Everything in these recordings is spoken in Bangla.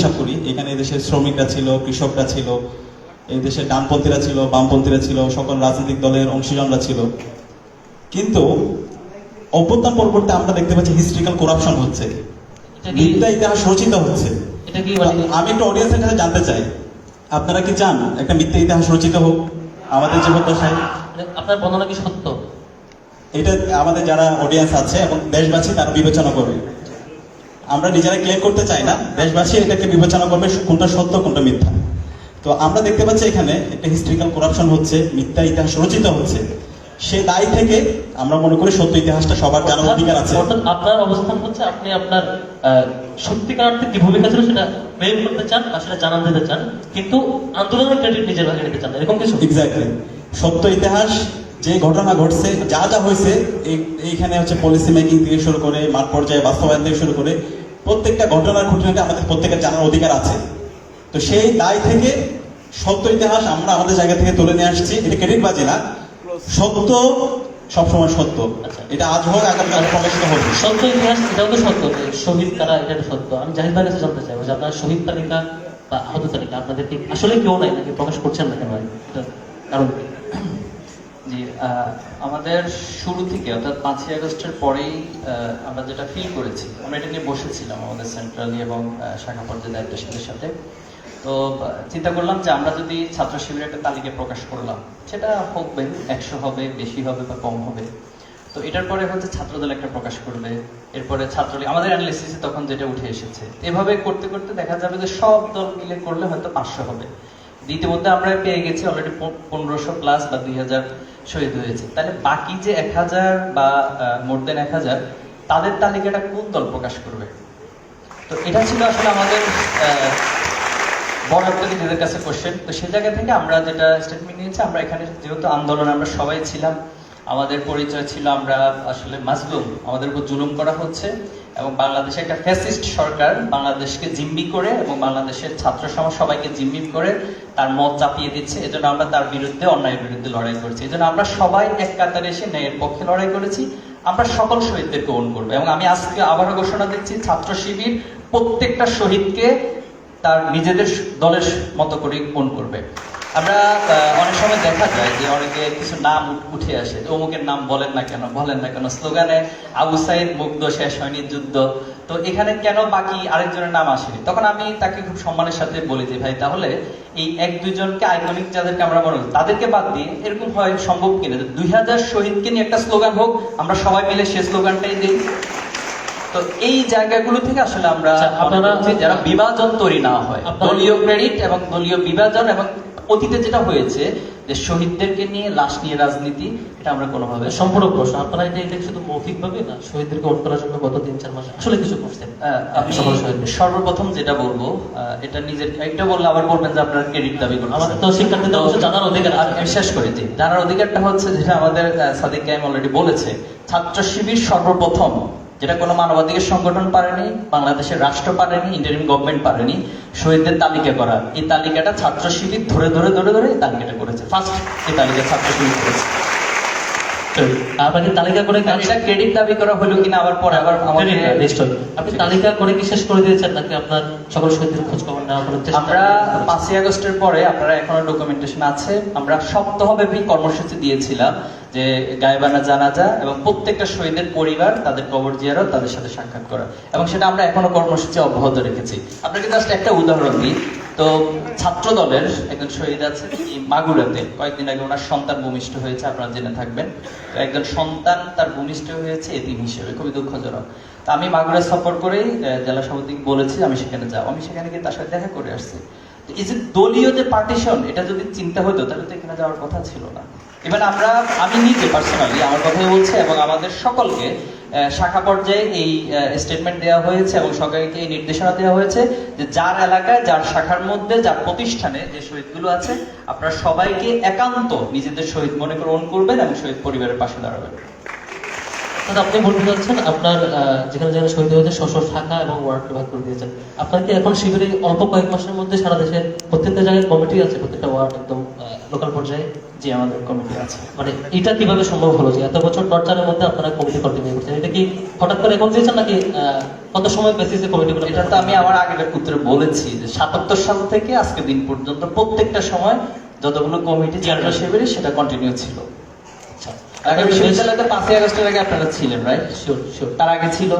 হিসাব করি, এখানে দেশের শ্রমিকরা ছিল, কৃষকরা ছিল, এই দেশের ডানপন্থীরা ছিল, বামপন্থীরা ছিল, সকল রাজনৈতিক দলের অংশীজনরা ছিল। কিন্তু অভ্যুত্থান পরবর্তী আমরা দেখতে পাচ্ছি হিস্ট্রিক্যাল করাপশন হচ্ছে, মিথ্যা ইতিহাস রচিত হচ্ছে। এটা কি আমি একটু অডিয়েন্সের কাছে জানতে চাই, আপনারা কি চান একটা মিথ্যা ইতিহাস রচিত হোক আমাদের যে প্রত্যাশায়? আপনার বর্ণনা কি সত্য? এটা আমাদের যারা অডিয়েন্স আছে এবং দেশবাসী তারা বিবেচনা করবে। আমরা নিজেরা ক্লেম করতে চাই না, দেশবাসী এটাকে বিবেচনা করবে কোনটা সত্য কোনটা মিথ্যা। তো আমরা দেখতে পাচ্ছি এখানে একটা হিস্ট্রিক্যাল করাপশন হচ্ছে, মিথ্যা ইতিহাস রচিত হচ্ছে। সে দায় থেকে আমরা মনে করি সত্য ইতিহাসটা সবার জানার অধিকার আছে। আপনার অবস্থান হচ্ছে আপনি আপনার সত্যিকার অর্থে কি ভূমিকা ছিল সেটা ক্লেম করতে চান বা সেটা জানান দিতে চান, কিন্তু আন্দোলনের ক্রেডিট নিজের ভাগে নিতে চান, এরকম কিছু? এক্স্যাক্টলি। সত্য ইতিহাস, যে ঘটনা ঘটছে, যা যা হয়েছে, এইখানে হচ্ছে পলিসি মেকিং থেকে শুরু করে মাঠ পর্যায়ে বাস্তবায়ন থেকে শুরু করে প্রত্যেকটা ঘটনার খুঁটিনাটি আমাদের প্রত্যেকের জানার অধিকার আছে। তো সেই দায় থেকে সত্য ইতিহাস আমরা আমাদের জায়গা থেকে তুলে নিয়ে আসছি। এটা ক্রেডিট বাজি না, সত্য সবসময় সত্য। এটা আজ হোক আগামীকাল প্রকাশিত হবে। সত্য ইতিহাস এটাও তো সত্য যে শহীদ কারা, এটা তো সত্য। আমি জাহিদ ভাইয়ের কাছে জানতে চাইবো যে আপনার শহীদ তালিকা বা আহত তালিকা আপনাদের কি আসলে কেউ নাই নাকি প্রকাশ করছেন না কেন? এটা কারণ কি? জি, আমাদের শুরু থেকে অর্থাৎ 5ই আগস্টের পরেই আমরা যেটা ফিল করেছি, আমরা এটা নিয়ে বসেছিলাম আমাদের সেন্ট্রালি এবং শাখা পর্যায়ে দায়িত্বশীলের সাথে। তো চিন্তা করলাম যে আমরা যদি ছাত্র শিবিরের একটা তালিকা প্রকাশ করলাম, সেটা হবে 100 হবে, বেশি হবে বা কম হবে। তো এটার পরে হচ্ছে ছাত্রদল একটা প্রকাশ করবে, এরপরে ছাত্রলীগ, আমাদের অ্যানালিসিসে তখন যেটা উঠে এসেছে, এভাবে করতে করতে দেখা যাবে যে সব দল মিলে করলে হয়তো 500 হবে। ইতিমধ্যে আমরা পেয়ে গেছি অলরেডি 1500 প্লাস বা 2000 শহীদ হয়েছে। তাহলে বাকি যে 1000 বা মোর দেন 1000, তাদের তালিকাটা কোন দল প্রকাশ করবে? তো এটা ছিল আসলে আমাদের বড় একটা নিজেদের কাছে কোশ্চেন। তো সেই জায়গা থেকে আমরা যেটা স্টেটমেন্ট নিয়েছি, আমরা এখানে যেহেতু আন্দোলনে আমরা সবাই ছিলাম, আমাদের পরিচয় ছিল আমরা আসলে মাজলুম, আমাদের উপর জুলুম করা হচ্ছে এবং বাংলাদেশে একটা ফ্যাসিস্ট সরকার বাংলাদেশকে জিম্মি করে এবং বাংলাদেশের ছাত্র সমাজ সবাইকে জিম্মি করে তার মত চাপিয়ে দিচ্ছে। এজন্য আমরা তার বিরুদ্ধে, অন্যায়ের বিরুদ্ধে লড়াই করছি। এজন্য আমরা সবাই এক কাতারে এসে ন্যায়ের পক্ষে লড়াই করেছি। আমরা সকল শহীদদেরকে ওন করবো এবং আমি আজকে আবারও ঘোষণা দিচ্ছি, ছাত্র শিবির প্রত্যেকটা শহীদকে তার নিজেদের দলের মতো করে ওন করবে। আমরা অনেক সময় দেখা যায় যে অনেকে কিছু নাম উঠে আসে, অমুকের নাম বলেন না কেন, বলেন না কেন, স্লোগানে আবু সাইদ মুগ্ধ, শেষ হয়নি যুদ্ধ, তো এখানে কেন বাকি আরেকজনের নাম আসেনি? তখন আমি তাকে খুব সম্মানের সাথে বলি যে ভাই, তাহলে এই 1-2 জনকে আইকনিক যাদেরকে আমরা মনে করি তাদেরকে বাদ দিয়ে এরকম হয় সম্ভব কিনা 2000 শহীদকে নিয়ে একটা স্লোগান হোক, আমরা সবাই মিলে সেই স্লোগানটাই দিই। তো এই জায়গাগুলো থেকে আসলে আমরা আপনারা যারা বিভাজন তৈরি না হয়, দলীয় ক্রেডিট এবং দলীয় বিভাজন এবং অতীতে যেটা হয়েছে যে শহীদদেরকে নিয়ে লাশ নিয়ে রাজনীতি, এটা আমরা কোনোভাবে সম্পূর্ণ প্রশ্ন, আপনারা এটা শুধু মৌখিক ভাবে না, শহীদদেরকে ওন করার জন্য গত 3-4 মাসে আসলে কিছু করছেন? আমি সর্বপ্রথম যেটা বলবো, এটা নিজের একটা বললে আবার বলবেন যে আপনার ক্রেডিট দাবি করবেন। আমাদের তো শিক্ষার্থীদের অবশ্য জানার অধিকার আছে। আমি শেষ করে দিই, জানার অধিকারটা হচ্ছে যেটা আমাদের সাদিক কাইম অলরেডি বলেছে, ছাত্র শিবির সর্বপ্রথম, যেটা কোনো মানবাধিকার সংগঠন পারেনি, বাংলাদেশের রাষ্ট্র পারেনি, ইন্টারিম গভর্নমেন্ট পারেনি, শহীদদের তালিকা করা। এই তালিকাটা ছাত্র শিবির ধরে ধরে ধরে ধরে এই তালিকাটা করেছে। ফার্স্ট এই তালিকা ছাত্র শিবির করেছে। আপনাকে তালিকা করে এটা ক্রেডিট দাবি করা হলো কিনা আবার পরে আবার আমাদের নিশ্চয়ই আপনি তালিকা করে কি শেষ করে দিয়েছেন নাকি আপনার সকল শহীদের খোঁজ খবর নেওয়া করার চেষ্টা? আমরা 5ই আগস্টের পরে, আপনারা এখনো ডকুমেন্টেশন আছে, আমরা সপ্তাহব্যাপী কর্মসূচি দিয়েছিলাম যে গায়েবানা জানাজা এবং প্রত্যেকটা শহীদের পরিবার, তাদের কবর জিয়ারত, তাদের সাথে সাক্ষাৎ করা, এবং সেটা আমরা এখনো কর্মসূচি অব্যাহত রেখেছি। আপনাকে জাস্ট একটা উদাহরণ দিই। তো ছাত্র দলের একজন শহীদ আছে মাগুরাতে, কয়েকদিন আগে ওনার সন্তান ভূমিষ্ঠ হয়েছে, আপনারা জেনে থাকবেন। তো একজন সন্তান তার ভূমিষ্ঠ হয়েছে এতিম হিসেবে, খুবই দুঃখজনক। তো আমি মাগুরা সফর করেই জেলা সভাপতিকে বলেছি আমি সেখানে যাবো, আমি সেখানে গিয়ে তার সাথে দেখা করে আসছি। তো এই যে দলীয় যে পার্টিশন, এটা যদি চিন্তা হতো তাহলে তো এখানে যাওয়ার কথা ছিল না। এবার আমি নিজে পার্সোনালি আমার কথাই বলছি এবং আমাদের সকলকে শাখা পর্যায়ে এই স্টেটমেন্ট দেওয়া হয়েছে এবং সবাইকে এই নির্দেশনা দেওয়া হয়েছে যে যার এলাকায়, যার শাখার মধ্যে, যার প্রতিষ্ঠানে যে শহীদগুলো আছে, আপনারা সবাইকে একান্ত নিজেদের শহীদ মনে করে ওন করবেন এবং শহীদ পরিবারের পাশে দাঁড়াবেন। আচ্ছা, আপনি বলতে চাচ্ছেন আপনার যেখানে যেখানে শহীদ হয়েছে স্ব শাখা এবং ওয়ার্ড ভাগ করে দিয়েছেন। আপনার কি এখন শিবিরে অল্প কয়েক মাসের মধ্যে সারা দেশে প্রত্যেকটা জায়গায় কমিটি আছে, প্রত্যেকটা ওয়ার্ড একদম লোকাল পর্যায়ে? যে আমাদের কমিটি আছে। মানে এটা কিভাবে সম্ভব হলো যে এত বছর টর্চারের মধ্যে আপনারা কমিটি কন্টিনিউ করছেন? এটা কি হঠাৎ করে এখন দিয়েছেন নাকি কত সময় বেসিসে কমিটিগুলো? এটা তো আমি আমার আগের উত্তরে বলেছি যে ৭৭ সাল থেকে আজকে দিন পর্যন্ত প্রত্যেকটা সময় যতগুলো কমিটি চেয়ারম্যান শিবিরে সেটা কন্টিনিউ ছিল। আচ্ছা, আগে বিশ্ববিদ্যালয়তে 5ই আগস্টের আগে আপনারা ছিলেন, রাইট? শিওর শিওর তার আগে ছিল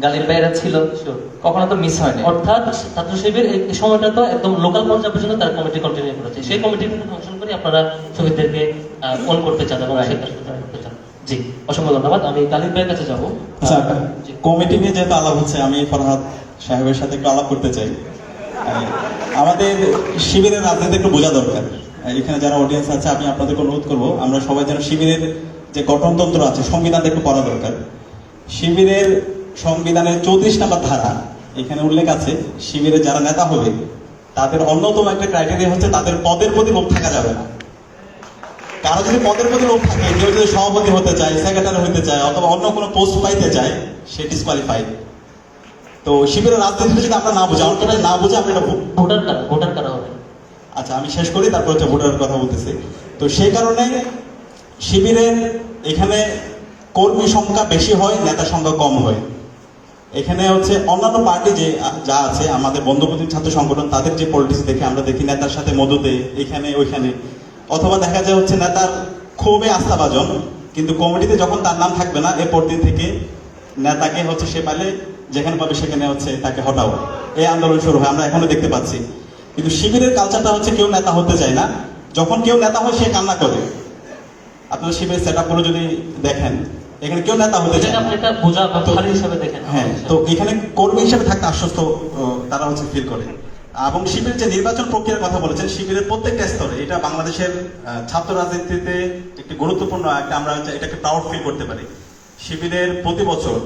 গালিব ভাইরা ছিল, শিওর। কখনো তো মিস হয়নি। অর্থাৎ ছাত্র শিবির এই সময়টা তো একদম লোকাল পর্যায়ে পর্যন্ত তার কমিটি কন্টিনিউ করেছে। সেই কমিটির ফাংশন করে আপনারা শহীদদেরকে অন করতে চান এবং সেই কাজটা করতে চান। জি, অসংখ্য ধন্যবাদ। আমি গালিব ভাইয়ের কাছে যাবো। আচ্ছা, কমিটি নিয়ে যেহেতু আলাপ হচ্ছে, আমি ফরহাদ সাহেবের সাথে একটু আলাপ করতে চাই। আমাদের শিবিরের রাজনীতি একটু বোঝা দরকার। এখানে যারা অডিয়েন্স আছে, আমি আপনাদেরকে অনুরোধ করবো, আমরা সবাই যেন শিবিরের যে গঠনতন্ত্র আছে, সংবিধানটা একটু পড়া দরকার। শিবিরের সংবিধানের 34 নম্বর ধারা এখানে উল্লেখ আছে, শিবিরে যারা নেতা হবে তাদের অন্যতম একটা ক্রাইটেরিয়া হচ্ছে তাদের পদের প্রতি লোভ থাকা যাবে না। কারো যদি পদের প্রতি লোভ থাকে, কেউ যদি সভাপতি হতে চায়, সেক্রেটারি হতে চায়, অথবা অন্য কোনো পোস্ট পাইতে চায়, সে ডিসকোয়ালিফাইড। তো শিবিরের রাজনীতিটা যদি আমরা না বুঝি, অন্তত না বুঝে আমরা এটা ভোটার কারা হবে? আচ্ছা, আমি শেষ করি, তারপর হচ্ছে ভোটারের কথা বলতেছি। তো সেই কারণে শিবিরের এখানে কর্মী সংখ্যা বেশি হয়, নেতা সংখ্যা কম হয়। এখানে হচ্ছে অন্যান্য পার্টি যে যা আছে, আমাদের বন্ধুপ্রতিম ছাত্র সংগঠন, তাদের যে পলিটিক্স দেখে আমরা দেখি নেতার সাথে মধুতে এখানে ওইখানে, অথবা দেখা যায় হচ্ছে নেতার খুবই আস্থাভাজন, কিন্তু কমিটিতে যখন তার নাম থাকবে না, এরপর দিন থেকে নেতাকে হচ্ছে সে পালে যেখানে পাবে সেখানে হচ্ছে তাকে হটাও, এই আন্দোলন শুরু হয়, আমরা এখনো দেখতে পাচ্ছি। কিন্তু শিবিরের কালচারটা হচ্ছে কেউ নেতা হতে চায় না, যখন কেউ নেতা হয় সে কান্না করে। আপনারা শিবিরের সেট আপ করে যদি দেখেন, এখানে কেউ নেতা হতে চায় না। আপনি এটা বোঝা খালি হিসাবে দেখেন। হ্যাঁ, তো এখানে কর্মী হিসেবে থাকতে আশ্বস্ত তারা হচ্ছে ফিল করে। এবং শিবিরের যে নির্বাচন প্রক্রিয়ার কথা বলেছেন, শিবিরের প্রত্যেকটা স্তরে এটা বাংলাদেশের ছাত্র রাজনীতিতে একটি গুরুত্বপূর্ণ একটা, আমরা এটাকে প্রাউড ফিল করতে পারি। শিবিরের প্রতি বছর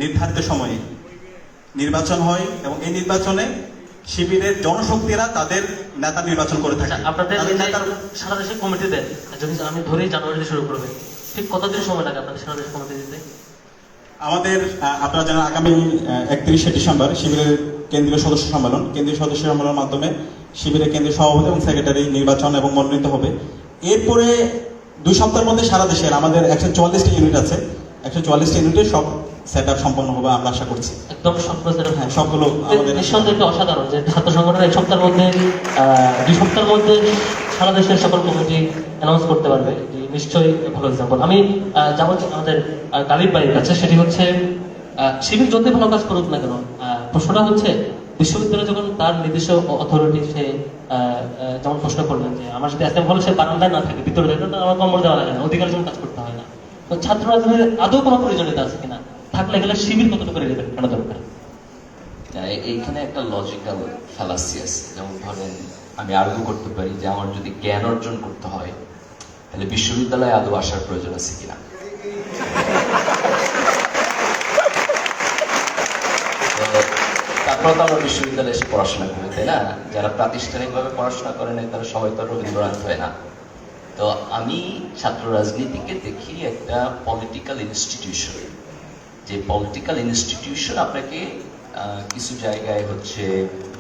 নির্ধারিত সময়ে নির্বাচন হয় এবং এই নির্বাচনে শিবিরের জনশক্তিরা তাদের নেতা নির্বাচন করে থাকে। আপনাদের তাদের নেতার সারা দেশে কমিটি দেন, যদি আমি ধরি জানুয়ারিতে শুরু করবে, ঠিক কতদিন সময় লাগে আপনাদের সারা দেশে কমিটি দিতে? আমাদের আপনারা জানেন আগামী 31শে ডিসেম্বর শিবিরের কেন্দ্রীয় সদস্য সম্মেলন, কেন্দ্রীয় সদস্য সম্মেলনের মাধ্যমে শিবিরের কেন্দ্রীয় সভাপতি এবং সেক্রেটারি নির্বাচন এবং মনোনীত হবে। এরপরে 2 সপ্তাহের মধ্যে সারা দেশের আমাদের 144টি ইউনিট আছে, 144টি ইউনিটে সব সেট আপ সম্পন্ন হবে আমরা আশা করছি। একদম সবগুলো সেট আপ? হ্যাঁ, সবগুলো আমাদের নিঃসন্দেহে অসাধারণ যে ছাত্র সংগঠন 1 সপ্তাহের মধ্যে 2 সপ্তাহের মধ্যে সারা দেশের সকল কমিটি অ্যানাউন্স করতে পারবে। নিশ্চয়ই ভালো এক্সাম্পল। আমি যাবো আমাদের গালিব ভাইয়ের কাছে, সেটি হচ্ছে শিবির যতই ভালো কাজ করুক না কেন, প্রশ্নটা হচ্ছে বিশ্ববিদ্যালয় যখন তার নিজস্ব অথরিটি সে যেমন প্রশ্ন করলেন যে আমার যদি এসএম হলে সে বারান্দায় না থাকে, ভিতরে থাকে, আমার কম্বল দেওয়া লাগে না, অধিকার জন্য কাজ করতে হয় না। তো ছাত্র রাজনীতির আদৌ কোনো প্রয়োজনীয়তা আছে কিনা, থাকলে গেলে শিবির কতটুকু রেলেভেন্ট কেন দরকার? এইখানে একটা লজিক্যাল ফ্যালাসি আছে। যেমন ধরেন, আমি আর্গু করতে পারি যে আমার যদি জ্ঞান অর্জন করতে হয় তাহলে বিশ্ববিদ্যালয়ে আদৌ আসার প্রয়োজন আছে কিনা। তারপর তো আমরা বিশ্ববিদ্যালয়ে এসে পড়াশোনা করি, তাই না? যারা প্রাতিষ্ঠানিকভাবে পড়াশোনা করে নাই তারা সবাই তো রবীন্দ্রনাথ হয় না। তো আমি ছাত্র রাজনীতিকে দেখি একটা পলিটিক্যাল ইনস্টিটিউশন, যে পলিটিক্যাল ইনস্টিটিউশন আপনাকে কিছু জায়গায় হচ্ছে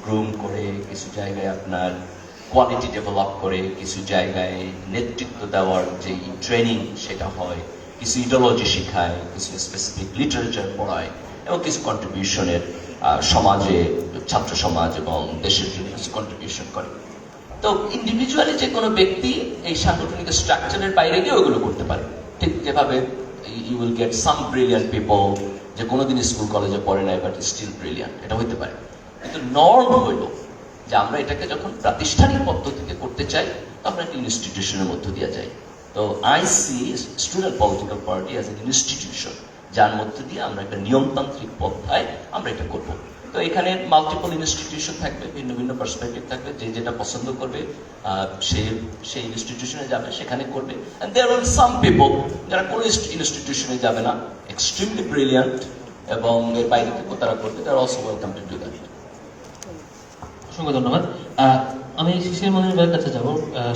গ্রুম করে, কিছু জায়গায় আপনার কোয়ালিটি ডেভেলপ করে, কিছু জায়গায় নেতৃত্ব দেওয়ার যে ট্রেনিং সেটা হয়, কিছু ইডিওলজি শেখায়, কিছু স্পেসিফিক লিটারেচার পড়ায় এবং কিছু কন্ট্রিবিউশনের সমাজে, ছাত্র সমাজ এবং দেশের জন্য কিছু কন্ট্রিবিউশন করে। তো ইন্ডিভিজুয়ালি যে কোনো ব্যক্তি এই সাংগঠনিক স্ট্রাকচারের বাইরে গিয়ে ওগুলো করতে পারে। ঠিক যেভাবে you will get some brilliant people যে কোনোদিন স্কুল কলেজে পড়ে নাই বাট স্টিল ব্রিলিয়ান্ট, এটা হইতে পারে। কিন্তু নর্ম হইল যে আমরা এটাকে যখন প্রাতিষ্ঠানিক পদ্ধতিতে করতে চাই তখন একটা ইনস্টিটিউশনের মধ্য দিয়ে যাই। তো I see student political party as an institution, যার মধ্য দিয়ে আমরা একটা নিয়মতান্ত্রিক পন্থায় আমরা এটা করবো। তো এখানে মাল্টিপল ইনস্টিটিউশন থাকবে, ভিন্ন ভিন্ন পার্সপেক্টিভ থাকবে, যে যেটা পছন্দ করবে সেই ইনস্টিটিউশনে যাবে, সেখানে করবে। And there will some people যারা কোনো ইনস্টিটিউশনে যাবে না, এক্সট্রিমলি ব্রিলিয়ান্ট এবং এর বাইরে থেকে তারা করবে, তারা also welcome to do that. অসংখ্য ধন্যবাদ। আমি শিশির মনির ভাইয়ের কাছে যাবো।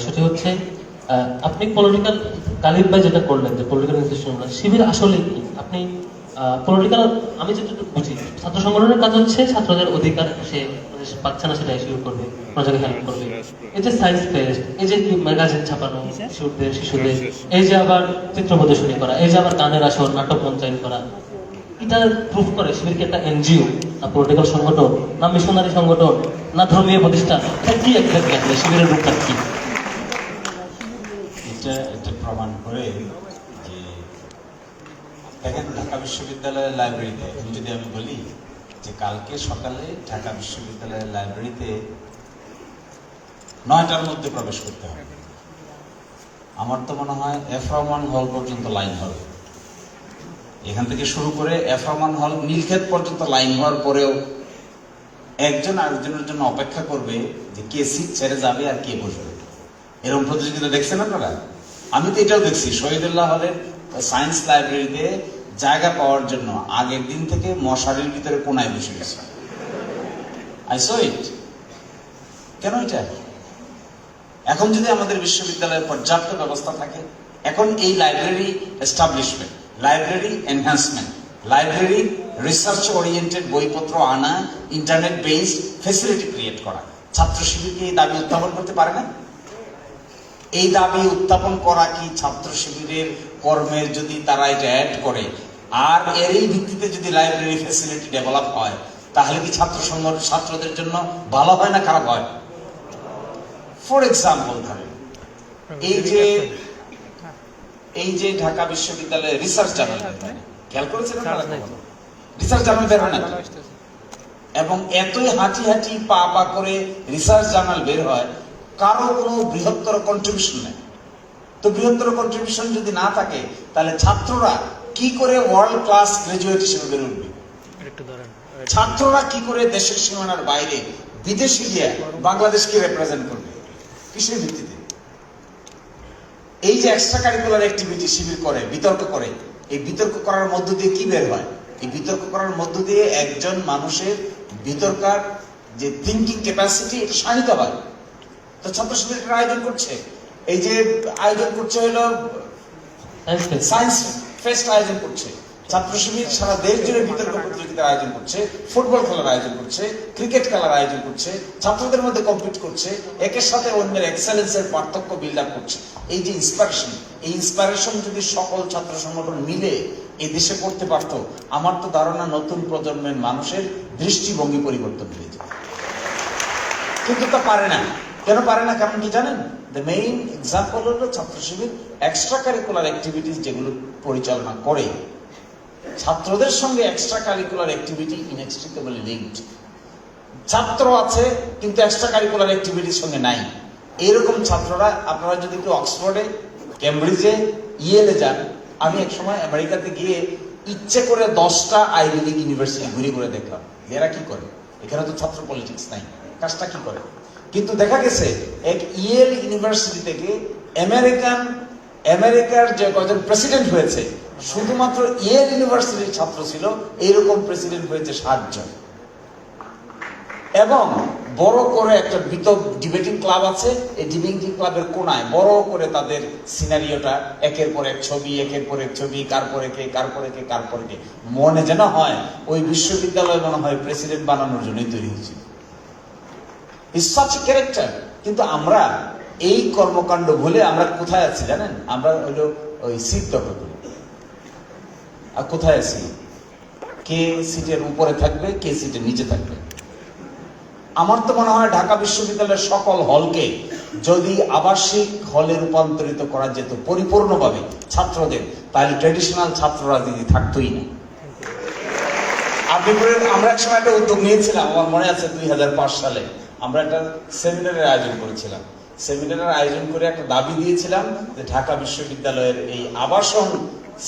সেটি হচ্ছে আপনি পলিটিক্যাল, গালিব ভাই যেটা করলেন যে পলিটিক্যাল ইনস্টিটিউশন, শিবির আসলে কি? আপনি পলিটিক্যাল, আমি যেটুকু বুঝি ছাত্র সংগঠনের কাজ হচ্ছে ছাত্রদের অধিকার সে পাচ্ছে না সেটা ইস্যু করবে, প্রজাকে হেল্প করবে। এই যে সায়েন্স ফেস্ট, এই যে ম্যাগাজিন ছাপানো শিশুদের, এই যে আবার চিত্র প্রদর্শনী করা, এই যে আবার গানের আসর, নাটক মঞ্চায়ন করা, এটা প্রুফ করে শিবির কি একটা এনজিও, না পলিটিক্যাল সংগঠন, না মিশনারি সংগঠন, না ধর্মীয় প্রতিষ্ঠান? এটা কি এক্সাক্টলি আসলে শিবিরের রূপটা কি? এটা প্রমাণ করে যে দেখেন ঢাকা বিশ্ববিদ্যালয়ের লাইব্রেরিতে যদি আমি বলি যে কালকে সকালে ঢাকা বিশ্ববিদ্যালয়ের লাইব্রেরিতে 9টার মধ্যে প্রবেশ করতে হবে। আমার তো মনে হয় এফ রহমান হল পর্যন্ত লাইন হবে। এখান থেকে শুরু করে এফ রহমান হল নীলক্ষেত পর্যন্ত লাইন হওয়ার পরেও একজন আরেকজনের জন্য অপেক্ষা করবে যে কে সিট ছেড়ে যাবে আর কে বসবে। এরকম প্রতিযোগিতা দেখছেন আপনারা? আমি তো এটাও দেখছি শহীদুল্লাহ হলের সায়েন্স লাইব্রেরিতে জায়গা পাওয়ার জন্য আগের দিন থেকে মশারির ভিতরে কোনায় বসে গেছে। I so it. কেন এটা? এখন যদি আমাদের বিশ্ববিদ্যালয়ে পর্যাপ্ত ব্যবস্থা থাকে, এখন এই library establishment, library enhancement, library research oriented বইপত্র আনা, ইন্টারনেট বেসড ফেসিলিটি ক্রিয়েট করা, ছাত্র শিবিরকে এই দাবি উত্থাপন করতে পারে না? এই দাবি উত্থাপন করা কি ছাত্র শিবিরের কর্মের যদি তারা এটা অ্যাড করে আর এরই ভিত্তিতে যদি লাইব্রেরি ফ্যাসিলিটি ডেভেলপ হয়, তাহলে কি ছাত্রদের জন্য ভালো হয় না খারাপ হয়? ফর এক্সাম্পল ধরেন এই যে ঢাকা বিশ্ববিদ্যালয়ের রিসার্চ জার্নাল, খেয়াল করেছেন রিসার্চ জার্নাল বের হয় না, এবং এতই হাঁটি হাঁটি পা পা করে রিসার্চ জার্নাল বের হয়, কারো কোনো বৃহত্তর কন্ট্রিবিউশন নেই। তো বৃহত্তর কন্ট্রিবিউশন যদি না থাকে, তাহলে ছাত্ররা কি করে ওয়ার্ল্ড ক্লাস গ্রাজুয়েট হিসেবে বের উঠবে? ছাত্ররা কি করে দেশের সীমানার বাইরে বিদেশে গিয়ে বাংলাদেশকে রিপ্রেজেন্ট করবে? কিসের ভিত্তিতে? এই যে এক্সট্রা কারিকুলার অ্যাক্টিভিটি শিবির করে, বিতর্ক করে, এই বিতর্ক করার মধ্য দিয়ে কি বের হয়? এই বিতর্ক করার মধ্য দিয়ে একজন মানুষের ভিতরকার যে থিঙ্কিং ক্যাপাসিটি, এটা শানিত হয়। তো ছাত্র শিবির আয়োজন করছে, এই যে আয়োজন করছে হলো সায়েন্স ফেস্ট আয়োজন করছে, ছাত্র শিবির সারা দেশ জুড়ে বিতর্ক প্রতিযোগিতার আয়োজন করছে, ফুটবল খেলার আয়োজন করছে, ক্রিকেট খেলার আয়োজন করছে, ছাত্রদের মধ্যে কম্পিট করছে, একের সাথে অন্যের এক্সেলেন্সের পার্থক্য বিল্ড আপ করছে। এই যে ইন্সপিরেশন, এই ইন্সপিরেশন যদি সকল ছাত্র সংগঠন মিলে এই দেশে করতে পারতো, আমার তো ধারণা নতুন প্রজন্মের মানুষের দৃষ্টিভঙ্গি পরিবর্তন হয়ে যেত। কিন্তু তা পারে না। কেন পারে না? কারণ কি জানেন? দ্য মেইন এক্সাম্পল হলো ছাত্র শিবির এক্সট্রা কারিকুলার অ্যাক্টিভিটিস যেগুলো পরিচালনা করে, ছাত্রদের সঙ্গে এক্সট্রা কারিকুলার অ্যাক্টিভিটি ইনএক্সট্রিকেবলি লিঙ্কড। ছাত্র আছে কিন্তু এক্সট্রা কারিকুলার অ্যাক্টিভিটির সঙ্গে নাই। এরকম ছাত্ররা, আপনারা যদি কেউ অক্সফোর্ডে, ক্যামব্রিজে, ইয়েলে যান, আমি এক সময় আমেরিকাতে গিয়ে ইচ্ছে করে 10টা আইভি লিগ ইউনিভার্সিটি ঘুরে ঘুরে দেখলাম এরা কি করে। এখানে তো ছাত্র পলিটিক্স নাই, কাজটা কি করে? কিন্তু দেখা গেছে এক ইয়েল ইউনিভার্সিটি থেকে আমেরিকার যে কজন প্রেসিডেন্ট হয়েছে, শুধুমাত্র ইয়েল ইউনিভার্সিটির ছাত্র ছিল, এইরকম প্রেসিডেন্ট হয়েছে 7 জন। এবং বড় করে একটা ডিবেটিং ক্লাব আছে, এই ডিবেটিং ক্লাবের কোনায় বড় করে তাদের সিনারিওটা একের পর এক ছবি, একের পর এক ছবি, কার পরে কে, কার পরে কে, কার পরে কে, মনে যেন হয় ওই বিশ্ববিদ্যালয় মনে হয় প্রেসিডেন্ট বানানোর জন্যই তৈরি হয়েছিল। Is such a character. কিন্তু আমরা এই কর্মকাণ্ড ভুলে আমরা কোথায় আছি জানেন? আমরা হলো ওই সিট দখল করি। আর কোথায় আছি? কে সিটের উপরে থাকবে, কে সিটের নিচে থাকবে। আমার তো মনে হয় ঢাকা বিশ্ববিদ্যালয়ের সকল হলকে যদি আবাসিক হলে রূপান্তরিত করা যেত পরিপূর্ণভাবে ছাত্রদের, তাহলে ট্রেডিশনাল ছাত্র রাজনীতি থাকতোই না। আমরা এক সময় একটা উদ্যোগ নিয়েছিলাম, আমার মনে আছে 2005 সালে আমরা একটা সেমিনারের আয়োজন করেছিলাম। সেমিনারের আয়োজন করে একটা দাবি দিয়েছিলাম যে ঢাকা বিশ্ববিদ্যালয়ের এই আবাসন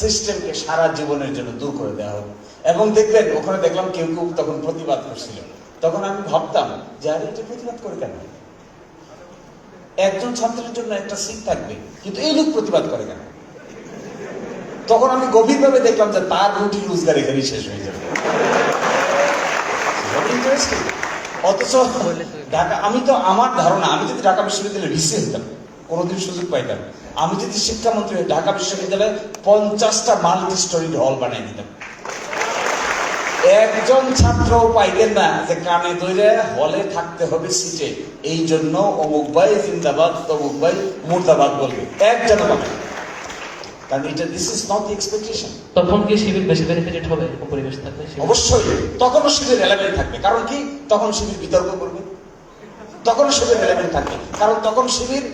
সিস্টেমকে সারা জীবনের জন্য দূর করে দেওয়া হবে। এবং দেখবেন ওখানে দেখলাম কেউ কেউ তখন প্রতিবাদ করছিল। তখন আমি ভাবতাম যে আরে এটা প্রতিবাদ করে কেন? একজন ছাত্রের জন্য একটা সিট থাকবে, কিন্তু এই লোক প্রতিবাদ করে কেন? তখন আমি গভীরভাবে দেখলাম যে তার রুটি রোজগার এখানেই শেষ হয়ে যাবে। অথচ ঢাকা, আমি তো আমার ধারণা, আমি যদি ঢাকা বিশ্ববিদ্যালয়ে ভিসি হতাম, কোনোদিন সুযোগ পাইতাম, আমি যদি শিক্ষামন্ত্রী হই, ঢাকা বিশ্ববিদ্যালয়ে 50টা মাল্টি স্টোরিড হল বানিয়ে দিতাম। একজন ছাত্র পাইতেন না যে কানে ধরে হলে থাকতে হবে সিটে, এই জন্য অমুক ভাই জিন্দাবাদ, তমুক ভাই মুর্দাবাদ বলবে, একজন পাবে। কারণ এটা this is not the expectation. তখন কি শিবির বেশি বেনিফিটেড হবে এরকম পরিবেশ থাকলে? অবশ্যই তখনও শিবির রেলেভেন্ট থাকবে। কারণ কি? তখন শিবির বিতর্ক করবে, তখন শিবির রেলেভেন্ট থাকবে। কারণ তখন শিবির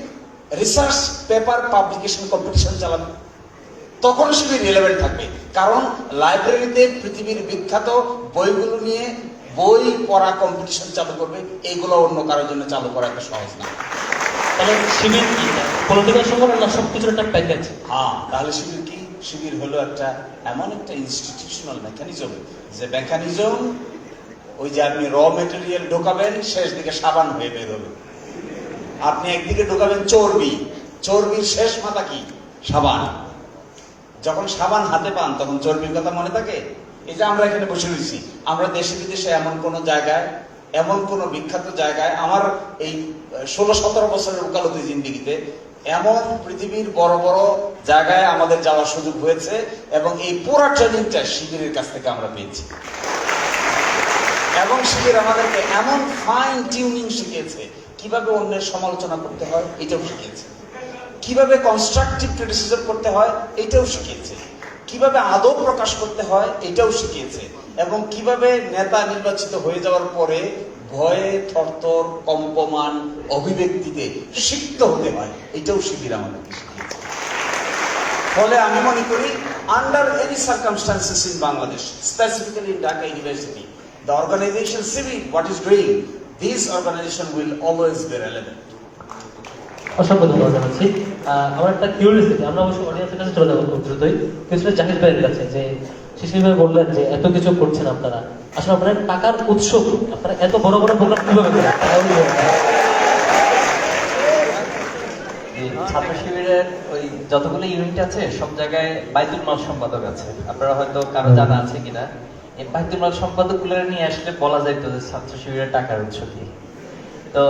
রিসার্চ পেপার পাবলিকেশন কম্পিটিশন চালাবে, তখন শিবির রিলেভেন্ট থাকবে। কারণ লাইব্রেরিতে পৃথিবীর বিখ্যাত বইগুলো নিয়ে বই পড়া কম্পিটিশন চালু করবে, এইগুলো অন্য কারোর জন্য চালু করা একটা সহজ না। তাহলে শিবির কি পলিটিক্যাল সংগঠন না সবকিছুর একটা প্যাকেজ? হ্যাঁ, তাহলে শিবির কি? শিবির হলো একটা এমন একটা ইনস্টিটিউশনাল মেকানিজম, যে মেকানিজম ওই যে আপনি র মেটেরিয়াল ঢোকাবেন, শেষ দিকে সাবান হয়ে বের হবে। আপনি একদিকে ঢোকাবেন চর্বি, চর্বির শেষ মাথা কি? সাবান। যখন সাবান হাতে পান তখন চর্বির কথা মনে থাকে? এই যে আমরা এখানে বসে রয়েছি, আমরা দেশে বিদেশে এমন কোন জায়গায়, এমন কোন বিখ্যাত জায়গায়, আমার এই 16-17 বছরের ওকালতি জিন্দেগিতে এমন পৃথিবীর বড় বড় জায়গায় আমাদের যাওয়ার সুযোগ হয়েছে, এবং এই পুরো ট্রেনিংটা শিবিরের কাছ থেকে আমরা পেয়েছি। এবং শিবির আমাদেরকে এমন ফাইন টিউনিং শিখিয়েছে, কিভাবে অন্যের সমালোচনা করতে হয় এটাও শিখিয়েছে, কিভাবে কনস্ট্রাকটিভ ক্রিটিসিজম করতে হয় এটাও শিখিয়েছে, কিভাবে আদব প্রকাশ করতে হয় এটাও শিখিয়েছে, এবং কিভাবে নেতা নির্বাচিত হয়ে যাওয়ার পরে ভয়ে থরথর কম্পমান অভিব্যক্তিতে সিক্ত হতে হয় এটাও শিবির আমাদেরকে শিখিয়েছে। ফলে আমি মনে করি, under any circumstances in Bangladesh, specifically in Dhaka university, the organization CIVIC, what is doing, this organization will always be relevant. অসংখ্য ধন্যবাদ জানাচ্ছি। আমার একটা কিউরিয়াসিটি, আমরা অবশ্যই অডিয়েন্সের কাছে চলে যাবো খুব দ্রুতই, কিছুটা জাহিদ ভাইয়ের কাছে, যে শিশির ভাই বললেন যে এত কিছু করছেন আপনারা, আসলে আপনারা টাকার উৎস কি? আপনারা এত বড় বড় প্রোগ্রাম কিভাবে করেন? ছাত্র শিবিরের ওই যতগুলো ইউনিট আছে সব জায়গায় বাইতুল মাল সম্পাদক আছে, আপনারা হয়তো কারো জানা আছে কিনা। এই বাইতুল মাল সম্পাদক গুলো নিয়ে আসলে বলা যাইতো যে ছাত্র শিবিরের টাকার উৎস কি। তো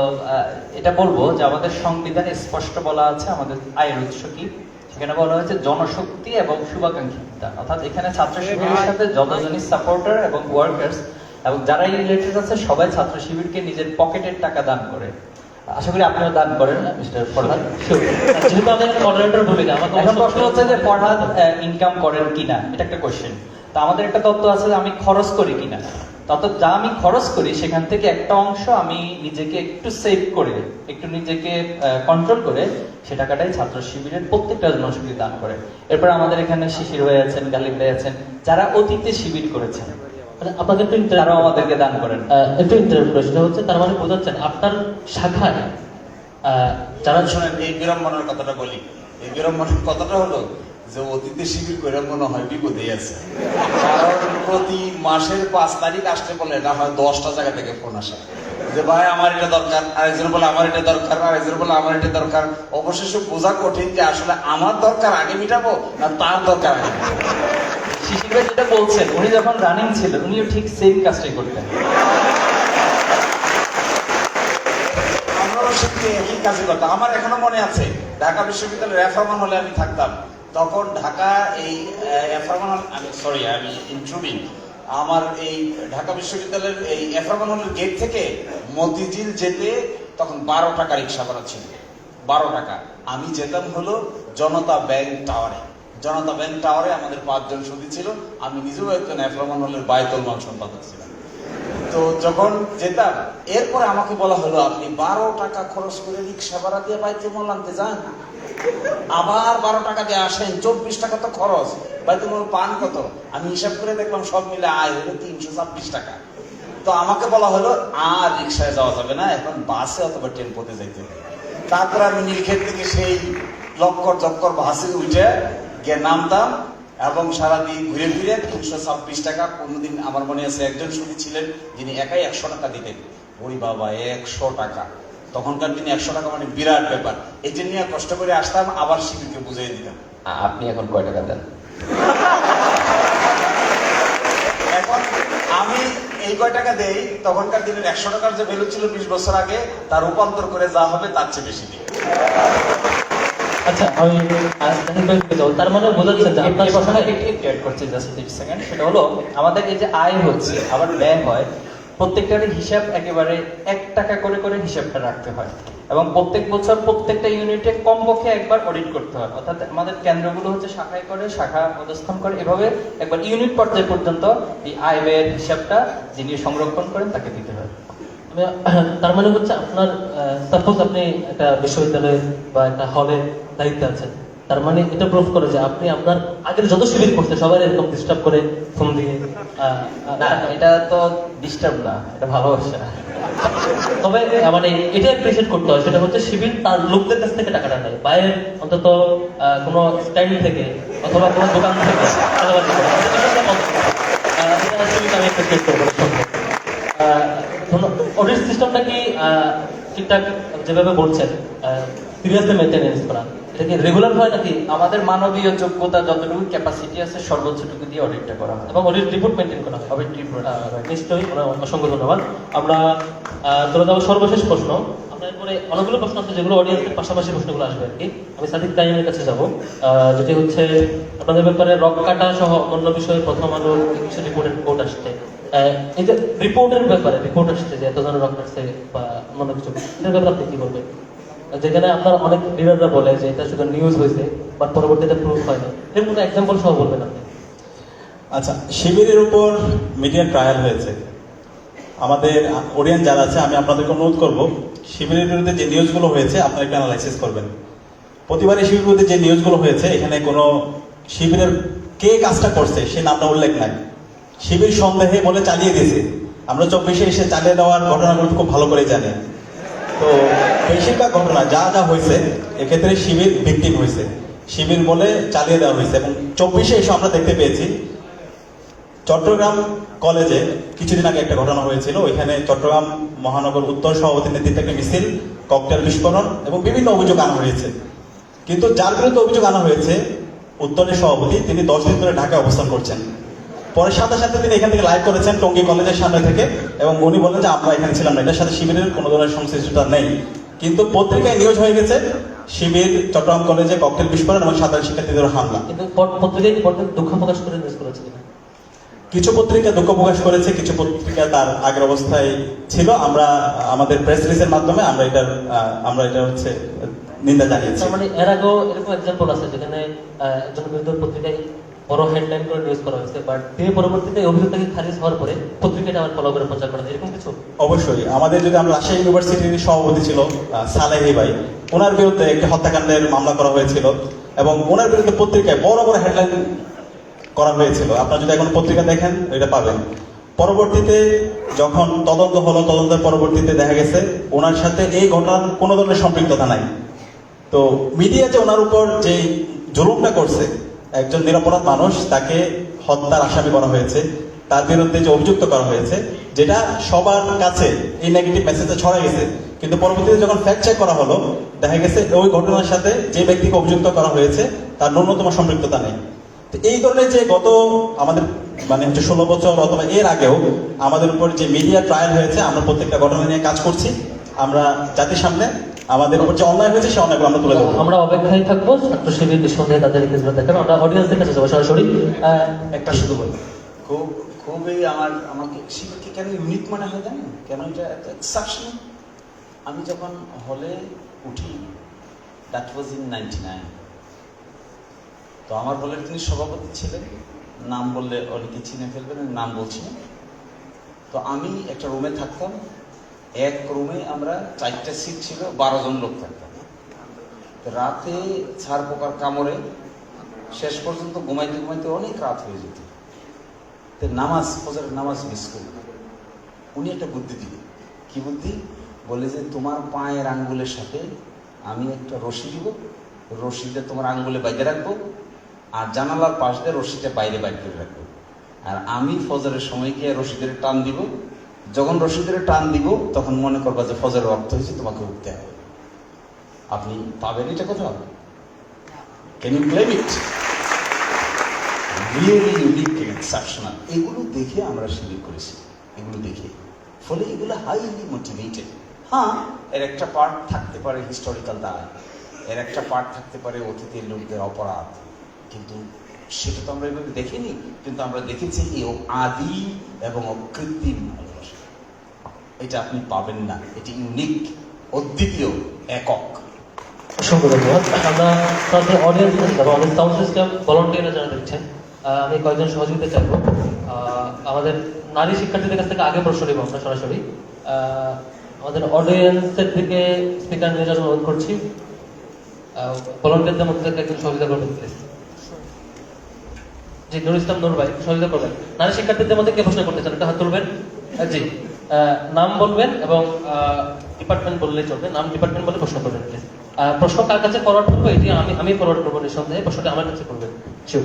এটা বলবো যে আমাদের সংবিধানে স্পষ্ট বলা আছে আমাদের আয়ের উৎস কি। সেখানে বলা হয়েছে জনশক্তি এবং শুভাকাঙ্ক্ষী দান, অর্থাৎ এখানে ছাত্র শিবিরের সাথে যতজনই সাপোর্টার এবং ওয়ার্কার্স এবং যারা রিলেটেড আছে সবাই ছাত্র শিবিরকে নিজের পকেটের টাকা দান করে। আশা করি আপনিও দান করেন মিস্টার ফরহাদ। যেহেতু আমি একটা মডারেটর ভূমিকা, আমাকে এখন প্রশ্ন হচ্ছে যে ফরহাদ ইনকাম করেন কিনা, এটা একটা কোশ্চেন। তো আমাদের একটা তত্ত্ব আছে যে আমি খরচ করি কিনা, তত যা আমি খরচ করি সেখান থেকে একটা অংশ আমি নিজেকে একটু সেভ করে, একটু নিজেকে কন্ট্রোল করে সে টাকাটাই ছাত্র শিবিরের প্রত্যেকটা জনশক্তি দান করে। এরপর আমাদের এখানে শিশির ভাই আছেন, গালিব ভাই আছেন, যারা অতীতে শিবির করেছেন, আপনাদের তারাও আমাদেরকে দান করেন। একটু ইন্টারেস্ট প্রশ্ন হচ্ছে, তার মানে বোঝাচ্ছেন আপনার শাখায় যারা শোনেন, এই বিড়ম্বনার কথাটা বলি। এই বিড়ম্বনার কথাটা হলো যে অতীতে শিবির করে মনে হয় বিপদে আছে, কারণ প্রতি মাসের 5 তারিখ আসতে বলে এটা হয় 10টা জায়গা থেকে ফোন আসে যে ভাই আমার এটা দরকার, আরেকজন বলে আমার এটা দরকার, আরেকজন বলে আমার এটা দরকার। অবশেষে বোঝা কঠিন যে আসলে আমার দরকার আগে মিটাবো না তার দরকার আগে মিটাবো। শিশির ভাই যেটা বলছেন, উনি যখন রানিং ছিলেন উনিও ঠিক সেম কাজটাই করতেন। আমরাও শিখতে একই কাজে করতাম। আমার এখনো মনে আছে, ঢাকা বিশ্ববিদ্যালয়ের রেফরমান হলে আমি থাকতাম, তখন ঢাকা এই এফরমান হল, আমি ইন্ট্রুভিং, আমার এই ঢাকা বিশ্ববিদ্যালয়ের এই এফরমান হলের গেট থেকে মতিঝিল যেতে তখন 12 টাকা রিক্সা ভাড়া ছিল, 12 টাকা। আমি যেতাম হলো জনতা ব্যাংক টাওয়ারে। জনতা ব্যাংক টাওয়ারে আমাদের 5 জন সদস্য ছিল, আমি নিজেও একজন এফরমান হলের বাইতুল মাল সম্পাদক ছিলাম। তো যখন যেতাম, এরপরে আমাকে বলা হলো আপনি 12 টাকা খরচ করে রিক্সা ভাড়া দিয়ে বাইতুল মাল আনতে যান, আবার 12 টাকা দিয়ে আসেন, 24 টাকা তো খরচ, বাইতুল মাল পান কত? আমি হিসাব করে দেখলাম সব মিলে আয় হলো 326 টাকা। তো আমাকে বলা হলো আর রিক্সায় যাওয়া যাবে না, এখন বাসে অথবা টেম্পোতে যাইতে হবে। তারপরে আমি নীলক্ষেত থেকে সেই লক্কর বাসে উঠে গিয়ে নামতাম, এবং সারাদিন ঘুরে ফিরে 326 টাকা। কোনোদিন আমার মনে আছে একজন শুধু ছিলেন যিনি একাই 100 টাকা দিতেন। ওই বাবা, 100 টাকা! তখনকার দিনে 100 টাকা মানে বিরাট ব্যাপার। এটা নিয়ে কষ্ট করে আসতাম, আবার শিবিরকে বুঝিয়ে দিতাম। আপনি এখন কয় টাকা দেন? এখন আমি এই কয় টাকা দেই, তখনকার দিনের 100 টাকার যে ভ্যালু ছিল 20 বছর আগে, তার রূপান্তর করে যা হবে তার চেয়ে বেশি দিই। আচ্ছা আমি জাহিদ ভাই থেকে যাবো। তার মানে বোঝাচ্ছেন যে আপনার এই প্রশ্নটা একটু অ্যাড করছি জাস্ট 30 সেকেন্ড। সেটা হলো আমাদের এই যে আয় হচ্ছে আবার ব্যয় হয়, প্রত্যেকটারই হিসাব একেবারে 1 টাকা করে করে হিসাবটা রাখতে হয় এবং প্রত্যেক বছর প্রত্যেকটা ইউনিটে কমপক্ষে একবার অডিট করতে হয়। অর্থাৎ আমাদের কেন্দ্রগুলো হচ্ছে শাখায় করে, শাখা অবস্থান করে, এভাবে একবার ইউনিট পর্যায় পর্যন্ত এই আয় ব্যয়ের হিসাবটা যিনি সংরক্ষণ করেন তাকে দিতে হয়। তার মানে হচ্ছে আপনার সাপোজ আপনি একটা বিশ্ববিদ্যালয়ে বা একটা হলে দায়িত্বে আছেন, তার মানে এটা প্রুফ করে যে আপনি আপনার আগের যত শিবির করতে সবাই এরকম ডিস্টার্ব করে ফোন দিয়ে না, এটা তো ডিস্টার্ব না, এটা ভালোবাসা। তবে মানে এটা অ্যাপ্রিসিয়েট করতে হয়, সেটা হচ্ছে শিবির তার লোকদের কাছ থেকে টাকাটা নেয়, বাইরের অন্তত কোনো স্ট্যান্ড থেকে অথবা কোনো দোকান থেকে চাঁদাবাজি করে। এটা শিবির আমি অ্যাপ্রিসিয়েট করবো। অডিট সিস্টেমটা কি ঠিকঠাক যেভাবে বলছেন সিরিয়াসলি মেনটেনেন্স করা, এটা কি রেগুলার হয় নাকি? আমাদের মানবীয় যোগ্যতা যতটুকু ক্যাপাসিটি আছে সর্বোচ্চটুকু দিয়ে অডিটটা করা হয় এবং অডিট রিপোর্ট মেনটেন করা হয়? Audit report. নিশ্চয়ই, অসংখ্য ধন্যবাদ। আমরা চলে যাবো সর্বশেষ প্রশ্ন। আমরা এরপরে অনেকগুলো প্রশ্ন আছে যেগুলো অডিয়েন্সের পাশাপাশি প্রশ্নগুলো আসবে আর কি। আমি সাদিক তাইমের কাছে যাবো, যেটি হচ্ছে আপনাদের ব্যাপারে রক কাটা সহ অন্য বিষয়ে প্রথম আলোর কিছু রিপোর্ট আসছে। এই যে রিপোর্টের ব্যাপারে রিপোর্ট আসছে যে এত ধরনের রক কাটছে বা অন্য কিছু, এটার ব্যাপারে আপনি কি বলবেন? যেখানে আপনার অনেক লিডাররা বলে যে এটা শুধু নিউজ হয়েছে বাট পরবর্তীতে প্রুফ হয় না, এর মধ্যে এক্সাম্পল সহ বলবেন আপনি। আচ্ছা, শিবিরের উপর মিডিয়া ট্রায়াল হয়েছে। আমাদের অডিয়েন্স যারা আছে, আমি আপনাদেরকে অনুরোধ করব, শিবিরের বিরুদ্ধে যে নিউজগুলো হয়েছে আপনারা একটু অ্যানালাইসিস করবেন। প্রতিবারই শিবিরের বিরুদ্ধে যে নিউজগুলো হয়েছে এখানে কোনো শিবিরের কে কাজটা করছে সে নামটা উল্লেখ নাই। শিবির সন্দেহে বলে চালিয়ে দিয়েছে। আমরা 24-এ এসে চালিয়ে দেওয়ার ঘটনাগুলো খুব ভালো করে জানি। তো বেশিরভাগ ঘটনা যা যা হয়েছে এক্ষেত্রে শিবির ভিকটিম হয়েছে, শিবির বলে চালিয়ে দেওয়া হয়েছে। এবং 24-এ এসে আমরা দেখতে পেয়েছি চট্টগ্রাম কলেজে কিছুদিন আগে একটা ঘটনা হয়েছিল। ওইখানে চট্টগ্রাম মহানগর উত্তর সভাপতির নেতৃত্বে একটা মিছিল, ককটেল বিস্ফোরণ এবং বিভিন্ন অভিযোগ আনা হয়েছে। কিন্তু যার বিরুদ্ধে অভিযোগ আনা হয়েছে উত্তরের সভাপতি, তিনি 10 দিন ধরে ঢাকায় অবস্থান করছেন। পরে সাথে সাথে তিনি এখান থেকে লাইভ করেছেন টঙ্গী কলেজের সামনে থেকে, এবং উনি বলেন যে আমরা এখানে ছিলাম না, এটার সাথে শিবিরের কোনো ধরনের সংশ্লিষ্টতা নেই। কিন্তু পত্রিকায় নিউজ হয়ে গেছে শিবির চট্টগ্রাম কলেজে ককটেল বিস্ফোরণ এবং সাধারণ শিক্ষার্থীদের হামলা। কিন্তু পত্রিকায় কি দুঃখ প্রকাশ করে নিউজ করেছে কিনা? কিছু পত্রিকা দুঃখ প্রকাশ করেছে, কিছু পত্রিকা তার আগের অবস্থায় ছিল। আমরা আমাদের প্রেস রিলিজের মাধ্যমে আমরা এটা হচ্ছে নিন্দা জানিয়েছি। মানে এর আগেও এরকম এক্সাম্পল আছে যেখানে একজন বিরুদ্ধে পত্রিকায় বড় হেডলাইন করে নিউজ করা হয়েছে, বাট তিনি পরবর্তীতে অভিযোগটাকে খারিজ হওয়ার পরে পত্রিকাটা আবার ফলো করে প্রচার করা, এরকম কিছু? অবশ্যই। আমাদের যদি আমরা রাজশাহী ইউনিভার্সিটির সভাপতি ছিল সালেহি ভাই, ওনার বিরুদ্ধে একটি হত্যাকাণ্ডের মামলা করা হয়েছিল এবং ওনার বিরুদ্ধে পত্রিকায় বড় বড় হেডলাইন করা হয়েছিল। আপনারা যদি এখন পত্রিকা দেখেন এটা পাবেন। পরবর্তীতে যখন তদন্ত হলো, তদন্তের পরবর্তীতে দেখা গেছে ওনার সাথে এই ঘটনার কোনো ধরনের সম্পৃক্ততা নাই। তো মিডিয়া যে ওনার উপর যে জুলুমটা করছে, একজন নিরপরাধ মানুষ তাকে হত্যার আসামি করা হয়েছে, তার বিরুদ্ধে যে অভিযুক্ত করা হয়েছে, যেটা সবার কাছে এই নেগেটিভ মেসেজটা ছড়া গেছে। কিন্তু পরবর্তীতে যখন ফ্যাক্ট চেক করা হলো দেখা গেছে ওই ঘটনার সাথে যে ব্যক্তিকে অভিযুক্ত করা হয়েছে তার ন্যূনতম সম্পৃক্ততা নেই। তো এই ধরনের যে গত আমাদের মানে হচ্ছে 16 বছর অথবা এর আগেও আমাদের উপর যে মিডিয়া ট্রায়াল হয়েছে, আমরা প্রত্যেকটা ঘটনা নিয়ে কাজ করছি। আমরা জাতির সামনে আমাদের উপর যে অন্যায় হয়েছে সেই অন্যায়গুলো আমরা তুলে ধরবো। আমরা অপেক্ষায় থাকবো ছাত্র শিবির নিঃসন্দেহে তাদের কেসগুলো দেখেন। আমরা অডিয়েন্সের কাছে যাবো সরাসরি। একটা শুধু বলি, খুবই আমাকে শিবিরকে কেন ইউনিক মনে হয় জানেন? কেন এটা একটা এক্সেপশনাল? আমি যখন হলে উঠি, দ্যাট ওয়াজ ইন 99, তো আমার হলের তিনি সভাপতি ছিলেন, নাম বললে অনেকে চিনে ফেলবেন, আমি নাম বলছি না। তো আমি একটা রুমে থাকতাম, এক রুমে আমরা 4টা সিট ছিল, 12 জন লোক থাকতাম। রাতে ছাড় পোকার কামড়ে শেষ পর্যন্ত ঘুমাইতে ঘুমাইতে অনেক রাত হয়ে যেত। তো ফজরের নামাজ মিস করি। উনি একটা বুদ্ধি দিলেন। কি বুদ্ধি? বলে যে তোমার পায়ের আঙ্গুলের সাথে আমি একটা রশি দিব, রশিটা তোমার আঙ্গুলে বাইরে রাখবো, আর জানালার পাশ দিয়ে রশিটা বাইরে বাইর করে রাখবো, আর আমি ফজরের সময় গিয়ে রশিদের টান দিব। যখন রশিদের টান দিব তখন মনে করবা যে ফজরের রক্ত হয়েছে, তোমাকে উঠতে হবে। আপনি পাবেন এটা কোথাও? Can you claim it? Really unique, exceptional. এগুলো দেখে আমরা শিবির করেছি, এগুলো দেখে। ফলে এগুলো হাইলি মোটিভেটেড। হ্যাঁ, এর একটা পার্ট থাকতে পারে হিস্টোরিক্যাল দায়, এর একটা পার্ট থাকতে পারে অতিথির লোকদের অপরাধ, কিন্তু সেটা তো আমরা এভাবে দেখিনি, কিন্তু আমরা দেখেছি এই আদি এবং অকৃত্রিম ভালোবাসা। এটা আপনি পাবেন না, এটি ইউনিক, অদ্বিতীয়, একক। অসংখ্য ধন্যবাদ। আমরা তাদের অডিয়েন্স যাবো, আমাদের সাউন্ড সিস্টেম ভলান্টিয়াররা যারা দেখছেন, আমি কয়েকজন সহযোগিতা চাইবো। আমাদের নারী শিক্ষার্থীদের কাছ থেকে আগে প্রশ্ন নেব আমরা সরাসরি। আমাদের অডিয়েন্সের দিকে স্পিকার নিয়ে যাওয়ার অনুরোধ করছি। ভলান্টিয়ারদের মধ্যে থেকে একজন সহযোগিতা করবেন প্লিজ। জি, নুরুল ইসলাম নূর ভাই সহযোগিতা করবেন। নারী শিক্ষার্থীদের মধ্যে কে প্রশ্ন করতে চান একটা হাত তুলবেন। জি, নাম বলবেন এবং ডিপার্টমেন্ট বললেই চলবে, নাম ডিপার্টমেন্ট বলে প্রশ্ন করবেন প্লিজ। প্রশ্ন কার কাছে ফরওয়ার্ড করবো এটি আমি ফরওয়ার্ড করবো নিঃসন্দেহে, প্রশ্নটা আমার কাছে করবেন। শিওর।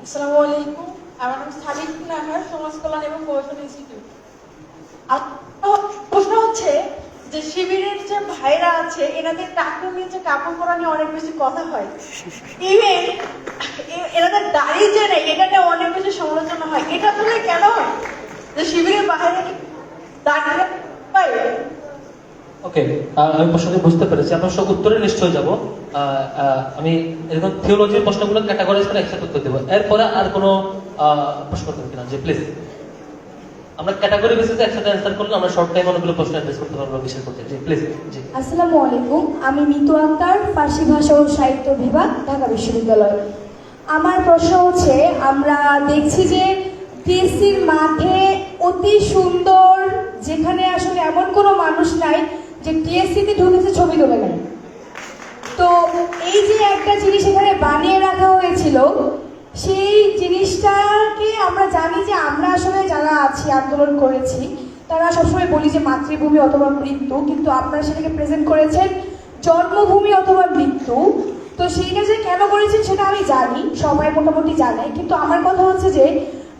আসসালামু আলাইকুম, আমার নাম সাবিত নাহার, সমাজ কল্যাণ এবং গবেষণা ইনস্টিটিউট। প্রশ্ন হচ্ছে যে শিবিরের যে ভাইরা আছে এনাদের টাকনুমির যে কাপড় পরা নিয়ে অনেক বেশি কথা হয়, ইভেন এনাদের দাড়ি যে নেই এটা নিয়ে অনেক বেশি সমালোচনা হয়। এটা আসলে কেন হয় যে শিবিরের বাইরে কি দাড়ি পায়? ওকে, আমি প্রশ্নটি বুঝতে পেরেছি, আমরা সব উত্তরে নিশ্চয়ই যাব। আমি এরকম থিওলজির প্রশ্নগুলো ক্যাটাগরাইজ করে একসাথে উত্তর দেবো, এরপরে আর কোনো প্রশ্ন করবেন কিনা? জি প্লিজ, আমরা ক্যাটাগরি বেসিসে একসাথে অ্যান্সার করলে আমরা শর্ট টাইম অনেকগুলো প্রশ্ন অ্যাড্রেস করতে পারবো বিশেষ করতে। জি প্লিজ। জি, আসসালামু আলাইকুম, আমি মিতু আক্তার, ফার্সি ভাষা ও সাহিত্য বিভাগ, ঢাকা বিশ্ববিদ্যালয়। আমার প্রশ্ন হচ্ছে, আমরা দেখছি যে টিএসসির মাঠে অতি সুন্দর, যেখানে আসলে এমন কোনো মানুষ নাই যে টিএসসিতে ঢুকেছে ছবি তোলে নাই। তো এই যে একটা জিনিস এখানে বানিয়ে রাখা হয়েছিল, সেই জিনিসটাকে আমরা জানি যে আমরা আসলে যারা আছি আন্দোলন করেছি তারা সবসময় বলি যে মাতৃভূমি অথবা মৃত্যু, কিন্তু আপনারা সেটাকে প্রেজেন্ট করেছেন জন্মভূমি অথবা মৃত্যু। তো সেইটা যে কেন করেছেন সেটা আমি জানি, সবাই মোটামুটি জানে, কিন্তু আমার কথা হচ্ছে যে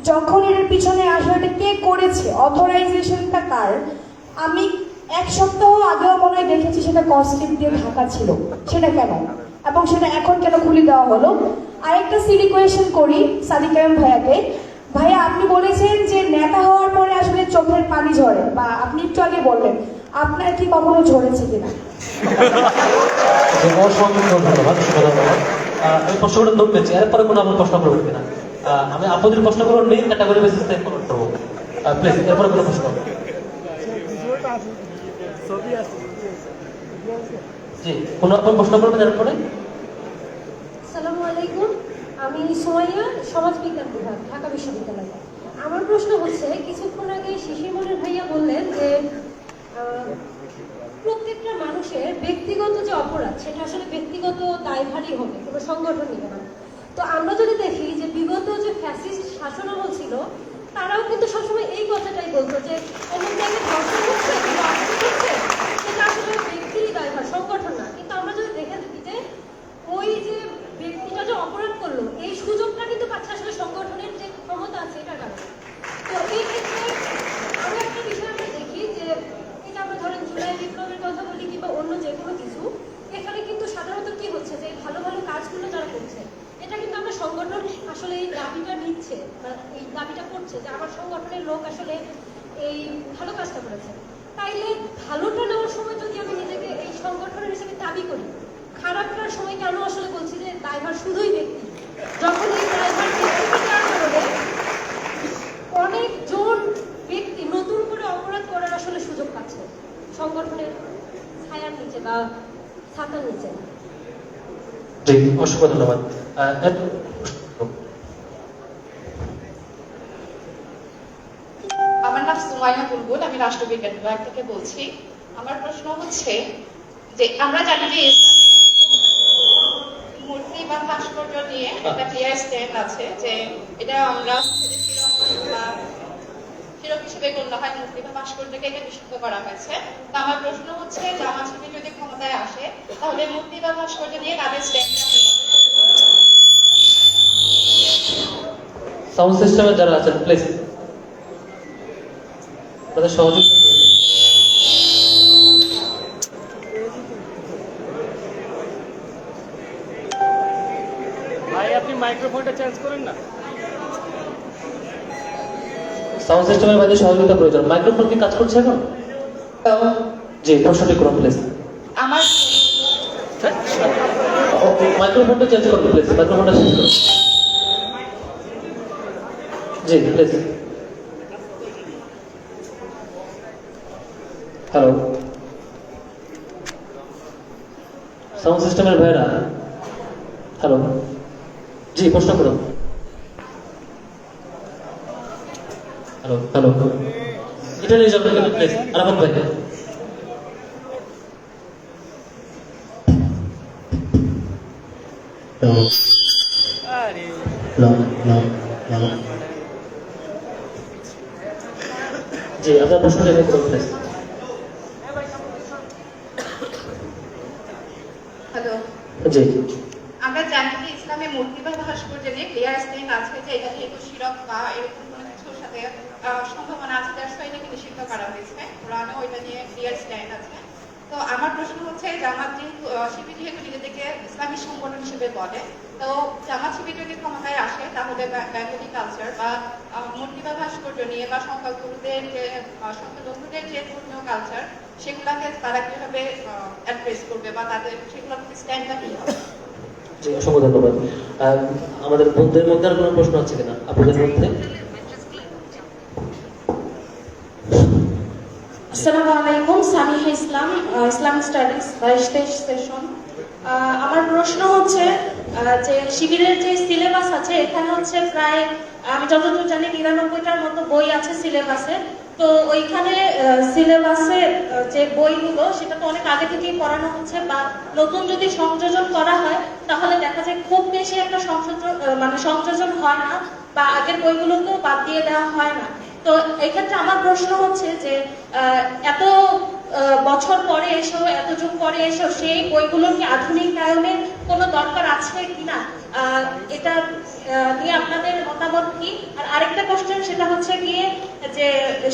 যখন এর পিছনে আসলে কে করেছে, অথরাইজেশনটা কার? আমি এক সপ্তাহ আগেও মনে হয় দেখেছি সেটা কস্টিপ দিয়ে ঢাকা ছিল, সেটা কেন, এবং সেটা এখন কেন খুলে দেওয়া হলো? আরেকটা সিলি কোয়েশ্চেন করি সাদিক কায়েম ভাইয়াকে। ভাইয়া, আপনি বলেছেন যে নেতা হওয়ার পরে আসলে চোখের পানি ঝরে, বা আপনি একটু আগে বললেন, আপনার কি কখনো ঝরেছে কিনা? অসংখ্য ধন্যবাদ, ধন্যবাদ। আমি প্রশ্নগুলো নোট পেয়েছি, এরপরে কোনো আমার প্রশ্ন করবেন কিনা? আমি আপনাদের প্রশ্নগুলো নেই ক্যাটাগরি বেসিসে ফরওয়ার্ড করবো প্লিজ, এরপরে কোনো প্রশ্ন? জি, কোনো রকম প্রশ্ন করবেন এরপরে? আসসালামু আলাইকুম, আমি সোমাইয়া, সমাজবিজ্ঞান বিভাগ, ঢাকা বিশ্ববিদ্যালয়। আমার প্রশ্ন হচ্ছে, কিছুক্ষণ আগে শিশির মনির ভাইয়া বললেন যে প্রত্যেকটা মানুষের ব্যক্তিগত যে অপরাধ সেটা আসলে ব্যক্তিগত দায়ভারই হবে, কোনো সংগঠন নিবে না। তো আমরা যদি দেখি যে বিগত যে ফ্যাসিস্ট শাসনামল ছিল, তারাও কিন্তু সবসময় এই কথাটাই বলতো যে অন্য জায়গায় ধর্ষণ হচ্ছে, সেটা আসলে ব্যক্তিরই দায়ভার, সংগঠন না। কিন্তু আমরা যদি দেখে থাকি যে ওই যে ব্যক্তিটা যে অপরাধ করলো, এই সুযোগটা কিন্তু পাচ্ছে আসলে সংগঠনের যে ক্ষমতা আছে এটার কারণে। তো এই ক্ষেত্রে আরো একটা বিষয় আমরা দেখি যে এটা আমরা ধরেন জুলাই বিপ্লবের কথা বলি কিংবা অন্য যে কোনো কিছু, এখানে কিন্তু সাধারণত কি হচ্ছে যে ভালো ভালো কাজগুলো যারা করছে, এটা কিন্তু আমরা সংগঠন আসলে এই দাবিটা নিচ্ছে বা এই দাবিটা করছে যে আমার সংগঠনের লোক আসলে এই ভালো কাজটা করেছে। তাইলে ভালোটা নেওয়ার সময় যদি আমি নিজেকে এই সংগঠনের হিসেবে দাবি করি, খারাপটার সময় কেন আসলে বলছি যে ড্রাইভার শুধুই ব্যক্তি? যখন এই ড্রাইভার কারণে অনেকজন ব্যক্তি নতুন করে অপরাধ করার আসলে সুযোগ পাচ্ছে সংগঠনের ছায়ার নিচে বা ছাতার নিচে। জি, অসংখ্য ধন্যবাদ। আমার নাম সুমাইয়া বুলবুল, আমি রাষ্ট্রবিজ্ঞান বিভাগ থেকে বলছি। আমার প্রশ্ন হচ্ছে যে আমরা জানি যে ইসলামে মূর্তি বা ভাস্কর্য নিয়ে একটা ক্লিয়ার স্ট্যান্ড আছে যে এটা আমরা শিরক হিসেবে গণ্য হয়, মূর্তি বা ভাস্কর্যকে এটা নিষিদ্ধ করা হয়েছে। তো আমার প্রশ্ন হচ্ছে জামাত শিবির যদি ক্ষমতায় আসে তাহলে মূর্তি বা ভাস্কর্য নিয়ে তাদের স্ট্যান্ডটা কি হবে? সাউন্ড সিস্টেমে যারা আছেন প্লিজ তাদের সহযোগিতা। ভাই আপনি মাইক্রোফোনটা চেঞ্জ করেন না। সাউন্ড সিস্টেমের বাইরে সহযোগিতা প্রয়োজন। মাইক্রোফোন কি কাজ করছে এখন? জি, প্রশ্নটি করুন প্লিজ। আমার মাইক্রোফোনটা চেঞ্জ করুন প্লিজ, মাইক্রোফোনটা চেঞ্জ করুন। জি প্লিজ। হ্যালো, সাউন্ড সিস্টেমের ভাইরা, হ্যালো, জি প্রশ্ন করুন। হ্যালো হ্যালো, এটা নিয়ে যাবেন কিন্তু প্লিজ, আরাফাত ভাই। জি আপনার প্রশ্নটা নিয়ে করুন প্লিজ। হ্যালো, জি আমরা জানি যে ইসলামে মূর্তি বা ভাস্কর্য নিয়ে ক্লিয়ার স্ট্যান্ড আছে যে এটা যেহেতু শিরক বা এরকম কোনো কিছুর সাথে সম্ভাবনা আছে, দ্যাটস ওয়াই এটাকে নিষিদ্ধ করা হয়েছে। কোরআনে ওইটা নিয়ে ক্লিয়ার স্ট্যান্ড আছে। তো আমার প্রশ্ন হচ্ছে, জামাত যেহেতু শিবির যেহেতু নিজেদেরকে ইসলামী সংগঠন হিসেবে বলে, তো জামাত শিবির যদি ক্ষমতায় আসে তাহলে বেঙ্গলি কালচার বা মূর্তি বা ভাস্কর্য নিয়ে বা সংখ্যালঘুদের যে ধর্মীয় কালচার, সেগুলাকে তারা কিভাবে অ্যাড্রেস করবে বা তাদের সেগুলোর স্ট্যান্ডটা কি হবে? জি অসংখ্য ধন্যবাদ। আমাদের বন্ধুদের মধ্যে আর কোনো প্রশ্ন আছে কিনা আপনাদের মধ্যে? আসসালামু আলাইকুম, সামিহা ইসলাম, ইসলামিক স্টাডিজ 22-23 সেশন। আমার প্রশ্ন হচ্ছে যে শিবিরের যে সিলেবাস আছে এখানে হচ্ছে প্রায় আমি যতদূর জানি 99টার মতো বই আছে সিলেবাসে। তো ওইখানে সিলেবাসের যে বইগুলো সেটা তো অনেক আগে থেকেই পড়ানো হচ্ছে, বা নতুন যদি সংযোজন করা হয় তাহলে দেখা যায় খুব বেশি একটা সংযোজন হয় না, বা আগের বইগুলোকেও বাদ দিয়ে দেওয়া হয় না। তো এক্ষেত্রে আমার প্রশ্ন হচ্ছে যে এত বছর পরে এসেও, এত যুগ পরে এসেও সেই বইগুলোর কি আধুনিকায়নের কোনো দরকার আছে কিনা, এটা নিয়ে আপনাদের মতামত কি? আর আরেকটা কোশ্চেন, সেটা হচ্ছে গিয়ে যে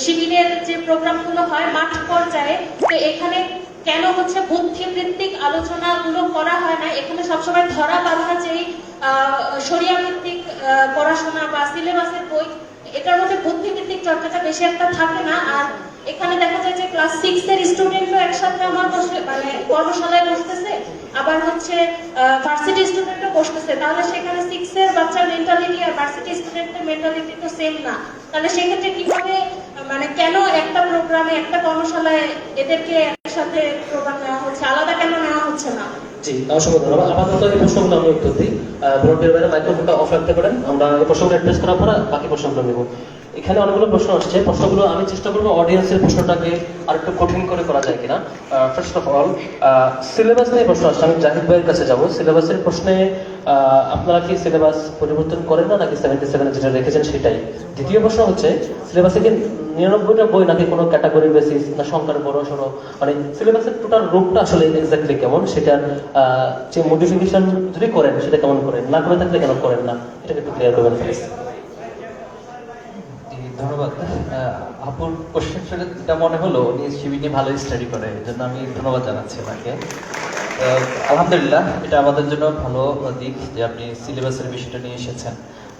শিবিরের যে প্রোগ্রামগুলো হয় মাঠ পর্যায়ে, তো এখানে কেন হচ্ছে বুদ্ধিবৃত্তিক আলোচনাগুলো করা হয় না? এখানে সবসময় ধরা বাঁধা যেই শরিয়া ভিত্তিক পড়াশোনা বা সিলেবাসের বই, এটার মধ্যে বুদ্ধিবৃত্তিক চর্চাটা বেশি একটা থাকে না। আর এখানে দেখা যায় যে ক্লাস 6 এর স্টুডেন্টও একসাথে আমার বসে মানে কর্মশালায় বসতেছে, আবার হচ্ছে ভার্সিটি স্টুডেন্টও বসতেছে। তাহলে সেখানে 6 এর বাচ্চার মেন্টালিটি আর ভার্সিটি স্টুডেন্টের মেন্টালিটি তো সেম না। তাহলে সেক্ষেত্রে কিভাবে মানে কেন একটা প্রোগ্রামে, একটা কর্মশালায় এদেরকে একসাথে প্রোগ্রাম নেওয়া হচ্ছে, আলাদা কেন নেওয়া হচ্ছে না? জি অসংখ্য ধন্যবাদ। আপাতত এই প্রশ্নগুলো আমি উত্তর দিই। ভলান্টিয়ার বাইরে মাইক্রোফোনটা অফ রাখতে পারেন, আমরা এই প্রশ্নগুলো অ্যাড্রেস করার পর বাকি প্রশ্নগুলো নেব। এখানে অনেকগুলো প্রশ্ন আসছে, প্রশ্নগুলো আমি চেষ্টা করবো অডিয়েন্সের প্রশ্নটাকে আরেকটু কঠিন করে করা যায় কিনা। ফার্স্ট অফ অল সিলেবাস নিয়ে প্রশ্ন আসছে, আমি জাহিদ ভাইয়ের কাছে যাবো। সিলেবাসের প্রশ্নে আপনারা কি সিলেবাস পরিবর্তন করেন না, নাকি 77 যেটা রেখেছেন সেটাই? দ্বিতীয় প্রশ্ন হচ্ছে, সিলেবাসে কি 99টা বই নাকি কোনো ক্যাটাগরি বেসিস না সংখ্যার বড় সড়ো, মানে সিলেবাসের টোটাল রূপটা আসলে এক্স্যাক্টলি কেমন, সেটার যে মডিফিকেশন যদি করেন সেটা কেমন করেন, না করে থাকলে কেন করেন না, এটাকে একটু ক্লিয়ার করবেন প্লিজ। ধন্যবাদ। আপুর কোশ্চেন শুনে যেটা মনে হলো, উনি শিবির নিয়ে ভালোই স্টাডি করে, এই জন্য আমি ধন্যবাদ জানাচ্ছি ওনাকে। আলহামদুলিল্লাহ, এটা আমাদের জন্য ভালো দিক যে আপনি সিলেবাসের বিষয়টা নিয়ে এসেছেন।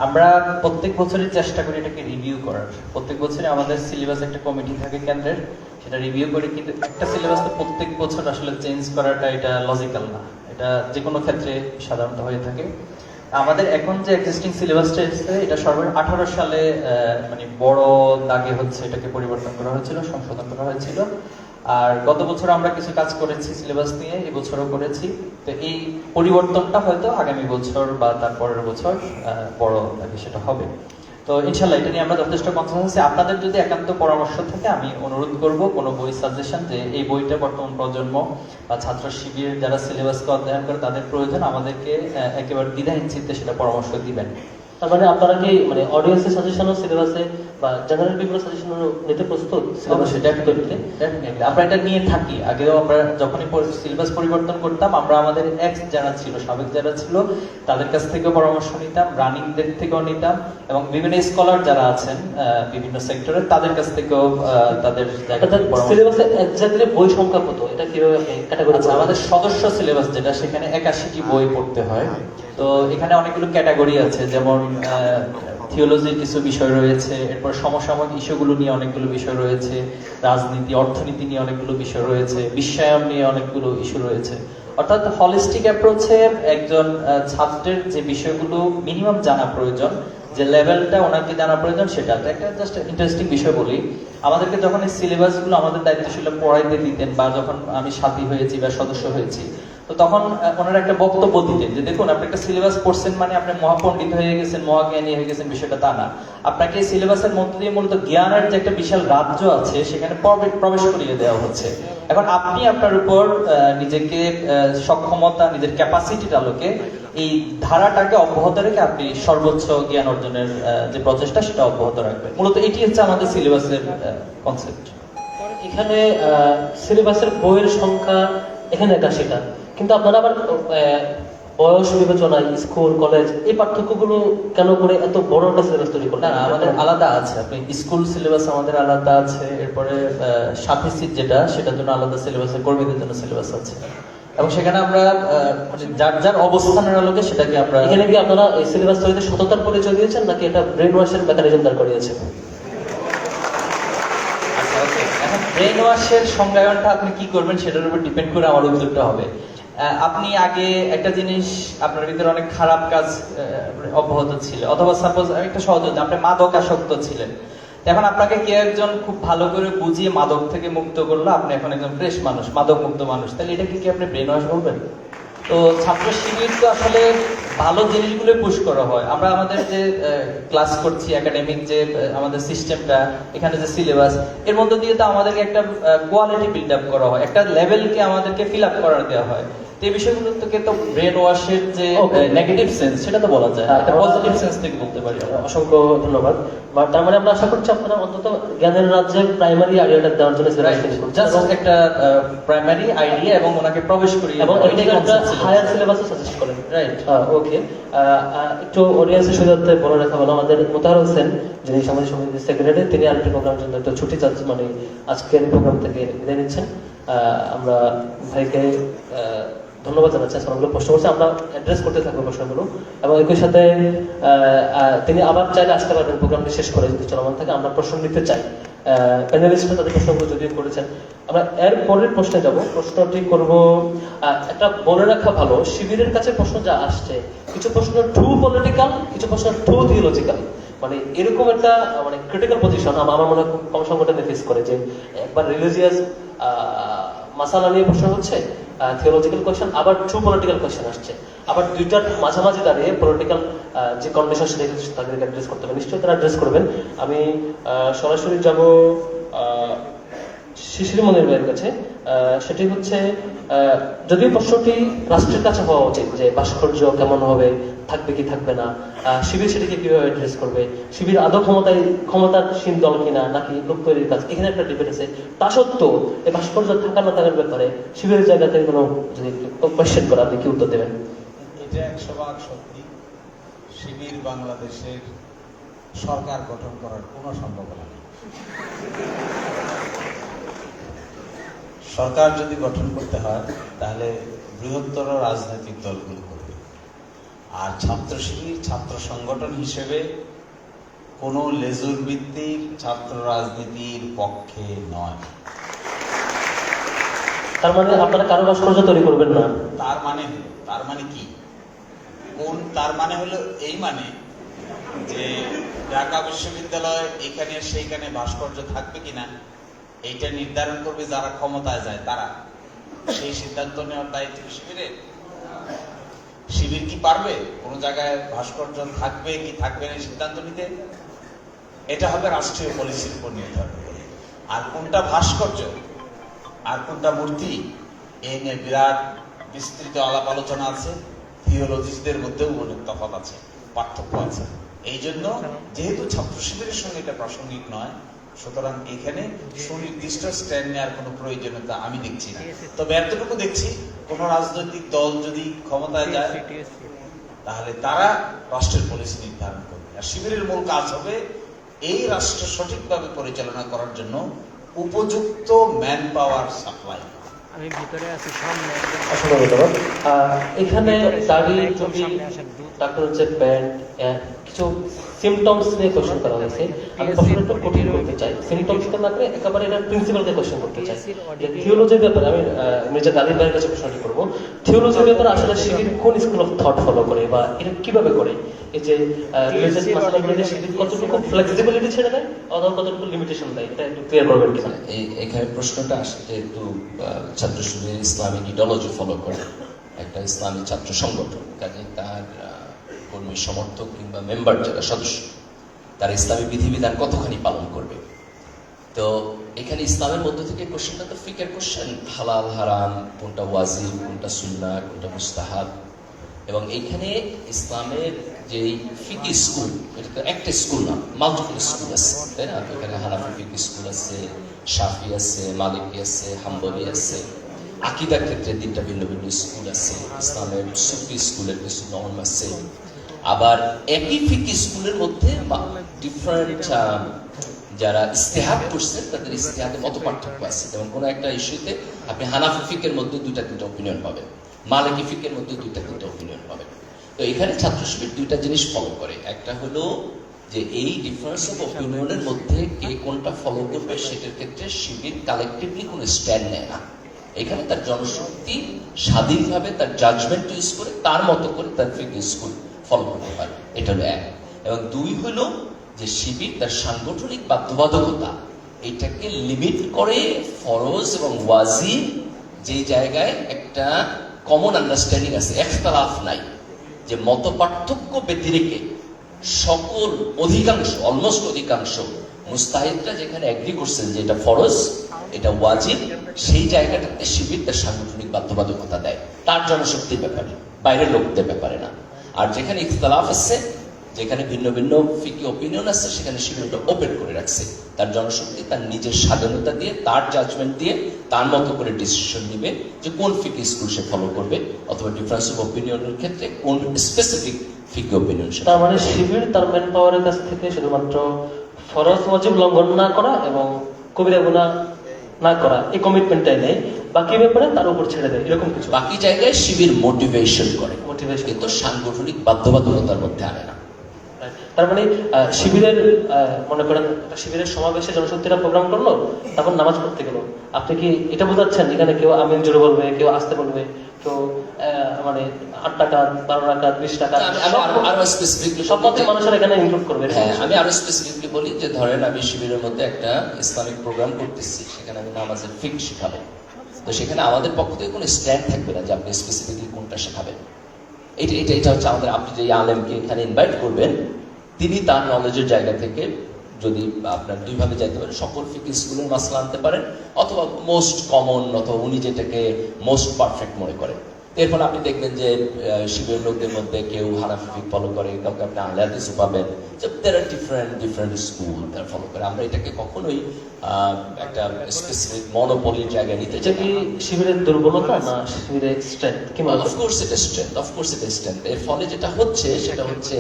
আমরা প্রত্যেক বছরই চেষ্টা করি এটাকে রিভিউ করার। প্রত্যেক বছরই আমাদের সিলেবাস একটা কমিটি থাকে কেন্দ্রের, সেটা রিভিউ করি। কিন্তু একটা সিলেবাস তো প্রত্যেক বছর আসলে চেঞ্জ করাটা এটা লজিক্যাল না, এটা যে কোনো ক্ষেত্রে সাধারণত হয়ে থাকে। আমাদের এখন যে এক্সিস্টিং সিলেবাসটা এসেছে, এটা সর্বশেষ 18 সালে মানে বড় দাগে হচ্ছে এটাকে পরিবর্তন করা হয়েছিল, সংশোধন করা হয়েছিল। আর গত বছর আমরা কিছু কাজ করেছি সিলেবাস নিয়ে, এই বছরও করেছি। তো এই পরিবর্তনটা হয়তো আগামী বছর বা তারপরের বছর বড় দাগে সেটা হবে। তো ইনশাল্লাহ এটা নিয়ে আমরা যথেষ্ট কনসার্ন আছি। আপনাদের যদি একান্ত পরামর্শ থাকে, আমি অনুরোধ করব কোনো বই সাজেশন, যে এই বইটা বর্তমান প্রজন্ম বা ছাত্র শিবির যারা সিলেবাসকে অধ্যয়ন করে তাদের প্রয়োজন, আমাদেরকে একেবারে দ্বিধাহীন চিত্তে সেটা পরামর্শ দিবেন। তার মানে আপনারা কি মানে অডিয়েন্সের সাজেশনও সিলেবাসে বা জেনারেল বিভিন্ন সাজেশনও নিতে প্রস্তুত? অবশ্যই, ডেফিনেটলি আমরা এটা নিয়ে থাকি। আগেও আমরা যখনই সিলেবাস পরিবর্তন করতাম, আমরা আমাদের এক্স যারা ছিল, সাবেক যারা ছিল, তাদের কাছ থেকেও পরামর্শ নিতাম, রানিংদের থেকেও নিতাম, এবং বিভিন্ন স্কলার যারা আছেন বিভিন্ন সেক্টরে তাদের কাছ থেকেও তাদের সিলেবাসে এক্স্যাক্টলি বই সংখ্যা কত, এটা কিভাবে আপনি ক্যাটাগরি? আমাদের সদস্য সিলেবাস যেটা, সেখানে 81টি বই পড়তে হয়। তো এখানে অনেকগুলো ক্যাটাগরি আছে, যেমন থিওলজির কিছু বিষয় রয়েছে, এরপর সমসাময়িক ইস্যুগুলো নিয়ে অনেকগুলো বিষয় রয়েছে, রাজনীতি অর্থনীতি নিয়ে অনেকগুলো বিষয় রয়েছে, বিশ্বায়ন নিয়ে অনেকগুলো ইস্যু রয়েছে। অর্থাৎ হলিস্টিক অ্যাপ্রোচে একজন ছাত্রের যে বিষয়গুলো মিনিমাম জানা প্রয়োজন, যে লেভেলটা ওনাকে জানা প্রয়োজন, সেটা তো একটা জাস্ট ইন্টারেস্টিং বিষয় বলি। আমাদেরকে যখন এই সিলেবাসগুলো আমাদের দায়িত্বশীল পড়াইতে দিতেন, বা যখন আমি সাথী হয়েছি বা সদস্য হয়েছি, তো তখন ওনারা একটা বক্তব্য দিতেন যে দেখুন, আপনি একটা সিলেবাস পড়ছেন মানে আপনি মহাপণ্ডিত হয়ে গেছেন, মহাজ্ঞানী হয়ে গেছেন, বিষয়টা তা না। আপনাকে এই সিলেবাসের মধ্যে দিয়ে মূলত জ্ঞানের যে একটা বিশাল রাজ্য আছে সেখানে প্রবেশ করিয়ে দেওয়া হচ্ছে। এখন আপনি আপনার উপর নিজেকে সক্ষমতা, নিজের ক্যাপাসিটির আলোকে এই ধারাটাকে অব্যাহত রেখে আপনি সর্বোচ্চ জ্ঞান অর্জনের যে প্রচেষ্টা সেটা অব্যাহত রাখবেন। মূলত এটি হচ্ছে আমাদের সিলেবাসের কনসেপ্ট। এখানে সিলেবাসের বইয়ের সংখ্যা এখানে 81টা, কিন্তু আপনারা আবার বয়স বিবেচনায় স্কুল কলেজ এই পার্থক্যগুলো কেন করে এত বড় একটা সিলেবাস তৈরি করলেন? না, আমাদের আলাদা আছে। আপনি স্কুল সিলেবাস আমাদের আলাদা আছে, এরপরে সাথী সিট যেটা সেটার জন্য আলাদা সিলেবাসের, কর্মীদের জন্য সিলেবাস আছে, এবং সেখানে আমরা মানে যার যার অবস্থানের আলোকে সেটাকে আমরা। এখানে কি আপনারা এই সিলেবাস তৈরিতে সততার পরিচয় দিয়েছেন নাকি এটা ব্রেন ওয়াশের মেকানিজম দাঁড় করিয়েছেন? এখন ব্রেন ওয়াশের সংজ্ঞায়নটা আপনি কি করবেন সেটার উপর ডিপেন্ড করে আমার উত্তরটা হবে। আপনি আগে একটা জিনিস, আপনার ভিতরে অনেক খারাপ কাজ অব্যাহত ছিল, অথবা সাপোজ একটা সহজ, আপনি মাদক আসক্ত ছিলেন, এখন আপনাকে কেউ একজন খুব ভালো করে বুঝিয়ে মাদক থেকে মুক্ত করলো, আপনি এখন একদম ফ্রেশ মানুষ, মাদক মুক্ত মানুষ, তাহলে এটাকে কি আপনি ব্রেন ওয়াশ বলবেন? তো ছাত্র শিবির তো আসলে ভালো জিনিসগুলো পুশ করা হয়। আমরা আমাদের যে ক্লাস করছি, একাডেমিক যে আমাদের সিস্টেমটা, এখানে যে সিলেবাস, এর মধ্যে দিয়ে তো আমাদেরকে একটা কোয়ালিটি বিল্ড আপ করা হয়, একটা লেভেলকে আমাদেরকে ফিল আপ করার দেওয়া হয়। তো এই বিষয়গুলো থেকে তো ব্রেন ওয়াশের যে নেগেটিভ সেন্স সেটা তো বলা যায়, একটা পজিটিভ সেন্স থেকে বলতে পারি। অসংখ্য ধন্যবাদ। তার মানে আমরা আশা করছি আপনারা অন্তত জ্ঞানের রাজ্যে প্রাইমারি আইডিয়াটা দেওয়ার জন্য জাস্ট একটা প্রাইমারি আইডিয়া এবং ওনাকে প্রবেশ করি, এবং এটাকে একটা হায়ার সিলেবাসও সাজেস্ট করেন, রাইট? ওকে, একটু অডিয়েন্সের সুবিধার্থে বলে রাখা ভালো, আমাদের মোতাহার হোসেন যিনি সমাজ সমিতির সেক্রেটারি, তিনি আরেকটি প্রোগ্রামের জন্য একটু ছুটি চাচ্ছেন, মানে আজকের প্রোগ্রাম থেকে বিদায় নিচ্ছেন। আমরা ভাইকে ধন্যবাদ জানাচ্ছি, অনেকগুলো প্রশ্ন করছে, আমরা অ্যাড্রেস করতে থাকবো প্রশ্নগুলো, এবং একই সাথে তিনি আবার চাইলে আসতে পারবেন প্রোগ্রামটি শেষ করে যদি চলমান থাকে। আমরা প্রশ্ন নিতে চাই, প্যানেলিস্টরা তাদের প্রশ্নগুলো যদিও করেছেন। আমরা এর পরের প্রশ্নে যাব। প্রশ্নটি করব, একটা বলে রাখা ভালো, শিবিরের কাছে প্রশ্ন যা আসছে, কিছু প্রশ্ন ট্রু পলিটিক্যাল, কিছু প্রশ্ন ট্রু থিওলজিক্যাল, মানে এরকম একটা মানে ক্রিটিক্যাল পজিশন আমার মনে হয় কম সংগঠনে ফেস করে, যে একবার রিলিজিয়াস মাসালা নিয়ে প্রশ্ন হচ্ছে, থিওলজিক্যাল কোয়েশ্চেন, আবার ট্রু পলিটিক্যাল কোয়েশ্চেন আসছে, আবার দুইটার মাঝামাঝি দাঁড়িয়ে পলিটিক্যাল যে কন্ডিশন সেটা তাদেরকে অ্যাড্রেস করতে হবে। নিশ্চয়ই তারা অ্যাড্রেস করবেন। আমি সরাসরি যাব শিশির মনির ভাইয়ের কাছে। সেটি হচ্ছে, যদিও প্রশ্নটি রাষ্ট্রের কাছে হওয়া উচিত যে ভাস্কর্য কেমন হবে, থাকবে কি থাকবে না, শিবির সেটিকে কিভাবে অ্যাড্রেস করবে, শিবির আদৌ ক্ষমতাসীন দল কিনা নাকি লোক তৈরির কাজ, এখানে একটা ডিবেট আছে। তা সত্ত্বেও এই ভাস্কর্য থাকা না থাকার ব্যাপারে শিবিরের জায়গা থেকে কোনো যদি কোয়েশ্চেন করা, আপনি কি উত্তর দেবেন? এটা 100% সত্যি। শিবির বাংলাদেশের সরকার গঠন করার কোনো সম্ভাবনা নেই। সরকার যদি গঠন করতে হয় তাহলে বৃহত্তর রাজনৈতিক দলগুলো করবে, আর ছাত্র শিবির ছাত্র সংগঠন হিসেবে কোনো লেজুর ভিত্তিক ছাত্র রাজনীতির পক্ষে নয়। তার মানে আপনারা কারো ভাস্কর্য তৈরি করবেন না? তার মানে কি? তার মানে হলো এই মানে যে ঢাকা বিশ্ববিদ্যালয় এখানে সেইখানে ভাস্কর্য থাকবে কিনা এইটা নির্ধারণ করবে যারা ক্ষমতায় যায় তারা। সেই সিদ্ধান্ত নেওয়ার দায়িত্ব শিবিরের। শিবির কি পারবে কোন জায়গায় ভাস্কর্য থাকবে কি থাকবে না সিদ্ধান্ত নিতে? এটা হবে রাষ্ট্রীয় পলিসির উপর নির্ভর করে। আর কোনটা ভাস্কর্য আর কোনটা মূর্তি, এই নিয়ে বিরাট বিস্তৃত আলাপ আলোচনা আছে। থিওলজিস্টদের মধ্যেও অনেক তফাৎ আছে, পার্থক্য আছে। এই জন্য যেহেতু ছাত্র শিবিরের সঙ্গে এটা প্রাসঙ্গিক নয়, সুতরাং এখানে সুনির্দিষ্ট স্ট্যান্ড নেওয়ার কোনো প্রয়োজনীয়তা আমি দেখছি না। তবে এতটুকু দেখছি, কোন রাজনৈতিক দল যদি ক্ষমতায় যায় তাহলে তারা রাষ্ট্রের পলিসি নির্ধারণ করবে, আর শিবিরের মূল কাজ হবে এই রাষ্ট্র সঠিকভাবে পরিচালনা করার জন্য উপযুক্ত ম্যান পাওয়ার সাপ্লাই। আমি ভিতরে আছি, সামনে একদম। অসংখ্য ধন্যবাদ। এখানে দাড়ি, টুপি, তারপর হচ্ছে প্যান্ট, কিছু সিমটমস নিয়ে কোশ্চেন করা হয়েছে। আমি প্রশ্নটা একটু কঠিন করতে চাই, সিমটমসকে না করে একেবারে এটা প্রিন্সিপালকে কোশ্চেন করতে চাই। যে থিওলজির ব্যাপারে আমি মির্জা গালিব ভাইয়ের কাছে প্রশ্নটি করবো। থিওলজির ব্যাপারে আসলে শিবির কোন স্কুল অফ থট ফলো করে বা এটা কিভাবে করে? এই যে রিলিজিয়াস মাসালাগুলোতে শিবির কতটুকু ফ্লেক্সিবিলিটি ছেড়ে দেয় অথবা কতটুকু লিমিটেশন দেয়, এটা একটু ক্লিয়ার করবেন কিনা? এখানে প্রশ্নটা আসে যে একটু ছাত্র শিবির ইসলামিক ইডিওলজি ফলো করে, একটা ইসলামী ছাত্র সংগঠন, কাজে তার কর্মী সমর্থক কিংবা মেম্বার যারা সদস্য তারা ইসলামী বিধিবিধান কতখানি পালন করবে। তো এখানে ইসলামের মধ্য থেকে কোশ্চেনটা তো ফিকের কোশ্চেন, হালাল হারাম, কোনটা ওয়াজিব, কোনটা সুন্নাহ, কোনটা মুস্তাহাব। এবং এইখানে ইসলামের যে ফিকি স্কুল, এটা তো একটা স্কুল না, মাল্টিপল স্কুল আছে, তাই না? এখানে হানাফি ফিকি স্কুল আছে, শাফি আছে, মালিকি আছে, হাম্বলি আছে। আকীদার ক্ষেত্রে 3টা ভিন্ন ভিন্ন স্কুল আছে, ইসলামের সুফি স্কুলের কিছু নর্ম আছে। আবার একই ফিকি স্কুলের মধ্যে ডিফারেন্ট যারা ইস্তেহাদ করছেন তাদের ইস্তেহাদে মত পার্থক্য আছে। যেমন কোনো একটা ইস্যুতে আপনি হানাফি ফিকের মধ্যে 2টা-3টা অপিনিয়ন পাবেন, মালিকি ফিকের মধ্যে 2টা-3টা অপিনিয়ন পাবেন। তো এখানে ছাত্র শিবির 2টা জিনিস ফলো করে। একটা হলো যে এই ডিফারেন্স অফ অপিনিয়নের মধ্যে কে কোনটা ফলো করবে সেটার ক্ষেত্রে শিবির কালেকটিভলি কোনো স্ট্যান্ড নেয় না। এখানে তার জনশক্তি স্বাধীনভাবে তার জাজমেন্ট ইউজ করে তার মতো করে তার ফিকি স্কুল ফলো করতে পারে, এটা হলো এক। এবং 2 হলো যে শিবির তার সাংগঠনিক বাধ্যবাধকতা এটাকে লিমিট করে ফরজ এবং ওয়াজিব যে জায়গায় একটা কমন আন্ডারস্ট্যান্ডিং আছে, ইখতিলাফ নাই, যে মত পার্থক্য ব্যতিরেকে সকল অধিকাংশ, অলমোস্ট অধিকাংশ মুস্তাহিদরা যেখানে এগ্রি করছেন যে এটা ফরজ, এটা ওয়াজিব, সেই জায়গাটাতে শিবির তার সাংগঠনিক বাধ্যবাধকতা দেয় তার জনশক্তির ব্যাপারে, বাইরের লোকদের ব্যাপারে না। আর যেখানে ইখতিলাফ আছে, যেখানে ভিন্ন ভিন্ন ফিকি অপিনিয়ন আছে, সেখানে শিবিরটা ওপেন করে রাখছে, তার জনশক্তি তার নিজের স্বাধীনতা দিয়ে, তার জাজমেন্ট দিয়ে তার মতো করে ডিসিশন নিবে যে কোন ফিকি স্কুল সে ফলো করবে, অথবা ডিফারেন্স অফ অপিনিয়নের ক্ষেত্রে কোন স্পেসিফিক ফিকি অপিনিয়ন। তার মানে শিবির তার ম্যান পাওয়ারের কাছ থেকে শুধুমাত্র ফরজ ওয়াজিব লঙ্ঘন না করা এবং কবিরা গুনাহ না করা এই কমিটমেন্টটাই নেই, বাকি ব্যাপারে তার উপর ছেড়ে দেয়, এরকম কিছু। বাকি জায়গায় শিবির মোটিভেশন করে, মোটিভেশন, কিন্তু সাংগঠনিক বাধ্যবাধকতার মধ্যে আনে না। তার মানে শিবিরের মনে করেন একটা শিবিরের সমাবেশে জনশক্তিরা প্রোগ্রাম করলো, তখন নামাজ পড়তে গেল, আপনি কি এটা বোঝাচ্ছেন যেখানে কেউ আমিন জোরে বলবে, কেউ আসতে বলবে, কেউ মানে 8 টাকা 12 টাকা 20 টাকা আরো স্পেসিফিকলি সব মতের মানুষের এখানে ইনক্লুড করবে? হ্যাঁ, আমি আরো স্পেসিফিকলি বলি যে ধরেন আমি শিবিরের মধ্যে একটা ইসলামিক প্রোগ্রাম করতেছি, সেখানে আমি নামাজের ফিক শেখাবো। তো সেখানে আমাদের পক্ষ থেকে কোনো স্ট্যান্ড থাকবে না যে আপনি স্পেসিফিকলি কোনটা শেখাবেন। এটা হচ্ছে আমাদের, আপনি যে আলেমকে এখানে ইনভাইট করবেন তিনি তার নলেজের জায়গা থেকে যদি আপনার 2 ভাবে যাইতে পারেন, সকল ফিকি স্কুলের মাসলা আনতে পারেন, অথবা মোস্ট কমন, অথবা উনি যেটাকে মোস্ট পারফেক্ট মনে করেন। এর ফলে আপনি দেখবেন যে শিবিরের লোকদের মধ্যে কেউ হানাফি ফিক ফলো করে, কাউকে আপনি আহলে হাদিসও পাবেন, যে দেয়ার আর ডিফারেন্ট স্কুল তারা ফলো করে। আমরা এটাকে কখনোই একটা স্পেসিফিক মনোপলির জায়গায় নিতে চাই। কি শিবিরের দুর্বলতা না শিবিরের স্ট্রেংথ? কি মনে হয়? অফকোর্স এটা স্ট্রেংথ। এর ফলে যেটা হচ্ছে সেটা হচ্ছে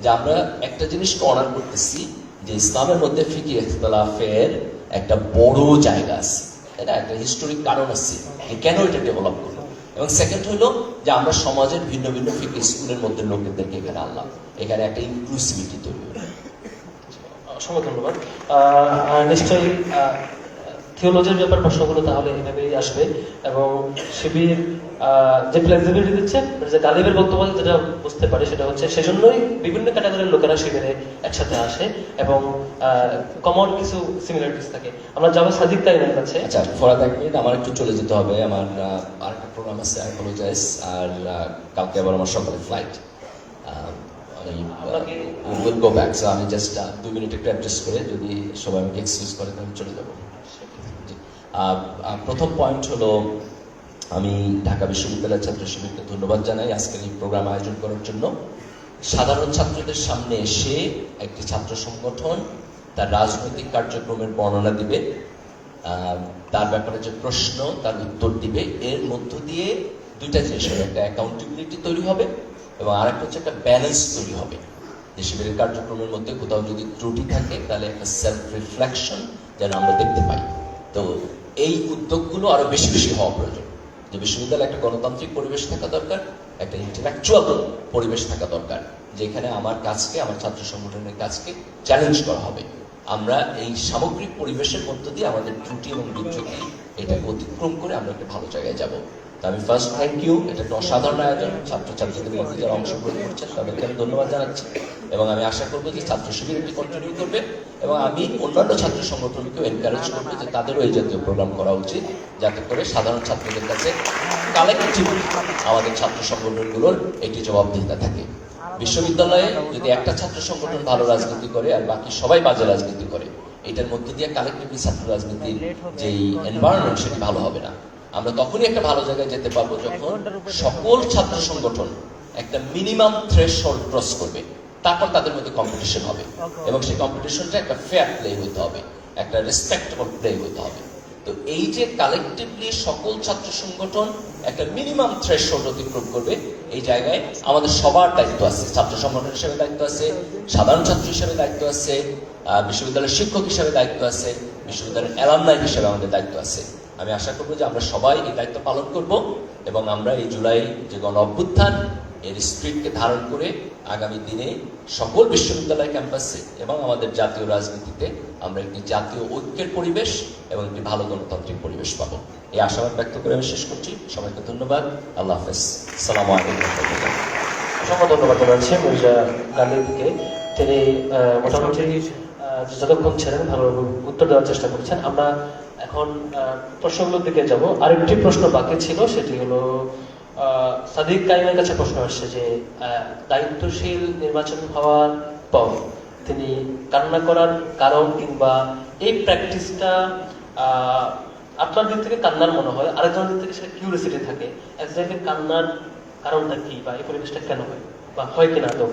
যে আমরা একটা জিনিসকে অনার করতেছি যে ইসলামের মধ্যে ফিকি ইখতিলাফের একটা বড় জায়গা আছে, তাই না? একটা হিস্টোরিক কারণ আছে যে কেন এটা ডেভেলপ করলো। এবং সেকেন্ড হলো যে আমরা সমাজের ভিন্ন ভিন্ন ফিকি স্কুলের মধ্যে লোকেদেরকে এখানে আনলাম, এখানে একটা ইনক্লুসিভিটি তৈরি হলো। অসংখ্য ধন্যবাদ। নিশ্চয়ই থিওলজির ব্যাপার প্রশ্নগুলো তাহলে এভাবেই আসবে, এবং শিবির যে ফ্লেক্সিবিলিটি দিচ্ছে, যে গালিবের বক্তব্য যেটা বুঝতে পারি সেটা হচ্ছে সেজন্যই বিভিন্ন ক্যাটাগরির লোকেরা শিবিরে একসাথে আসে এবং কমন কিছু সিমিলারিটিস থাকে। আমরা যাবো সাদিক তাইমের কাছে। আচ্ছা, ফরাদ, 1 মিনিট, আমার একটু চলে যেতে হবে, আমার আরেকটা প্রোগ্রাম আছে, আই অ্যাপোলোজাইজ। আর কালকে আবার আমার সকালে flight, will go back. So আমি জাস্ট 2 মিনিট একটু অ্যাডজাস্ট করে, যদি সবাই আমাকে এক্সকিউজ করে তাহলে চলে যাবো। প্রথম পয়েন্ট হলো, আমি ঢাকা বিশ্ববিদ্যালয়ের ছাত্র শিবিরকে ধন্যবাদ জানাই আজকের এই প্রোগ্রাম আয়োজন করার জন্য। সাধারণ ছাত্রদের সামনে এসে একটি ছাত্র সংগঠন তার রাজনৈতিক কার্যক্রমের বর্ণনা দিবে, তার ব্যাপারে যে প্রশ্ন তার উত্তর দিবে, এর মধ্য দিয়ে 2টা জিনিস হবে, একটা অ্যাকাউন্টেবিলিটি তৈরি হবে এবং আরেকটা হচ্ছে একটা ব্যালেন্স তৈরি হবে। যে শিবিরের কার্যক্রমের মধ্যে কোথাও যদি ত্রুটি থাকে তাহলে একটা সেলফ রিফ্লেকশন যেন আমরা দেখতে পাই। তো এই উদ্যোগগুলো আরো বেশি বেশি হওয়া প্রয়োজন। যে বিশ্ববিদ্যালয়ে একটা গণতান্ত্রিক পরিবেশ থাকা দরকার, একটা ইন্টেলেকচুয়াল পরিবেশ থাকা দরকার, যেখানে আমার কাজকে, আমার ছাত্র সংগঠনের কাজকে চ্যালেঞ্জ করা হবে। আমরা এই সামগ্রিক পরিবেশের মধ্য দিয়ে আমাদের ত্রুটি এবং বিচ্যুতি এটাকে অতিক্রম করে আমরা একটা ভালো জায়গায় যাব। তো আমি ফার্স্ট থ্যাংক ইউ, এটা একটা অসাধারণ আয়োজন, ছাত্রছাত্রীদের মধ্যে যারা অংশগ্রহণ করছেন তাদেরকে আমি ধন্যবাদ জানাচ্ছি, এবং আমি আশা করবো যে ছাত্র শিবির এটি কন্টিনিউ করবে, এবং আমি অন্যান্য ছাত্র সংগঠনকেও এনকারেজ করবো যে তাদেরও এই জাতীয় প্রোগ্রাম করা উচিত, যাতে করে সাধারণ ছাত্রদের কাছে কালেকটিভলি আমাদের ছাত্র সংগঠনগুলোর একটি জবাবদিহিতা থাকে। বিশ্ববিদ্যালয়ে যদি একটা ছাত্র সংগঠন ভালো রাজনীতি করে আর বাকি সবাই বাজে রাজনীতি করে, এটার মধ্যে দিয়ে কালেকটিভলি ছাত্র রাজনীতির যেই এনভায়রনমেন্ট সেটি ভালো হবে না। আমরা তখনই একটা ভালো জায়গায় যেতে পারবো যখন সকল ছাত্র সংগঠন একটা মিনিমাম থ্রেশহোল্ড ক্রস করবে, তারপর তাদের মধ্যে কম্পিটিশন হবে, এবং সেই কম্পিটিশনটা একটা ফেয়ার প্লে হতে হবে, একটা রেসপেক্টেবল প্লে হতে হবে। তো এই যে কালেকটিভলি সকল ছাত্র সংগঠন একটা মিনিমাম থ্রেশহোল্ড অতিক্রম করবে, এই জায়গায় আমাদের সবার দায়িত্ব আছে। ছাত্র সংগঠন হিসেবে দায়িত্ব আছে, সাধারণ ছাত্র হিসেবে দায়িত্ব আছে, বিশ্ববিদ্যালয়ের শিক্ষক হিসেবে দায়িত্ব আছে, বিশ্ববিদ্যালয়ের অ্যালামনাই হিসেবে আমাদের দায়িত্ব আছে। আমি আশা করবো যে আমরা সবাই এই দায়িত্ব পালন করব, এবং আমরা এই জুলাই যে গণ অভ্যুত্থান এর স্পিরিটকে ধারণ করে আগামী দিনে সকল বিশ্ববিদ্যালয় ক্যাম্পাসে এবং আমাদের জাতীয় রাজনীতিতে আমরা একটি জাতীয় ঐক্যের পরিবেশ এবং একটি ভালো গণতান্ত্রিক পরিবেশ পাবো। এই আশাবাদ ব্যক্ত করে আমি শেষ করছি। সবাইকে ধন্যবাদ। আল্লাহ হাফেজ। আসসালামু আলাইকুম। অসংখ্য ধন্যবাদ জানাচ্ছি মির্জা গালিবকে। তিনি মোটামুটি যতক্ষণ ছিলেন ভালো উত্তর দেওয়ার চেষ্টা করছেন। আমরা এখন প্রশ্নগুলোর দিকে যাব। আরেকটি প্রশ্ন বাকি ছিল, সেটি হলো সাদিক কাইমের কাছে প্রশ্ন আসছে যে দায়িত্বশীল নির্বাচন হওয়ার পর তিনি কান্না করার কারণ, কিংবা এই প্র্যাকটিসটা আপনার দিক থেকে কান্নার মনে হয়, আরেকজনের দিক থেকে সেটা কিউরিয়াসিটি থাকে, একজনকে কান্নার কারণটা কি, বা এই পরিবেশটা কেন হয়, বা হয় কিনা? তো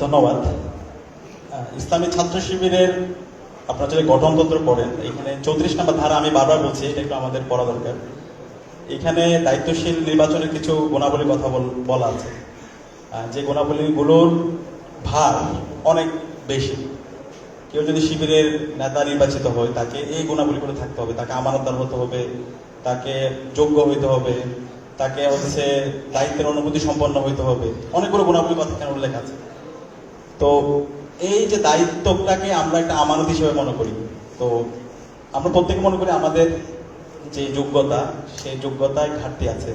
ধন্যবাদ। ইসলামী ছাত্র শিবিরের আপনারা যদি গঠনতন্ত্র পড়েন, এখানে 34 নম্বর ধারা, আমি বারবার বলছি এটা একটু আমাদের পড়া দরকার। এখানে দায়িত্বশীল নির্বাচনের কিছু গুণাবলীর কথা বলা আছে, যে গুণাবলীগুলোর ভার অনেক বেশি। কেউ যদি শিবিরের নেতা নির্বাচিত হয়, তাকে এই গুণাবলীগুলো থাকতে হবে, তাকে আমানতদার হতে হবে, তাকে যোগ্য হইতে হবে, তাকে হচ্ছে দায়িত্বের অনুভূতি সম্পন্ন হইতে হবে, অনেকগুলো গুণাবলীর কথা এখানে উল্লেখ আছে। তো এই যে দায়িত্বটাকে আমরা একটা আমানত হিসেবে মনে করি, তো আমরা প্রত্যেকে মনে করি আমাদের যে যোগ্যতা, সেই যোগ্যতায় ঘাটতি আছে।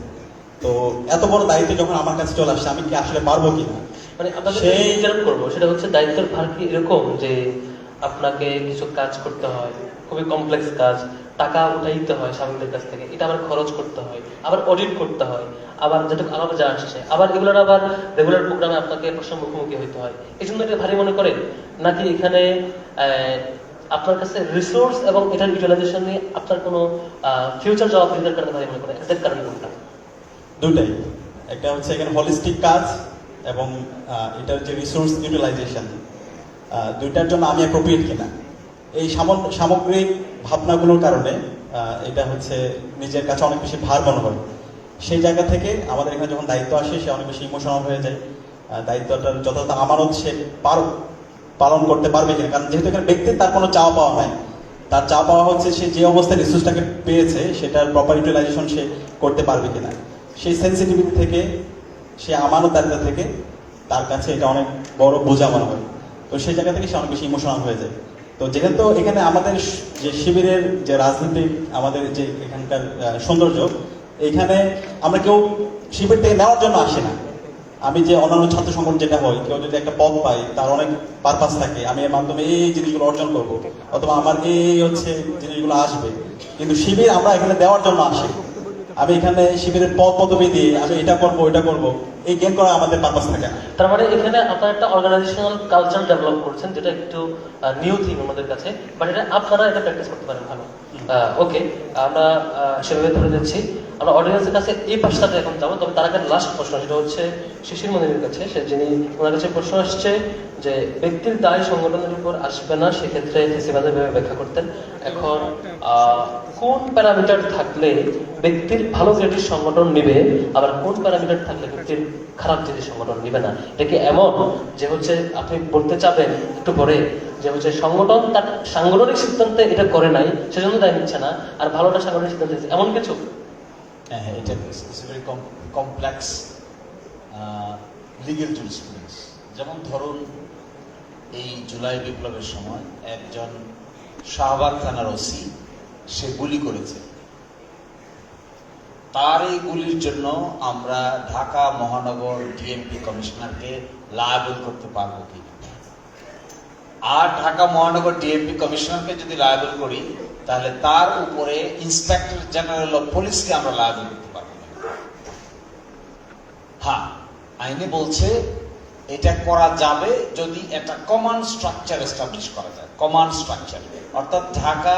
তো এত বড় দায়িত্ব যখন আমার কাছে চলে আসছে, আমি কি আসলে পারবো কিনা, মানে আমরা সেই ইন্টারাপ্ট করবো। সেটা হচ্ছে দায়িত্বের ভার কি এরকম যে আপনাকে কিছু কাজ করতে হয়, খুবই কমপ্লেক্স কাজ, টাকা উঠাইতে হয় স্বাভাবিকদের কাছ থেকে, এটা আবার খরচ করতে হয়, আবার অডিট করতে হয়, আবার যেটা আমার যা আসছে, আবার এগুলোর আবার রেগুলার প্রোগ্রামে আপনাকে প্রশ্নের মুখোমুখি হইতে হয়, এই জন্য এটা ভারী মনে করেন? নাকি এখানে আপনার কাছে রিসোর্স এবং এটার ইউটিলাইজেশন নিয়ে আপনার কোনো ফিউচার জবাবদিহিতার কারণে ভারী মনে করেন? এটার কারণ কোনটা? দুটাই। একটা হচ্ছে এখানে হলিস্টিক কাজ, এবং এটার যে রিসোর্স ইউটিলাইজেশন, দুইটার জন্য আমি অ্যাপ্রোপ্রিয়েট কিনা, এই সামগ্রিক ভাবনাগুলোর কারণে এটা হচ্ছে নিজের কাছে অনেক বেশি ভার মনে হয়। সেই জায়গা থেকে আমাদের এখানে যখন দায়িত্ব আসে, সে অনেক বেশি ইমোশনাল হয়ে যায়। দায়িত্বটার যথাযথ আমানত সে পালন করতে পারবে কিনা, কারণ যেহেতু এখানে ব্যক্তির তার কোনো চাওয়া পাওয়া নাই, তার চাওয়া পাওয়া হচ্ছে সে যে অবস্থায় রিসোর্সটাকে পেয়েছে সেটার প্রপার ইউটিলাইজেশন সে করতে পারবে কিনা। সেই সেন্সিটিভিটি থেকে, সে আমানতদারিতা থেকে তার কাছে এটা অনেক বড় বোঝা মনে হয়। তো সেই জায়গা থেকে সে অনেক বেশি ইমোশনাল হয়ে যায়। তো যেহেতু এখানে আমাদের যে শিবিরের যে রাজনৈতিক আমাদের যে এখানকার সৌন্দর্য, এখানে আমরা কেউ শিবির থেকে নেওয়ার জন্য আসি না। আমি যে অন্যান্য ছাত্র সংগঠন যেটা হয়, কেউ যদি একটা পদ পাই, তার অনেক পারপাস থাকে, আমি এর মাধ্যমে এই জিনিসগুলো অর্জন করবো, অথবা আমার এই হচ্ছে জিনিসগুলো আসবে। কিন্তু শিবির আমরা এখানে দেওয়ার জন্য আসি। আমি এখানে শিবিরের পদ পদবি দিয়ে আমি এটা করবো ওইটা করবো, এই গেম করা আমাদের পারপাস থাকে না। তার মানে এখানে আপনারা একটা অর্গানাইজেশনাল কালচার ডেভেলপ করছেন, যেটা একটু নিউ থিং আমাদের কাছে, বাট এটা আপনারা এটা প্র্যাকটিস করতে পারেন ভালো। ওকে, আমরা সেভাবে ধরে দিচ্ছি। আমরা অডিয়েন্সের কাছে এই পাশটাতে এখন যাবো, তবে তার আগে লাস্ট প্রশ্ন, সেটা হচ্ছে শিশির মনিরের কাছে। সে যিনি, ওনার কাছে প্রশ্ন আসছে যে ব্যক্তির দায় সংগঠনের উপর আসবে না, সেক্ষেত্রে ফেসিবাদের ব্যাখ্যা করতেন। এখন কোন প্যারামিটার থাকলে ব্যক্তির ভালো ক্রিয়েটিভ সংগঠন নিবে, আবার কোন প্যারামিটার থাকলে ব্যক্তির খারাপ জিনিস সংগঠন নিবে না। এটা কি এমন যে হচ্ছে আপনি বলতে চাবেন একটু পরে যে হচ্ছে সংগঠন তার সাংগঠনিক সিদ্ধান্তে এটা করে নাই সেজন্য দায় নিচ্ছে না, আর ভালোটা সাংগঠনিক সিদ্ধান্ত নিচ্ছে, এমন কিছু? হ্যাঁ হ্যাঁ, এটা ভেরি কমপ্লেক্স লিগেল জুরিসপ্রুডেন্স। যেমন ধরুন, এই জুলাই বিপ্লবের সময় একজন শাহবাগ থানার ওসি সে গুলি করেছে, তার এই গুলির জন্য আমরা ঢাকা মহানগর ডিএমপি কমিশনারকে লায়াবল করতে পারবো কি? আর ঢাকা মহানগর ডিএমপি কমিশনারকে যদি লায়াবল করি, তাহলে তার উপরে ইন্সপেক্টর জেনারেল অফ পুলিশকে আমরা লায়াবল করতে পারবো না। হ্যাঁ, আইনে বলছে এটা করা যাবে যদি একটা কমান্ড স্ট্রাকচার এস্টাবলিশ করা যায়। কমান্ড স্ট্রাকচার অর্থাৎ ঢাকা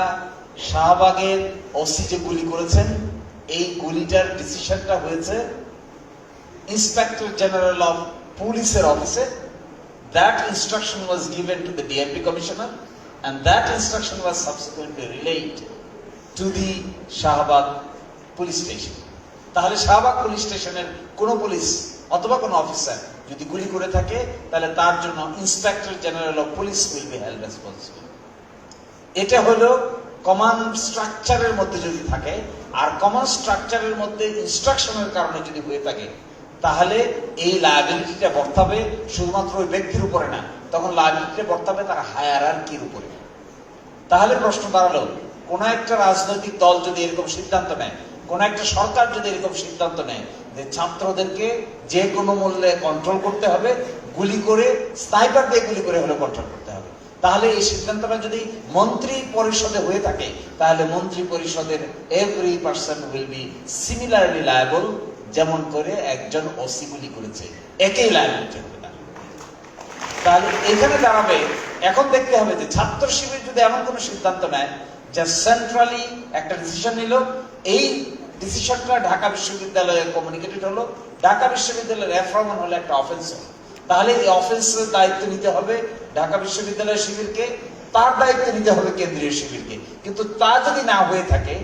শাহবাগের ওসি যে গুলি করেছেন, এই গুলিটার ডিসিশনটা হয়েছে ইন্সপেক্টর জেনারেল অফ পুলিশের অফিসে। That instruction was given to the DMP commissioner, and that instruction was subsequently relayed to the Shahbag police station. তাহলে শাহবাগ পুলিশ স্টেশনের কোনো পুলিশ অথবা কোনো অফিসার যদি গুলি করে থাকে, তাহলে তার জন্য inspector general of police will be held responsible. এটা হলো কমান্ড স্ট্রাকচারের মধ্যে যদি থাকে, আর কমান্ড স্ট্রাকচারের মধ্যে ইনস্ট্রাকশনের কারণে যদি হয়ে থাকে, তাহলে এই লায়াবিলিটিটা বর্তাবে শুধুমাত্র ওই ব্যক্তির উপরে না, তখন লায়াবিলিটিটা বর্তাবে তার হায়ারার্কির উপরে। তাহলে প্রশ্ন দাঁড়ালো, কোন একটা রাজনৈতিক দল যদি এরকম সিদ্ধান্ত নেয়, কোন একটা সরকার যদি এরকম সিদ্ধান্ত নেয় যে ছাত্রদেরকে যে কোনো মূল্যে কন্ট্রোল করতে হবে, গুলি করে, স্নাইপার দিয়ে গুলি করে হলে কন্ট্রোল করতে হবে, তাহলে এই সিদ্ধান্তটা যদি মন্ত্রী পরিষদে হয়ে থাকে, তাহলে মন্ত্রী পরিষদের every person will be similarly liable, যেমন করে একজন ওসি গুলি করেছে, একই লায়াবিলিটি হবে না। তাহলে এখানে দাঁড়াবে, এখন দেখতে হবে যে ছাত্র শিবির যদি এমন কোন সিদ্ধান্ত নেয় যা সেন্ট্রালি একটা ডিসিশন নিল, এই ডিসিশনটা ঢাকা বিশ্ববিদ্যালয়ে কমিউনিকেটেড হলো, ঢাকা বিশ্ববিদ্যালয়ের রেফারমেন্ট হলো একটা অফেন্স হলো, তাহলে এই অফেন্সের দায়িত্ব নিতে হবে ঢাকা বিশ্ববিদ্যালয়ের শিবিরকে, তার দায়িত্ব নিতে হবে কেন্দ্রীয় শিবিরকে। কিন্তু তা যদি না হয়ে থাকে,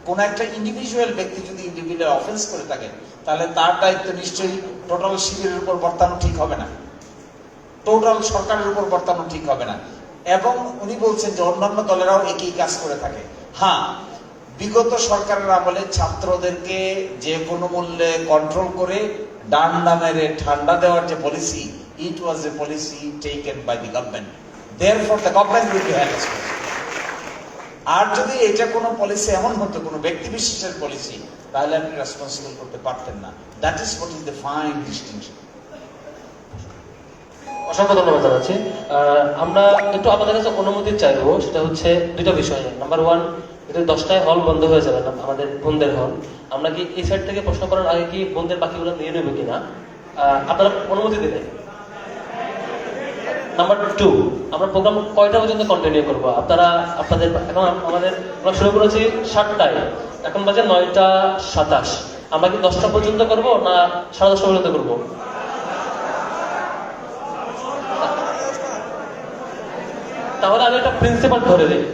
কোন একটা ইন্ডিভিজুয়াল ব্যক্তি যদি ইন্ডিভিজুয়াল অফেন্স করে থাকে, তাহলে তার দায়িত্ব নিশ্চয়ই টোটাল শিবিরের উপর বর্তানো ঠিক হবে না, টোটাল সরকারের উপর বর্তানো ঠিক হবে না। এবং উনি বলছেন যে অন্যান্য দলেরাও একই কাজ করে থাকে। হ্যাঁ, বিগত সরকারের আমলে ছাত্রদেরকে যে কোনো মূল্যে কন্ট্রোল করে ডান্ডা মেরে ঠান্ডা দেওয়ার যে policy, it was a policy taken by the government, therefore the government will be held responsible. আর যদি এটা কোনো পলিসি এমন হতো, কোনো ব্যক্তি বিশেষের পলিসি, তাহলে আপনি রেসপন্সিবল করতে পারতেন না। That is what is the fine distinction. অসংখ্য ধন্যবাদ জানাচ্ছি। আমরা একটু আপনাদের কাছে অনুমতি চাইবো, সেটা হচ্ছে দুইটা বিষয়। নাম্বার ওয়ান, যদি 10টায় হল বন্ধ হয়ে যাবে না, আমাদের বোনদের হল, আমরা কি এই সাইড থেকে প্রশ্ন করার আগে কি বোনদের বাকিগুলো নিয়ে নেবো কিনা, আপনারা অনুমতি দেবেন? নাম্বার টু, আমরা প্রোগ্রাম কয়টা পর্যন্ত কন্টিনিউ করবো? আপনারা আপনাদের, এখন আমাদের আমরা শুরু করেছি 7টায়, এখন বাজে 9টা 27। আমরা কি 10টা পর্যন্ত করবো না 10:30 পর্যন্ত করবো? তাহলে আমি একটা প্রিন্সিপাল ধরে দিই,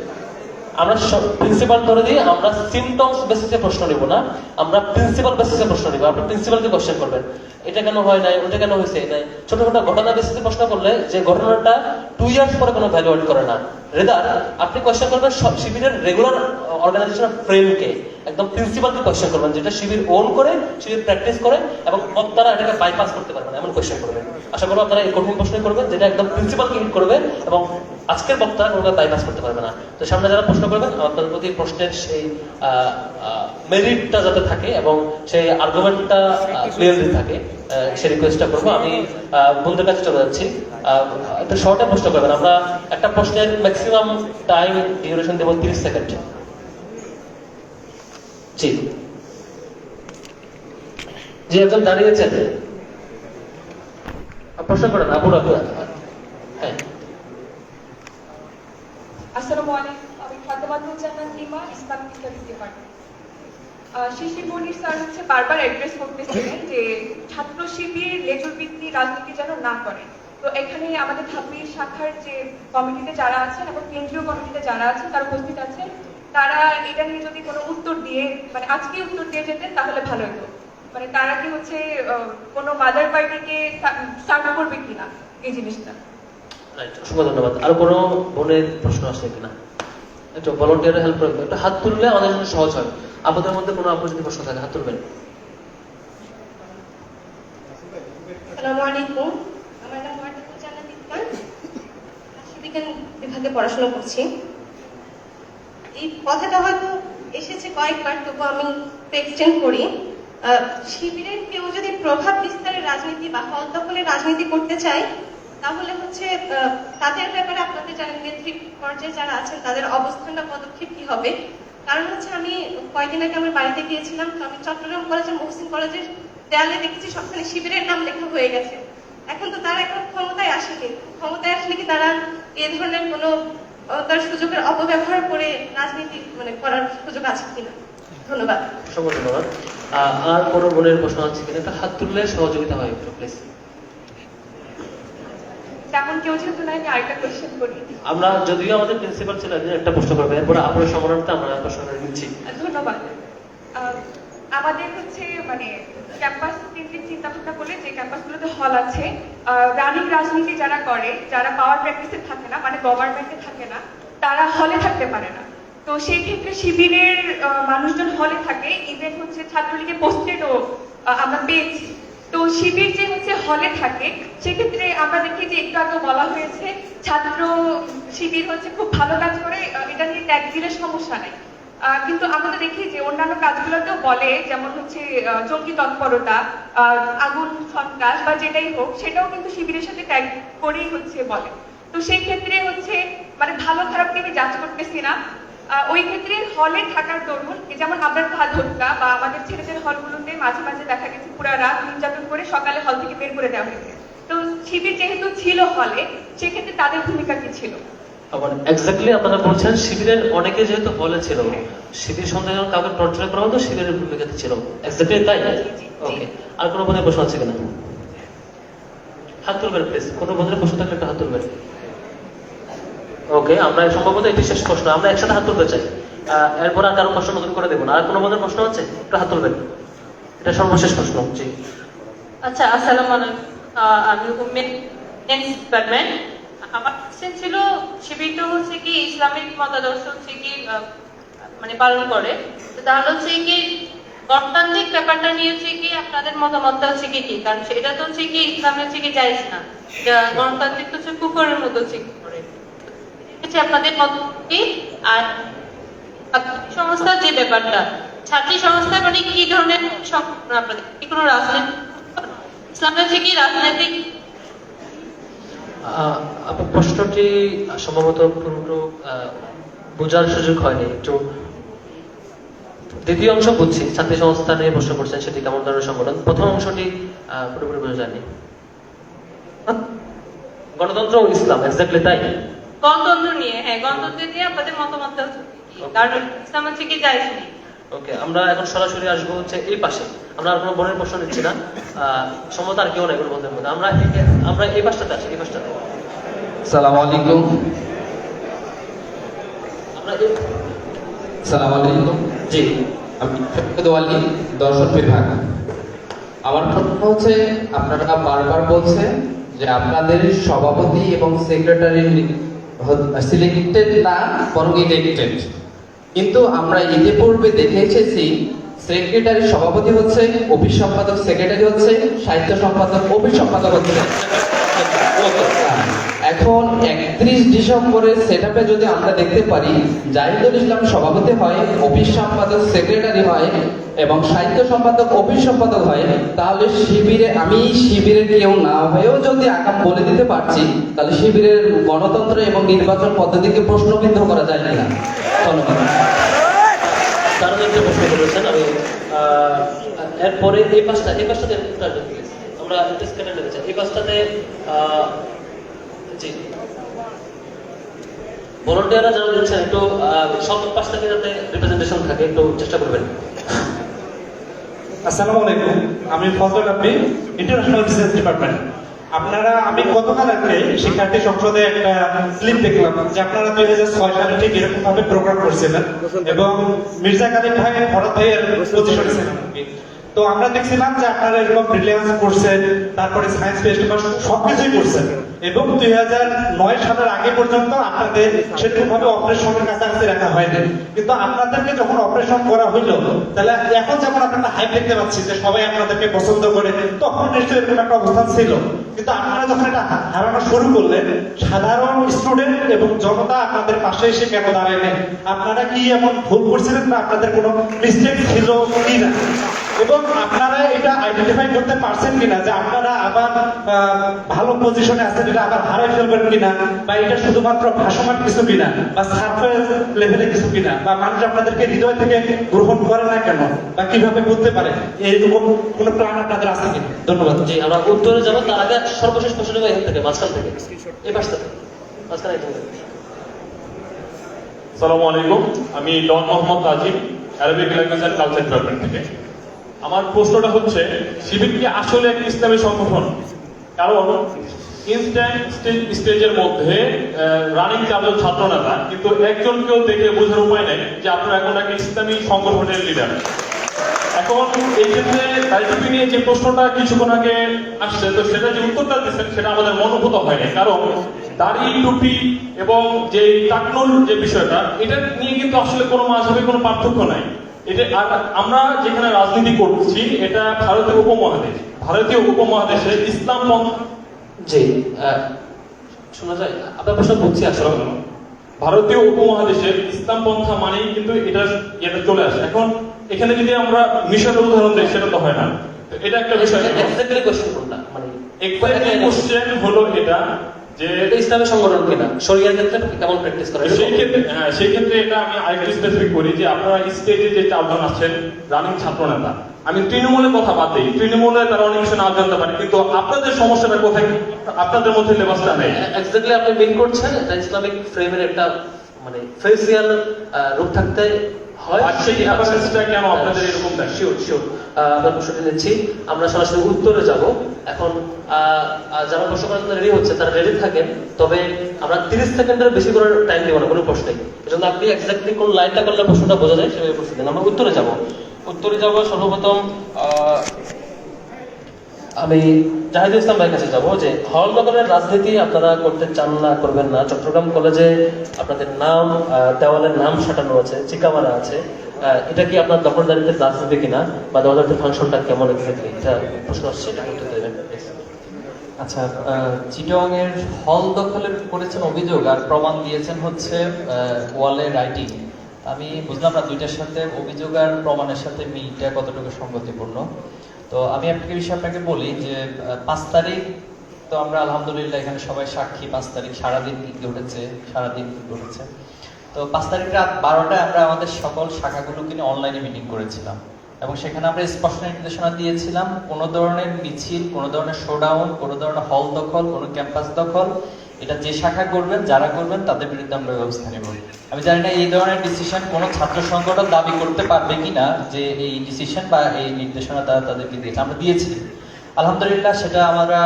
আমরা প্রিন্সিপাল ধরে দিই, আমরা সিমটমস বেসিসে প্রশ্ন নিব না, আমরা প্রিন্সিপাল বেসিসে প্রশ্ন নিব। আপনি প্রিন্সিপালকে কোশ্চেন করবেন, এটা কেন হয় নাই, ওটা কেন হয়েছে নাই। ছোট ছোট ঘটনা বেসিসে প্রশ্ন করলে যে ঘটনাটা 2 ইয়ার্স পরে কোনো ভ্যালু অ্যাড করে না, রেদার আপনি কোশ্চেন করবেন শিবিরের রেগুলার অর্গানাইজেশন ফ্রেমকে, একদম প্রিন্সিপালকে কোশ্চেন করবেন, যেটা শিবির ওন করে, শিবির প্র্যাকটিস করে এবং বক্তারা এটাকে বাইপাস করতে পারবেন, এমন কোশ্চেন করবেন। আশা করবো আপনারা এই কঠিন প্রশ্ন করবেন, যেটা একদম প্রিন্সিপালকে হিট করবে এবং আজকের বক্তারা কোনো বাইপাস করতে পারবে না। তো সামনে যারা প্রশ্ন করবেন, আপনাদের প্রতি প্রশ্নের সেই মেরিটটা যাতে থাকে এবং সেই আর্গুমেন্টটা ক্লিয়ারলি থাকে, সে রিকোয়েস্টটা করবো। আমি বন্ধুদের কাছে চলে যাচ্ছি, একটু শর্টে প্রশ্ন করবেন। আমরা একটা প্রশ্নের ম্যাক্সিমাম টাইম ডিউরেশন দেবো 30 সেকেন্ড। জি জি, একজন দাঁড়িয়েছেন, প্রশ্ন করেন আপুরা। হ্যাঁ, আসসালামু আলাইকুম, আমি ফাতেমাতুল জান্নাত লিমা, ইসলামিক স্টাডিজ ডিপার্টমেন্ট। শিশির মনির স্যার হচ্ছে বারবার অ্যাড্রেস করতেছিলেন যে ছাত্র শিবির লেজুর ভিত্তি রাজনীতি যেন না করে। তো এখানে আমাদের ধাপির শাখার যে কমিটিতে যারা আছেন এবং কেন্দ্রীয় কমিটিতে যারা আছেন, তারা উপস্থিত আছেন, তারা এটা নিয়ে যদি কোনো উত্তর দিয়ে, মানে আজকে উত্তর দিয়ে যেতেন তাহলে ভালো হতো। মানে তারা কি হচ্ছে কোনো মাদার পার্টিকে সার্ভ করবে কিনা এই জিনিসটা। রাইট, অসংখ্য ধন্যবাদ। আর কোনো বোনের প্রশ্ন আসছে কিনা? একটু ভলান্টিয়ারের হেল্প করবেন, একটু হাত তুললে আমাদের জন্য সহজ হয়। আপনাদের মধ্যে কোনো আপনার যদি প্রশ্ন থাকে হাত তুলবেন। আসসালামু আলাইকুম, আমার নাম ওয়ার্দাতুল জান্নাত ইসলাম, রাষ্ট্রবিজ্ঞান বিভাগে পড়াশোনা করছি। এই কথাটা হয়তো এসেছে কয়েকবার, তবু আমি এক্সটেন্ড করি। শিবিরের কেউ যদি প্রভাব বিস্তারের রাজনীতি বা হল দখলের রাজনীতি করতে চায়, তাহলে হচ্ছে তাদের ব্যাপারে আপনাদের যারা নেতৃত্ব পর্যায়ে যারা আছেন তাদের অবস্থান বা পদক্ষেপ কি হবে। কারণ হচ্ছে আমি কয়েকদিন আগে আমার বাড়িতে গিয়েছিলাম, তো আমি চট্টগ্রাম কলেজের মহসিন কলেজের দেয়ালে দেখেছি সবখানে শিবিরের নাম লেখা হয়ে গেছে। এখন তো তারা এখন ক্ষমতায় আসেনি, ক্ষমতায় আসলে কি তারা এ ধরনের কোনো তার সুযোগের অপব্যবহার করে রাজনীতি মানে করার সুযোগ আছে কিনা? ধন্যবাদ। অসংখ্য ধন্যবাদ। আর কোনো বোনের প্রশ্ন আছে কিনা? একটা হাত তুললে সহযোগিতা হয় একটু প্লিজ। তেমন কেউ যেহেতু নাই, আমি আরেকটা কোয়েশ্চেন করি। আমরা যদিও আমাদের প্রিন্সিপাল ছিল একটা প্রশ্ন করবে, এরপরে আপনার সমানার্থে আমরা প্রশ্ন দিচ্ছি। ধন্যবাদ। আমাদের হচ্ছে মানে ক্যাম্পাস কেন্দ্রিক চিন্তা ভাবনা করলে যে ক্যাম্পাসগুলোতে হল আছে, রানিং রাজনীতি যারা করে, যারা পাওয়ার প্র্যাকটিসে থাকে না, মানে গভর্নমেন্টে থাকে না, তারা হলে থাকতে পারে না। তো সেই ক্ষেত্রে শিবিরের মানুষজন হলে থাকে, ইভেন হচ্ছে ছাত্রলীগের পোস্টেডও আমরা পেয়েছি। তো শিবির যে হচ্ছে হলে থাকে, সেক্ষেত্রে আমরা দেখি যে একটু আগে বলা হয়েছে ছাত্র শিবির হচ্ছে খুব ভালো কাজ করে, এটা নিয়ে ট্যাগ দিলে সমস্যা নেই। কিন্তু আমরা তো দেখি যে অন্যান্য কাজগুলোতেও বলে, যেমন হচ্ছে জঙ্গি তৎপরতা, আগুন সন্ত্রাস বা যেটাই হোক, সেটাও কিন্তু শিবিরের সাথে ট্যাগ করেই হচ্ছে বলে। তো সেই ক্ষেত্রে হচ্ছে মানে ভালো খারাপকে আমি যাচ করতেছি না, ওই ক্ষেত্রে হলে থাকার দরুন, যেমন আমরা ধরকা বা আমাদের ছেলেদের হলগুলোতে মাঝে মাঝে দেখা গেছে পুরা রাত নির্যাতন করে সকালে হল থেকে বের করে দেওয়া হয়েছে। তো শিবির যেহেতু ছিল হলে, সেক্ষেত্রে তাদের ভূমিকা কি ছিল? আবার এক্স্যাক্টলি আপনারা বলছেন শিবিরের অনেকে যেহেতু হলে ছিল, শিবির সন্দেহ কাউকে টর্চার করা হতো, শিবিরের ভূমিকাতে ছিল। এক্স্যাক্টলি তাই? ওকে, আর কোনো বোনের প্রশ্ন আছে কিনা? হাত তুলবেন প্লিজ, কোনো বোনের প্রশ্ন থাকলে একটা হাত তুলবেন। ওকে, আমরা সম্ভবত এটি শেষ প্রশ্ন, আমরা একসাথে হাত তুলতে চাই, এরপর আর কারো প্রশ্ন নতুন করে দেবো না। আর কোনো বোনের প্রশ্ন আছে? একটা হাত তুলবেন, এটা সর্বশেষ প্রশ্ন। জি আচ্ছা, আসসালামু আলাইকুম, আমি উমেন ডিপার্টমেন্ট। আমার কোশ্চেন ছিল, শিবির তো হচ্ছে কি ইসলামিক মতাদর্শ হচ্ছে কি মানে পালন করে, তো তাহলে হচ্ছে কি গণতান্ত্রিক ব্যাপারটা নিয়ে হচ্ছে কি আপনাদের মতামতটা হচ্ছে কি কি? কারণ সেটা তো হচ্ছে কি ইসলামে হচ্ছে কি জায়েজ না, গণতান্ত্রিক তো হচ্ছে কুফরের মতো হচ্ছে কি করে, আপনাদের মত কি? আর সংস্থার যে ব্যাপারটা, ছাত্রী সংস্থা মানে কি ধরনের আপনাদের কি কোনো রাজনীতি ইসলামে হচ্ছে কি রাজনৈতিক? আপনার প্রশ্নটি সম্ভবত পুরো বোঝার সুযোগ হয়নি, একটু দ্বিতীয় অংশ বুঝছি। ছাত্রী সংস্থা নিয়ে প্রশ্ন করছেন, সেটি কেমন ধরনের সংগঠন? প্রথম অংশটি পুরোপুরি বোঝা যায়নি। গণতন্ত্র ও ইসলাম, এক্স্যাক্টলি তাই? গণতন্ত্র নিয়ে, হ্যাঁ গণতন্ত্র নিয়ে আপনাদের মতামতটা হচ্ছে কারণ ইসলাম হচ্ছে কি জায়েজ নেই। ওকে, আমরা এখন সরাসরি আসবো হচ্ছে এই পাশে। আমরা আর কোনো বোনের প্রশ্ন নিচ্ছি না, সম্ভবত আর কেউ নাই কোনো বোনের মধ্যে। আমরা এই পাশটাতে আসি, এই পাশটাতে। আসসালামু আলাইকুম। আসসালামু আলাইকুম। জি, আমি দোয়ালি, দর্শন বিভাগ। আমার প্রশ্ন হচ্ছে, আপনারা বারবার বলছেন যে আপনাদের সভাপতি এবং সেক্রেটারি সিলেক্টেড না, বরং ইলেক্টেড। কিন্তু আমরা ইতিপূর্বে দেখে এসেছি সেক্রেটারি সভাপতি হচ্ছে, অফিস সম্পাদক সেক্রেটারি হচ্ছে, সাহিত্য সম্পাদক অফিস সম্পাদক হচ্ছে। এখন 31 ডিসেম্বরের সেটআপে যদি আমরা দেখতে পারি জাহিদুল ইসলাম সভাপতি হয়, অফিস সম্পাদক সেক্রেটারি হয় এবং সাহিত্য সম্পাদক অফিস সম্পাদক হয়, তাহলে আমি শিবিরের কেউ না হয়েও যদি আগাম বলে দিতে পারছি, তাহলে শিবিরের গণতন্ত্র এবং নির্বাচন পদ্ধতিকে প্রশ্নবিদ্ধ করা যায় না। ধন্যবাদ। তারা একটা প্রশ্ন করেছেন, আমি এরপরে এই পাশটাতে আমরা এই পাশটাতে জি ভলান্টিয়াররা যারা দিচ্ছেন একটু সব পাশ থেকে যাতে রিপ্রেজেন্টেশন থাকে একটু চেষ্টা করবেন। আসসালামু আলাইকুম, আমি ফজল রাব্বি, ইন্টারন্যাশনাল বিজনেস ডিপার্টমেন্ট। আমি গতকাল শিক্ষার্থী সংসদে একটা স্লিপ দেখলাম যে আপনারা 2006 সালে ঠিক এরকম ভাবে প্রোগ্রাম করছিলেন এবং মির্জা কাদির ভাই, ভরত ভাইয়ের পজিশনে ছিলেন। তো তো আমরা দেখছিলাম যে আপনারা এরকম ব্রিলিয়ান্স করছেন, তারপরে সায়েন্স ফেস্টিভ্যাল সবকিছুই করছেন, এবং 2009 সালের আগে পর্যন্ত আপনাদের সেরকমভাবে অপারেশনের কাছাকাছি রাখা হয়নি। কিন্তু আপনাদেরকে যখন অপারেশন করা হইলো, তাহলে এখন যেমন আপনারা হাইপ দেখতে পাচ্ছি যে সবাই আপনাদেরকে পছন্দ করে, তখন নিশ্চয়ই এরকম একটা অবস্থান ছিল। কিন্তু আপনারা যখন এটা হারানো শুরু করলেন, সাধারণ স্টুডেন্ট এবং জনতা আপনাদের পাশে এসে কেন দাঁড়ায়নি? আপনারা কি এমন ভুল করছিলেন না আপনাদের কোনো মিস্টেক ছিল কিনা, এবং আপনারা এটা আইডেন্টিফাই করতে পারছেন কিনা যে আপনারা আবার ভালো পজিশনে আছেন, এটা আবার হারাই ফেলবেন কিনা, বা এটা শুধুমাত্র ভাসমান কিছু কিনা, বা সারফেস লেভেলে কিছু কিনা, বা মানুষ আপনাদেরকে হৃদয় থেকে গ্রহণ করে না কেন, বা কিভাবে করতে পারে, এরকম কোনো প্ল্যান আপনাদের আছে কিনা? ধন্যবাদ। জি, আমরা উত্তরে যাবো, তার আগে সর্বশেষ প্রশ্ন নেবো এখান থেকে, মাঝখান থেকে, এই পাশ থেকে, মাঝখানে এখান থেকে। আসসালামু আলাইকুম, আমি ডন Mohammad Azim, Arabic language and culture department থেকে। আমার প্রশ্নটা হচ্ছে, শিবির কি আসলে একটি ইসলামী সংগঠন? কারণ ইনস্ট্যান্ট স্টেজের মধ্যে রানিং 4 জন ছাত্র নেতা, কিন্তু একজনকেও দেখে বোঝার উপায় নেই যে আপনারা এখন একটা ইসলামী সংগঠনের লিডার। এখন এই ক্ষেত্রে দায়িত্ব নিয়ে যে প্রশ্নটা কিছুক্ষণ আগে আসছে, তো সেটা যে উত্তরটা দিচ্ছেন সেটা আমাদের মনোভূত হয়নি। কারণ দাড়ি, টুপি এবং যে টাকনুর যে বিষয়টা, এটা নিয়ে কিন্তু আসলে কোনো মাঝাবে কোনো পার্থক্য নাই। এটা আমরা যেখানে রাজনীতি করছি, এটা ভারতীয় উপমহাদেশে ইসলাম জি, শোনা যায় আপনার প্রশ্ন বুঝছি আসলে। ভারতীয় উপমহাদেশের ইসলাম পন্থা মানেই কিন্তু এটা চলে আসে। এখন এখানে যদি আমরা মিশরের উদাহরণ দিই, সেটা তো হয় না। এটা একটা বিষয়। এক্স্যাক্টলি কোশ্চেন কোনটা, মানে এক্স্যাক্টলি কোশ্চেন হলো এটা যে ইসলামী সংগঠন কিনা, শরিয়ার ক্ষেত্রে কেমন প্র্যাকটিস করে, সেই ক্ষেত্রে এটা আমি আরেকটু স্পেসিফিক করি যে আপনারা স্টেজে যে 4 জন আছেন রানিং ছাত্র নেতা, আমি তৃণমূলের কথা বাদ দিই, তৃণমূলে তারা অনেক কিছু না জানতে পারে, কিন্তু আপনাদের সমস্যাটা কোথায়? আপনাদের মধ্যে লেবাসটা নেই। এক্স্যাক্টলি আপনি মিন করছেন, এটা ইসলামিক ফ্রেমের একটা মানে ফেসিয়াল রূপ থাকতে হয়। সেই অ্যাওয়ারনেসটা কেন আপনাদের এরকম দেয়? শিওর আপনার প্রশ্নটি নিচ্ছি, আমরা সরাসরি উত্তরে যাব। এখন যারা প্রশ্ন করার জন্য রেডি হচ্ছে তারা রেডি থাকেন, তবে আমরা 30 সেকেন্ডের বেশি করে টাইম দিব না কোনো প্রশ্নে। এজন্য আপনি এক্স্যাক্টলি কোন লাইনটা করলে প্রশ্নটা বোঝা যায় সেভাবে প্রশ্ন দিন। আমরা উত্তরে যাব। সর্বপ্রথম আমি জাহিদুল ইসলাম ভাইয়ের কাছে যাবো, যে হল দখলের রাজনীতি আপনারা করতে চান না, করবেন না। চট্টগ্রাম কলেজে আপনাদের নাম, দেওয়ালের নাম সাটানো আছে, চিকামারা আছে, এটা কি আপনার দখলদারিত্বের রাজনীতি কিনা, বা দখলদারিত্বের ফাংশনটা কেমন এক্স্যাক্টলি, এটা প্রশ্ন আসছে, এটা উত্তর দেবেন। আচ্ছা, চিটং এর হল দখলের করেছেন অভিযোগ আর প্রমাণ দিয়েছেন হচ্ছে ওয়ালে রাইটিং। আমি বুঝলাম না দুইটার সাথে, অভিযোগ আর প্রমাণের সাথে মিলটা কতটুকু সঙ্গতিপূর্ণ। তো আমি আপনাকে বলি যে 5 তারিখ তো আমরা আলহামদুলিল্লাহ এখানে সবাই সাক্ষী। 5 তারিখ সারাদিন কি ঘটেছে, তো 5 তারিখ রাত 12টায় আমরা আমাদের সকল শাখাগুলোকে নিয়ে অনলাইনে মিটিং করেছিলাম, এবং সেখানে আমরা স্পষ্ট নির্দেশনা দিয়েছিলাম কোনো ধরনের মিছিল, কোনো ধরনের শোডাউন, কোনো ধরনের হল দখল, কোনো ক্যাম্পাস দখল, এটা যে শাখা করবেন, যারা করবেন তাদের বিরুদ্ধে আমরা ব্যবস্থা নেব। আমি জানি না এই ধরনের ডিসিশন কোনো ছাত্র সংগঠন দাবি করতে পারবে কিনা যে এই ডিসিশন বা এই নির্দেশনা তারা তাদেরকে দিয়েছে। আমরা দিয়েছি, আলহামদুলিল্লাহ সেটা আমরা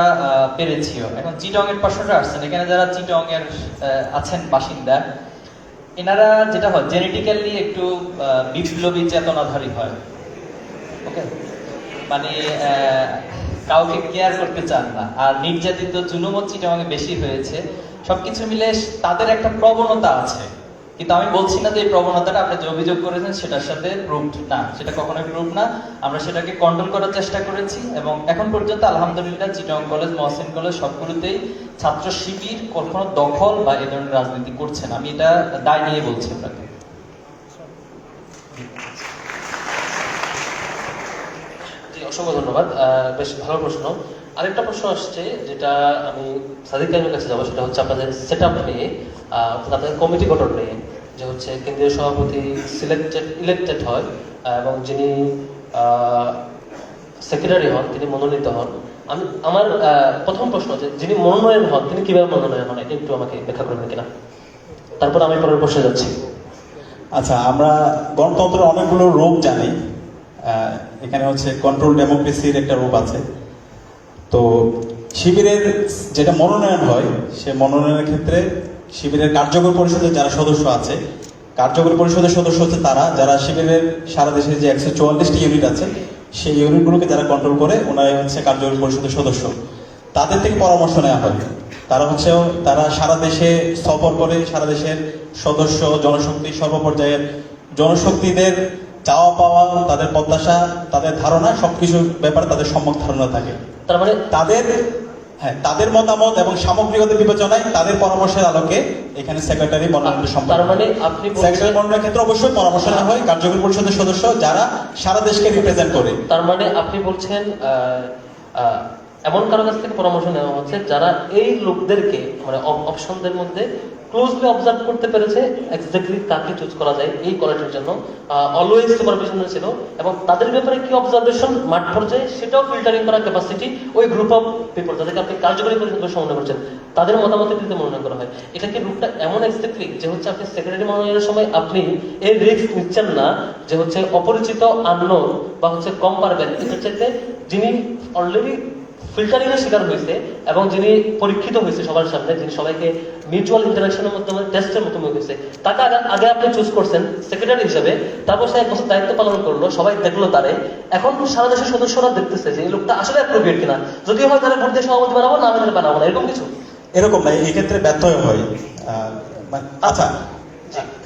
পেরেছিও। এখন চিটং এর প্রশ্নটা আসছেন, এখানে যারা চিটং এর আছেন বাসিন্দা, এনারা যেটা হয় জেনেটিক্যালি একটু বিপ্লবী চেতনাধারী হয়। ওকে, মানে কাউকে কেয়ার করতে চান না, আর নির্যাতিত জুলুম চিটাগাংয়ে বেশি হয়েছে। সবকিছু মিলে তাদের একটা প্রবণতা আছে, কিন্তু আমি বলছি না যে এই প্রবণতাটা আপনি যে অভিযোগ করেছেন সেটার সাথে প্রুফড না, সেটা কখনোই প্রুফ না। আমরা সেটাকে কন্ট্রোল করার চেষ্টা করেছি, এবং এখন পর্যন্ত আলহামদুলিল্লাহ চিটাগাং কলেজ, মহসিন কলেজ সবগুলোতেই ছাত্র শিবির কখনো দখল বা এ ধরনের রাজনীতি করছে না। আমি এটা দায় নিয়ে বলছি আপনাকে। অসংখ্য ধন্যবাদ, বেশ ভালো প্রশ্ন। আরেকটা প্রশ্ন আসছে যেটা আমি সাদিক কাইমের কাছে যাবো, সেটা হচ্ছে আপনাদের সেট আপ নিয়ে, আপনাদের কমিটি গঠন নিয়ে, যে হচ্ছে কেন্দ্রীয় সভাপতি ইলেক্টেড হয় এবং যিনি সেক্রেটারি হন তিনি মনোনীত হন। আমার প্রথম প্রশ্ন যে যিনি মনোনয়ন হন তিনি কিভাবে মনোনয়ন হন, এটা একটু আমাকে ব্যাখ্যা করবেন কিনা, তারপর আমি পরের প্রশ্নে যাচ্ছি। আচ্ছা, আমরা গণতন্ত্রের অনেকগুলো রূপ জানি। এখানে হচ্ছে কন্ট্রোল ডেমোক্রেসির একটা রূপ আছে। তো শিবিরের যেটা মনোনয়ন হয়, সে মনোনয়নের ক্ষেত্রে শিবিরের কার্যকর পরিষদের যারা সদস্য আছে, কার্যকর পরিষদের সদস্য হচ্ছে তারা যারা শিবিরের সারা দেশে যে 144টি ইউনিট আছে সেই ইউনিটগুলোকে যারা কন্ট্রোল করে ওনারাই হচ্ছে কার্যকরী পরিষদের সদস্য। তাদের থেকে পরামর্শ নেওয়া হয়। তারা সারা দেশে সফর করে সারা দেশের সদস্য জনশক্তি সর্বপর্যায়ের জনশক্তিদের চাওয়া পাওয়া, তাদের প্রত্যাশা, তাদের ধারণা সবকিছুর ব্যাপারে তাদের সম্যক ধারণা থাকে। তার মানে তাদের মতামত এবং সামগ্রিকতা বিবেচনায় তাদের পরামর্শের আলোকে এখানে সেক্রেটারি মনোনয়ন সম্পন্ন। তার মানে আপনি সেক্রেটারি মনোনয়নের ক্ষেত্রে অবশ্যই পরামর্শ নেওয়া হয় কার্যকরী পরিষদের সদস্য যারা সারা দেশকে রিপ্রেজেন্ট করে। তার মানে আপনি বলছেন এমন কারো কাছ থেকে পরামর্শ নেওয়া হচ্ছে যারা এই লোকদেরকে মানে অপশনদের মধ্যে ক্লোজলি অবজার্ভ করতে পেরেছে এক্স্যাক্টলি কাকে চুজ করা যায় এই কলেজের জন্য, অলওয়েজ সুপারভিশনে ছিল, এবং তাদের ব্যাপারে কি অবজারভেশন মাঠ পর্যায়ে সেটাও ফিল্টারিং করার ক্যাপাসিটি ওই গ্রুপ অফ পিপল যাদেরকে আপনি কার্যকরী পরিষদ মনে করছেন তাদের মতামতের দিতে মনোনয়ন করা হয়। এটা কি রূপটা এমন এক্স্যাক্টলি যে হচ্ছে আপনি সেক্রেটারি মনোনয়নের সময় আপনি এই রিস্ক নিচ্ছেন না যে হচ্ছে অপরিচিত আননোন বা হচ্ছে কম পারবেন, এটার চাইতে যিনি অলরেডি ফিল্টারিং এর শিকার হয়েছে এবং যিনি পরীক্ষিত হয়েছে সবার সামনে, যিনি সবাইকে মিউচুয়াল ইন্টারাকশনের মাধ্যমে টেস্টের মাধ্যমে হয়েছে, তাকে আগে আপনি চুজ করছেন সেক্রেটারি হিসেবে, তারপর সে 1 বছর দায়িত্ব পালন করলো, সবাই দেখলো তারে, এখন সারা দেশের সদস্যরা দেখতেছে যে এই লোকটা আসলে অ্যাপ্রোপ্রিয়েট কিনা, যদিও হয় তারা ভোট দিয়ে সভাপতি বানাবো না হলে বানাবো না, এরকম কিছু এরকম নাই, এই ক্ষেত্রে ব্যর্থ হয়। আচ্ছা,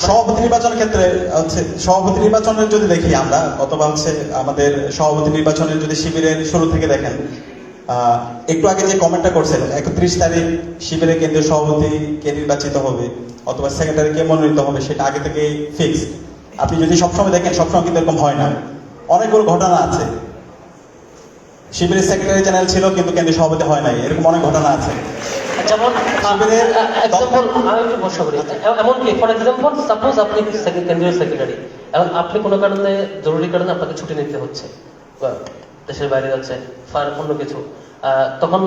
সভাপতি নির্বাচনের ক্ষেত্রে হচ্ছে সভাপতি নির্বাচনের যদি দেখি আমরা, অথবা হচ্ছে আমাদের সভাপতি নির্বাচনের যদি শিবিরের শুরু থেকে দেখেন, একটু আগে যে কমেন্টটা করছেন 31 তারিখ শিবিরে কেন্দ্রীয় সভাপতি কে নির্বাচিত হবে অথবা সেক্রেটারি কে মনোনীত হবে সেটা আগে থেকে ফিক্স। আপনি যদি সবসময় দেখেন সবসময় কিন্তু এরকম হয় না, অনেকগুলো ঘটনা আছে। শিবিরের সেক্রেটারি জেনারেল ছিল কিন্তু কেন্দ্রীয় সভাপতি হয় নাই, এরকম অনেক ঘটনা আছে। যেমন আমি একটু প্রশ্ন করি, এমনকি ফর এক্সাম্পল সাপোজ আপনি কেন্দ্রীয় সেক্রেটারি এবং আপনি কোনো কারণে জরুরি কারণে আপনাকে ছুটি নিতে হচ্ছে, দেশের বাইরে যাচ্ছে ফার অন্য কিছু, তখন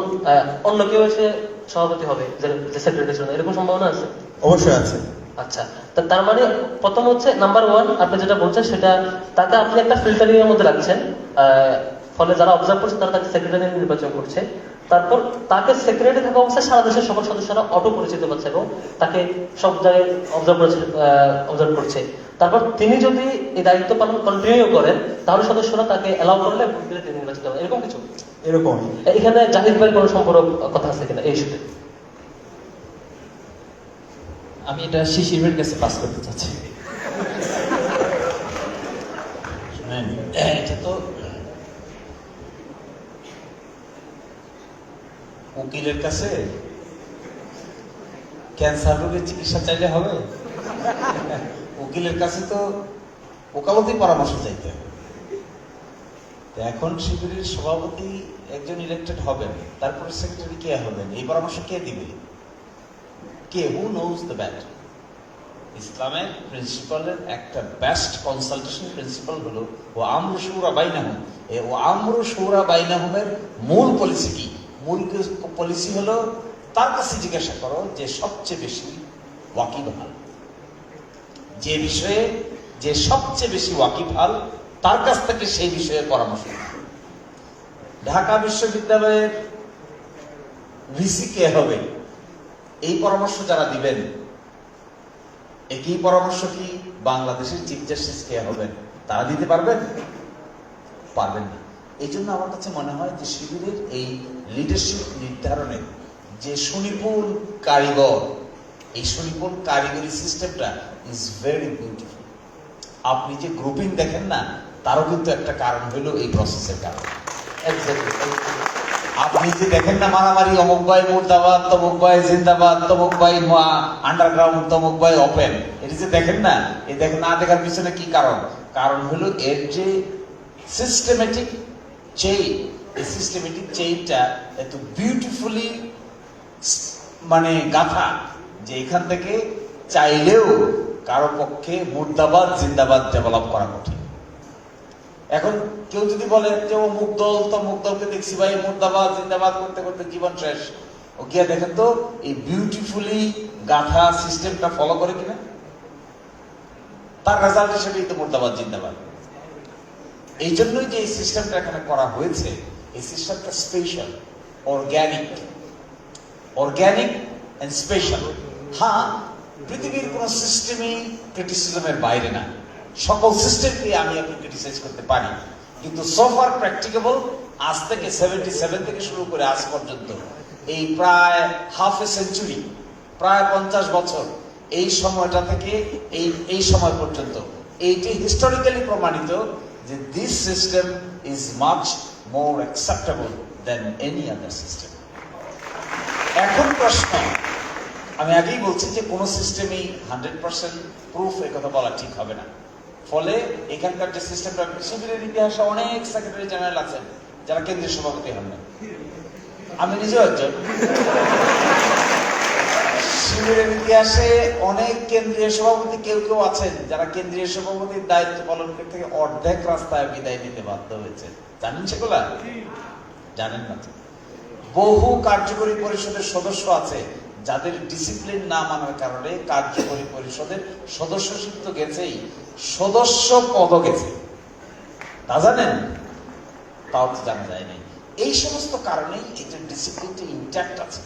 অন্য কেউ এসে সভাপতি হবে যে সেক্রেটারি ছিল, এরকম সম্ভাবনা আছে? অবশ্যই আছে। আচ্ছা, তার মানে প্রথম হচ্ছে নাম্বার 1 আপনি যেটা বলছেন সেটা তাকে আপনি একটা ফিল্টারিং এর মধ্যে রাখছেন, ফলে যারা অবজার্ভ করছে তারা তাকে সেক্রেটারি নির্বাচন করছে, তারপর তাকে সেক্রেটারি থাকা অবস্থায় সারা দেশের সকল সদস্যরা অটো পরিচিত পাচ্ছে এবং তাকে সব জায়গায় অবজার্ভ করছে, তারপর তিনি যদি এই দায়িত্ব পালন কন্টিনিউ করেন তাহলে সদস্যরা তাকে অ্যালাউ করলে ভোট দিলে তিনি নির্বাচিত হবেন, এরকম কিছু? এরকম। এখানে জাহিদ ভাইয়ের কোনো সম্পর্ক কথা আছে কিনা এই ইস্যুতে? আমি এটা শিশিরের কাছে পাস করতে চাচ্ছি। এটা তো উকিলের কাছে ক্যান্সার রোগের চিকিৎসা চাইলে হবে? উকিলের কাছে তো ওকালতি পরামর্শ চাইতে হবে। এখন শিবিরের সভাপতি একজন ইলেক্টেড হবেন, তারপরে সেক্রেটারি কে হবেন, এই পরামর্শ কে দিবে? কে? Who knows the bat? ইসলামের প্রিন্সিপালের একটা বেস্ট কনসালটেশন প্রিন্সিপাল হলো ও আমরু শুরা বাইনাহুম। এই ও আমরু শুরা বাইনাহুমের মূল পলিসি কি? মূল পলিসি হলো তার কাছে জিজ্ঞাসা করো যে সবচেয়ে বেশি ওয়াকিবহাল, যে বিষয়ে যে সবচেয়ে বেশি ওয়াকিবহাল তার কাছ থেকে সেই বিষয়ে পরামর্শ। ঢাকা বিশ্ববিদ্যালয়ের ভিসি কে হবে, এই পরামর্শ যারা দিবেন, একই পরামর্শ কি বাংলাদেশের চিফ জাস্টিস কে হবেন তারা দিতে পারবেন? পারবেন না। এই জন্য আমার কাছে মনে হয় যে শিবিরের এই লিডারশিপ নির্ধারণে যে সুনিপুণ কারিগর, এই সুনিপুণ কারিগরি সিস্টেমটা ইজ ভেরি বিউটিফুল। আপনি যে গ্রুপিং দেখেন না, তারও কিন্তু একটা কারণ হলো এই প্রসেসের কারণ। আপনি যে দেখেন না মারামারি, অমুক ভাই মুর্দাবাদ, তমুক ভাই জিন্দাবাদ, তমুক ভাই আন্ডারগ্রাউন্ড, তমুক ভাই ওপেন, এটা যে দেখেন না, এই দেখেন না দেখার পিছনে কি কারণ? কারণ হলো এর যে সিস্টেমেটিক চেইন, এই সিস্টেমেটিক চেইনটা এত বিউটিফুলি মানে গাথা যে এখান থেকে চাইলেও কারো পক্ষে মুর্দাবাদ জিন্দাবাদ ডেভেলপ করা কঠিন। এখন কেউ যদি বলে যে ও মুখ দল, তো মুখ দলকে দেখছি ভাই মুর্দাবাদ জিন্দাবাদ করতে করতে জীবন শেষ, ও গিয়া দেখেন তো এই বিউটিফুলি গাথা সিস্টেমটা ফলো করে কিনা, তার রেজাল্ট হিসেবেই তো মুর্দাবাদ জিন্দাবাদ। এই জন্যই যে এই সিস্টেমটা এখানে করা হয়েছে, এই সিস্টেমটা স্পেশাল, অর্গ্যানিক এন্ড স্পেশাল। হ্যাঁ, পৃথিবীর কোন সিস্টেমই ক্রিটিসিজমের বাইরে না, সকল সিস্টেমকে আমি আপনি ক্রিটিসাইজ করতে পারি, কিন্তু সোফার প্র্যাকটিকেবল আজ থেকে 77 থেকে শুরু করে আজ পর্যন্ত এই প্রায় হাফ এ সেঞ্চুরি, প্রায় 50 বছর, এই সময়টা থেকে এই সময় পর্যন্ত এইটি হিস্টোরিক্যালি প্রমাণিত যে this system is much more acceptable than any other system. এখন প্রশ্ন, আমি আগেই বলছি যে কোনো সিস্টেমই 100% প্রুফ, এই কথা বলা ঠিক হবে না। ফলে এখানকার যে সিস্টেমটা, শিবিরের ইতিহাসে অনেক সেক্রেটারি জেনারেল আছেন যারা কেন্দ্রীয় সভাপতি হন না, আমি নিজেও একজন। শিবিরের ইতিহাসে অনেক কেন্দ্রীয় সভাপতি কেউ কেউ আছেন যারা কেন্দ্রীয় সভাপতির দায়িত্ব পালন করতে থেকে অর্ধেক রাস্তায় বিদায় নিতে বাধ্য হয়েছে। জানেন সেগুলা? জানেন না। বহু কার্যকরী পরিষদের সদস্য আছে যাদের ডিসিপ্লিন না মানার কারণে কার্যকরী পরিষদের সদস্যশিপ তো গেছেই, সদস্য পদও গেছে, তা জানেন? তাও তো জানা যায়নি। এই সমস্ত কারণেই এটার ডিসিপ্লিনটা ইনট্যাক্ট আছে।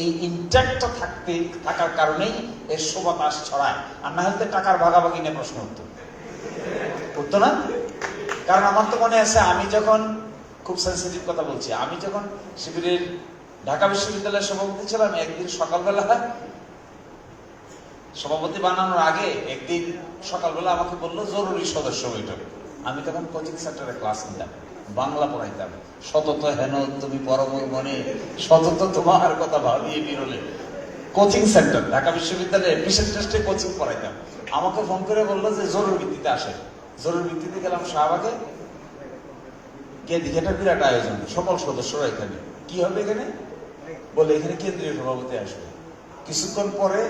এই ইনট্যাক্টটা থাকার কারণেই এর সুবাতাস ছড়ায়, আর না হলে টাকার ভাগাভাগি নিয়ে প্রশ্ন উঠতো না। কারণ আমার তো মনে আছে, আমি যখন, খুব সেন্সিটিভ কথা বলছি, আমি যখন শিবিরের ঢাকা বিশ্ববিদ্যালয়ের সভাপতি ছিলাম, একদিন সকালবেলা, সভাপতি বানানোর আগে একদিন সকালবেলা আমাকে বললো জরুরি সদস্য বৈঠক। আমি তখন কোচিং সেন্টারে ক্লাস নিতাম, বাংলা পড়াইতাম। সতত হেন তুমি পরম মনে, সতত তোমার কথা ভাবিয়ে বিরলে। কোচিং সেন্টার, ঢাকা বিশ্ববিদ্যালয়ে বিশেষ টেস্টে কোচিং পড়াইতাম। আমাকে ফোন করে বললো যে জরুরি ভিত্তিতে আসে। জরুরি ভিত্তিতে গেলাম শাহবাগে, গিয়ে দিকে একটা বিরাট আয়োজন, সকল সদস্যরা এখানে। কি হবে এখানে? বলে এখানে কেন্দ্রীয় সভাপতি আসবে। কিছুক্ষণ পরে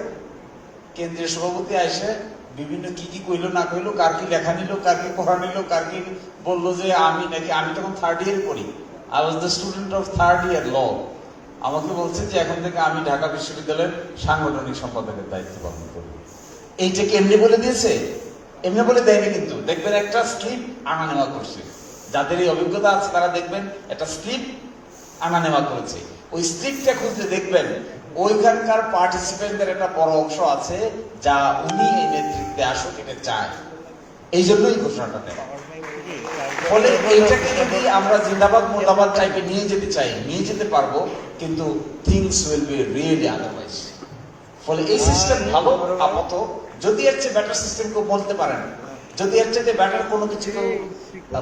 কেন্দ্রীয় সভাপতি আসে, বিভিন্ন কি কইলো না কইলো, কার কি লেখা নিল, কার কি পড়া নিল, কার কি বললো যে আমি নাকি, আমি তখন 3rd ইয়ার পড়ি, I was the student of 3rd ইয়ার ল। আমাকে বলছে যে এখন থেকে আমি ঢাকা বিশ্ববিদ্যালয়ের সাংগঠনিক সম্পাদকের দায়িত্ব পালন করব। এইটা কি এমনি বলে দিয়েছে? এমনি বলে দেয়নি, কিন্তু দেখবেন একটা স্লিপ আনা নেওয়া করছে। যাদের এই অভিজ্ঞতা আছে তারা দেখবেন একটা স্লিপ আনা নেওয়া করেছে। ওই স্লিপটা খুঁজতে দেখবেন ওইখানকার পার্টিসিপেন্টদের একটা বড় অংশ আছে যা উনি এই নেতৃত্বে আসুক এটা চায়, এই জন্যই ঘোষণাটা দেওয়া। ফলে এইটাকে যদি আমরা জিন্দাবাদ মুর্দাবাদ টাইপে নিয়ে যেতে চাই, নিয়ে যেতে পারবো, কিন্তু things will be really otherwise. ফলে এই সিস্টেম ভালো আপাতত, যদি এর চেয়ে বেটার সিস্টেম কেউ বলতে পারেন, যদি এর চেয়ে বেটার কোনো কিছু কেউ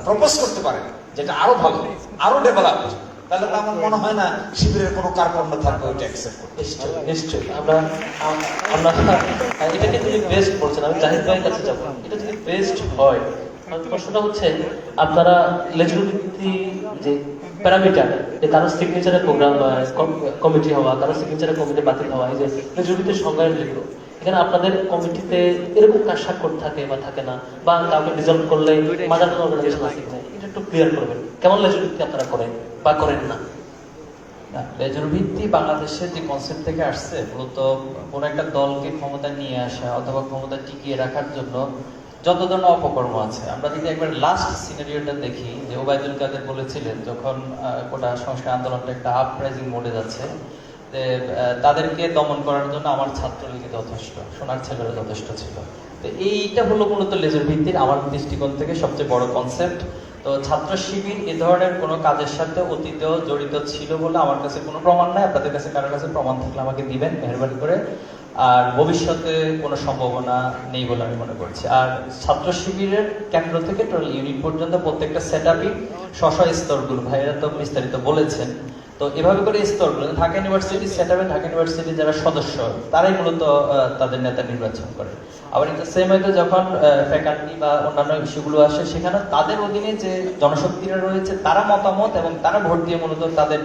প্রপোজ করতে পারেন যেটা আরো ভালো, আরো ডেভেলপ, তাহলে তো আমার মনে হয় না শিবিরের কোনো কার্পণ্য থাকবে ওইটা অ্যাকসেপ্ট করতে। নিশ্চয়ই আমরা এটাকে যদি বেস্ট বলছেন, আমি জাহিদ ভাইয়ের কাছে যাবো। এটা যদি বেস্ট হয়, প্রশ্নটা হচ্ছে আপনারা লেজুর ভিত্তি যে প্যারামিটার, যে কারো সিগনেচারে প্রোগ্রাম কমিটি হওয়া, কারো সিগনেচারে কমিটি বাতিল হওয়া, এই যে লেজুর ভিত্তির সংজ্ঞায়ন যেগুলো, এখানে আপনাদের কমিটিতে এরকম কাজ স্বাক্ষর থাকে বা থাকে না, বা কাউকে ডিজলভ করলে মাদার অর্গানাইজেশন আছে কিনা, এটা একটু ক্লিয়ার করবেন। কেমন লেজুর ভিত্তি আপনারা করেন বা করেন না? লেজুর ভিত্তি বাংলাদেশের যে কনসেপ্ট থেকে আসছে, মূলত কোন একটা দলকে ক্ষমতা নিয়ে আসা অথবা ক্ষমতা টিকিয়ে রাখার জন্য যত ধরনের অপকর্ম আছে। আমরা যদি একবার লাস্ট সিনারিওটা দেখি, যে ওবায়দুল কাদের বলেছিলেন যখন গোটা সংস্কার আন্দোলনটা একটা আপরাইজিং মোডে যাচ্ছে, তাদেরকে দমন করার জন্য আমার ছাত্রলীগ যথেষ্ট, সোনার ছেলেরা যথেষ্ট ছিল। তো এইটা হলো মূলত লেজুর ভিত্তির আমার দৃষ্টিকোণ থেকে সবচেয়ে বড় কনসেপ্ট। তো ছাত্র শিবির এ ধরনের কোনো কাজের সাথে অতীতেও জড়িত ছিল বলে আমার কাছে কোনো প্রমাণ নাই। আপনাদের কাছে কারোর কাছে প্রমাণ থাকলে আমাকে দিবেন মেহরবানি করে। আর ভবিষ্যতে কোনো সম্ভাবনা নেই বলে আমি মনে করছি। আর ছাত্র শিবিরের কেন্দ্র থেকে টোটাল ইউনিট পর্যন্ত প্রত্যেকটা সেট আপই স্ব স্তরগুলো, ভাইয়েরা তো বিস্তারিত বলেছেন। তো এভাবে করে স্তরগুলো, ঢাকা ইউনিভার্সিটি সেট আপে ঢাকা ইউনিভার্সিটির যারা সদস্য তারাই মূলত তাদের নেতা নির্বাচন করে। আবার কিন্তু সেম হয়তো যখন ফ্যাকাল্টি বা অন্যান্য ইস্যুগুলো আসে, সেখানে তাদের অধীনে যে জনশক্তিরা রয়েছে তারা মতামত এবং তারা ভোট দিয়ে মূলত তাদের